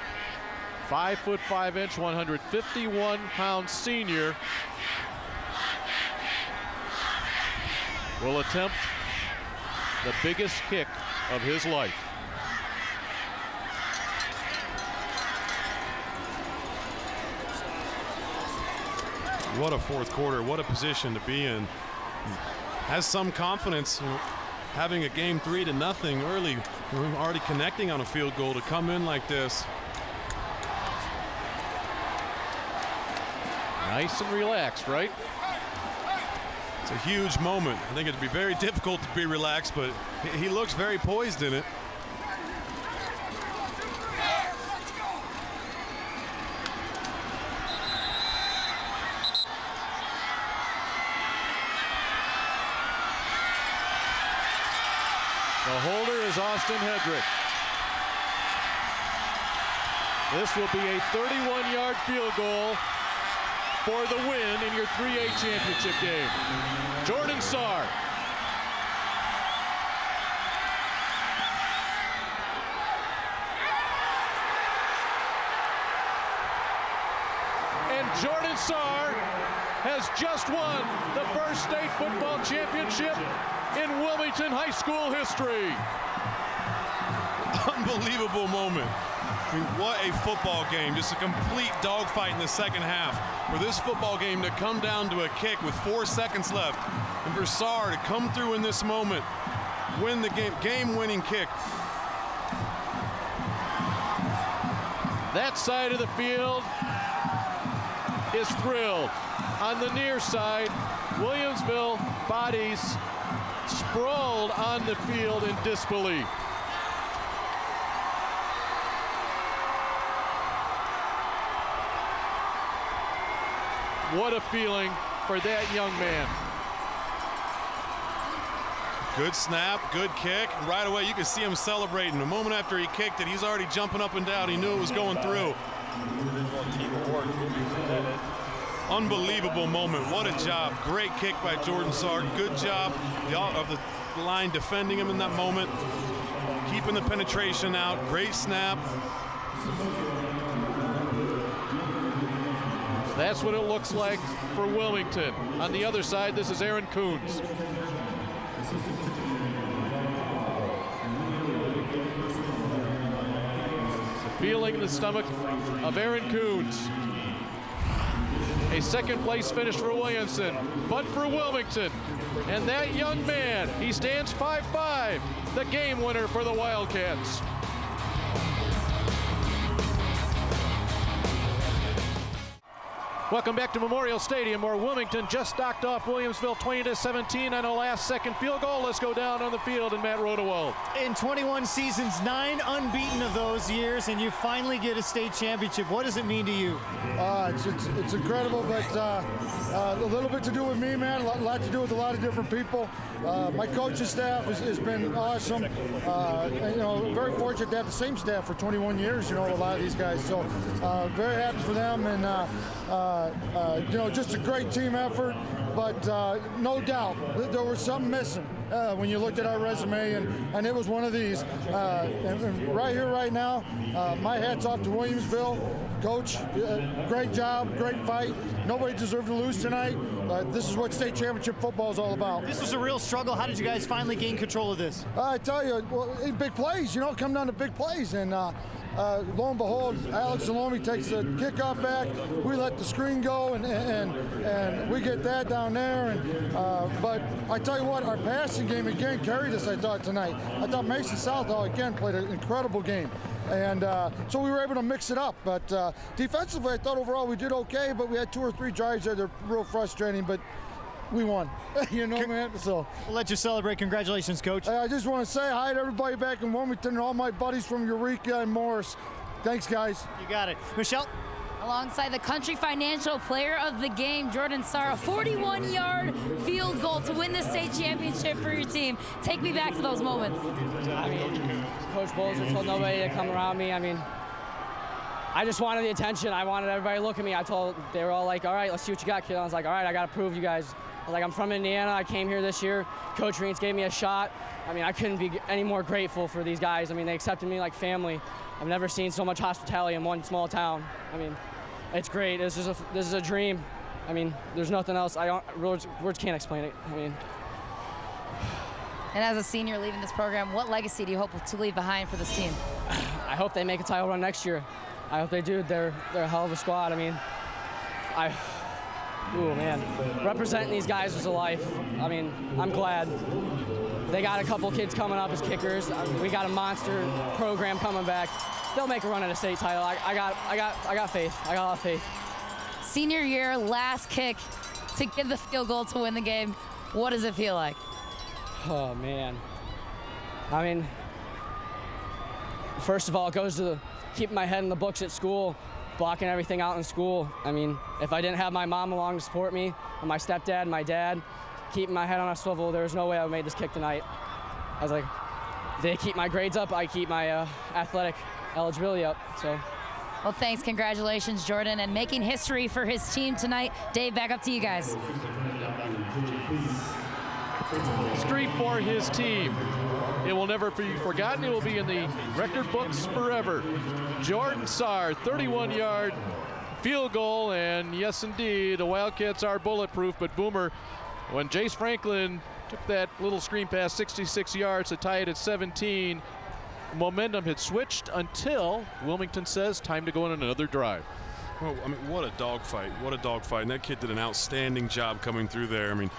5'5", 151-pound senior will attempt the biggest kick of his life. What a fourth quarter, what a position to be in. Has some confidence, having a game 3-0 early, already connecting on a field goal to come in like this. Nice and relaxed, right? It's a huge moment. I think it'd be very difficult to be relaxed, but he looks very poised in it. The holder is Austin Hedrick. This will be a 31-yard field goal for the win in your 3A championship game. Jordan Sarr. And Jordan Sarr has just won the first state football championship in Wilmington high school history. Unbelievable moment. I mean, what a football game. Just a complete dogfight in the second half. For this football game to come down to a kick with 4 seconds left, and for Sarr to come through in this moment, win the game-winning kick. That side of the field is thrilled. On the near side, Williamsville bodies sprawled on the field in disbelief. What a feeling for that young man. Good snap, good kick. Right away, you can see him celebrating. A moment after he kicked it, he's already jumping up and down. He knew it was going through. Unbelievable moment. What a job. Great kick by Jordan Sarr. Good job of the line defending him in that moment. Keeping the penetration out. Great snap. That's what it looks like for Wilmington. On the other side, this is Aaron Coons. The feeling in the stomach of Aaron Coons. A second place finish for Williamson, but for Wilmington. And that young man, he stands 5'5", the game winner for the Wildcats. Welcome back to Memorial Stadium, where Wilmington just knocked off Williamsville 20-17 on a last-second field goal. Let's go down on the field and Matt Rodewald. In 21 seasons, 9 unbeaten of those years, and you finally get a state championship. What does it mean to you? It's incredible, but a little bit to do with me, man. A lot to do with a lot of different people. My coaching staff has been awesome. And, very fortunate to have the same staff for 21 years. A lot of these guys. So very happy for them, and just a great team effort. But no doubt there was something missing when you looked at our resume, and it was one of these. And right here, right now, my hat's off to Williamsville. Coach, great job, great fight. Nobody deserved to lose tonight. This is what state championship football is all about. This was a real struggle. How did you guys finally gain control of this? I tell you, big plays, come down to big plays. And lo and behold, Alex Zalomi takes the kickoff back. We let the screen go, and we get that down there. And but I tell you what, our passing game again carried us, I thought, tonight. I thought Mason Southall, again, played an incredible game. And so we were able to mix it up. But defensively, I thought overall we did okay, but we had 2 or 3 drives there that were real frustrating, but we won. Man. So we'll let you celebrate. Congratulations, Coach. I just want to say hi to everybody back in Wilmington and all my buddies from Eureka and Morris. Thanks, guys. You got it. Michelle? Alongside the Country Financial Player of the Game, Jordan Sarr, a 41-yard field goal to win the state championship for your team. Take me back to those moments. Coach Bolzer told nobody to come around me. I just wanted the attention. I wanted everybody to look at me. They were all like, all right, let's see what you got, kid. I was like, all right, I got to prove you guys. I was like, I'm from Indiana. I came here this year. Coach Reentz gave me a shot. I couldn't be any more grateful for these guys. They accepted me like family. I've never seen so much hospitality in one small town. I mean, it's great. This is a dream. I mean, there's nothing else. Words can't explain it. I mean. And as a senior leaving this program, what legacy do you hope to leave behind for this team? I hope they make a title run next year. I hope they do. They're a hell of a squad. I mean, ooh, man. Representing these guys was a life. I mean, I'm glad. They got a couple kids coming up as kickers. We got a monster program coming back. They'll make a run at a state title. I got faith. I got a lot of faith. Senior year, last kick to give the field goal to win the game. What does it feel like? Oh, man. I mean, first of all, it goes to keeping my head in the books at school, blocking everything out in school. I mean, if I didn't have my mom along to support me, and my stepdad and my dad, keeping my head on a swivel, there was no way I would have made this kick tonight. I was like, they keep my grades up, I keep my athletic eligibility up, so. Well, thanks. Congratulations, Jordan, and making history for his team tonight. Dave, back up to you guys. Street for his team. It will never be forgotten. It will be in the record books forever. Jordan Saar, 31-yard field goal, and yes, indeed, the Wildcats are bulletproof, but Boomer, when Jace Franklin took that little screen pass 66 yards to tie it at 17, momentum had switched until Wilmington says time to go on another drive. Well, I mean, what a dogfight. What a dogfight. And that kid did an outstanding job coming through there. I mean,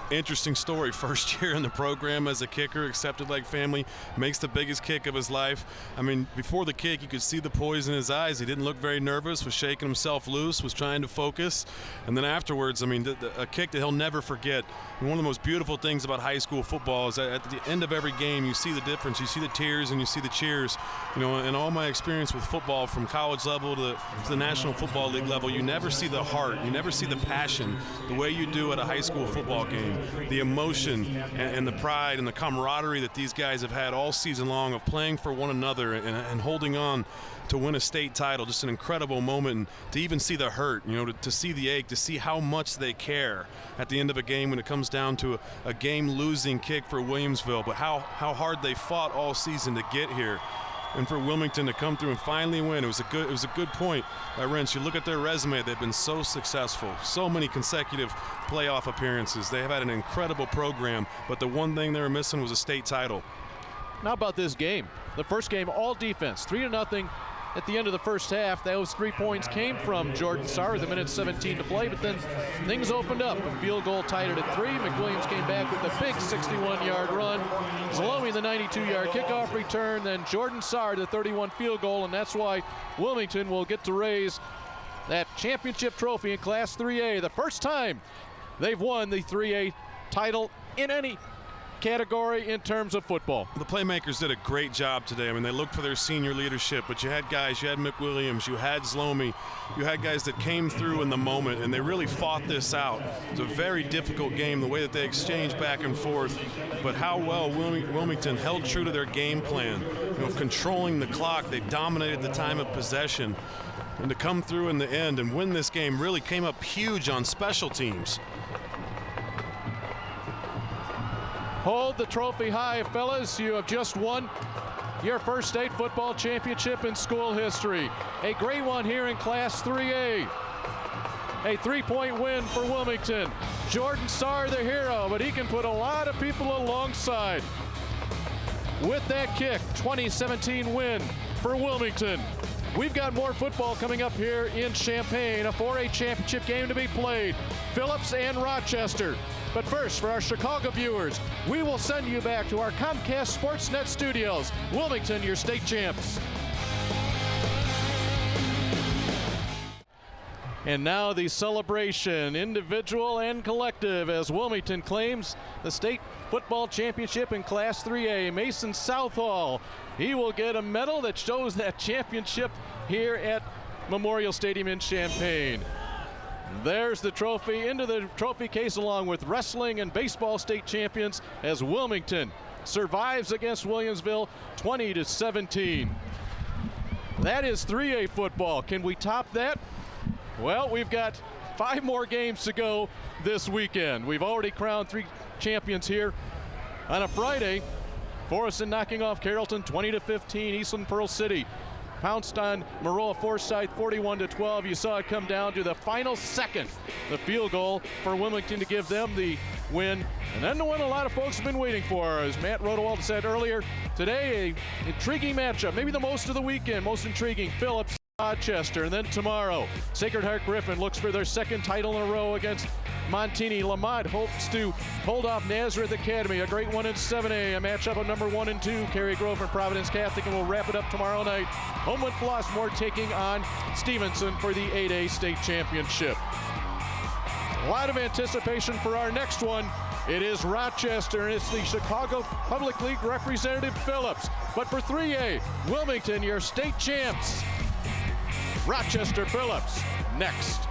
interesting story. First year in the program as a kicker, accepted like family, makes the biggest kick of his life. I mean, before the kick, you could see the poise in his eyes. He didn't look very nervous, was shaking himself loose, was trying to focus. And then afterwards, I mean, a kick that he'll never forget. And one of the most beautiful things about high school football is that at the end of every game, you see the difference. You see the tears and you see the cheers. You know, in all my experience with football, from college level to the National Football League level, you never see the heart, you never see the passion the way you do at a high school football game. The emotion and the pride and the camaraderie that these guys have had all season long of playing for one another and holding on to win a state title. Just an incredible moment. And to even see the hurt, you know, to see the ache, to see how much they care at the end of a game when it comes down to a game-losing kick for Williamsville, but how hard they fought all season to get here. And for Wilmington to come through and finally win, it was a good point by Rentz. You look at their resume; they've been so successful, so many consecutive playoff appearances. They have had an incredible program, but the one thing they were missing was a state title. How about this game? The first game, all defense, 3-0 at the end of the first half. Those 3 points came from Jordan Saar with 1:17 to play, but then things opened up. A field goal tied it at 3. McWilliams came back with a big 61-yard run. Zalomi, the 92-yard kickoff return, then Jordan Saar, the 31 field goal, and that's why Wilmington will get to raise that championship trophy in Class 3A. The first time they've won the 3A title in any category in terms of football. The playmakers did a great job today. I mean, they looked for their senior leadership, but you had guys, you had McWilliams, you had Zalomi, you had guys that came through in the moment, and they really fought this out. It was a very difficult game, the way that they exchanged back and forth, but how well Wilmington held true to their game plan, you know, of controlling the clock. They dominated the time of possession, and to come through in the end and win this game really came up huge on special teams. Hold the trophy high, fellas. You have just won your first state football championship in school history. A great one here in Class 3A. A 3-point win for Wilmington. Jordan Saar, the hero, but he can put a lot of people alongside. With that kick, 2017 win for Wilmington. We've got more football coming up here in Champaign, a 4A championship game to be played. Phillips and Rochester. But first, for our Chicago viewers, we will send you back to our Comcast Sportsnet studios. Wilmington, your state champs. And now the celebration, individual and collective, as Wilmington claims the state football championship in Class 3A. Mason Southall, he will get a medal that shows that championship here at Memorial Stadium in Champaign. There's the trophy into the trophy case along with wrestling and baseball state champions as Wilmington survives against Williamsville 20-17. That is 3A football. Can we top that? Well, we've got 5 more games to go this weekend. We've already crowned 3 champions here on a Friday. Forreston knocking off Carrollton 20-15. Eastland Pearl City pounced on Maroa Forsyth 41-12. You saw it come down to the final second, the field goal for Wilmington to give them the win. And then the one a lot of folks have been waiting for, as Matt Rodewald said earlier, today a intriguing matchup, maybe the most of the weekend, most intriguing, Phillips, Rochester. And then tomorrow, Sacred Heart Griffin looks for their second title in a row against Montini. Lamont hopes to hold off Nazareth Academy, a great one in 7A, a matchup of number 1 and 2, Cary Grove and Providence Catholic, and we'll wrap it up tomorrow night. Homewood Flossmoor taking on Stevenson for the 8A state championship. A lot of anticipation for our next one. It is Rochester, and it's the Chicago Public League representative Phillips. But for 3A, Wilmington, your state champs. Rochester Phillips next.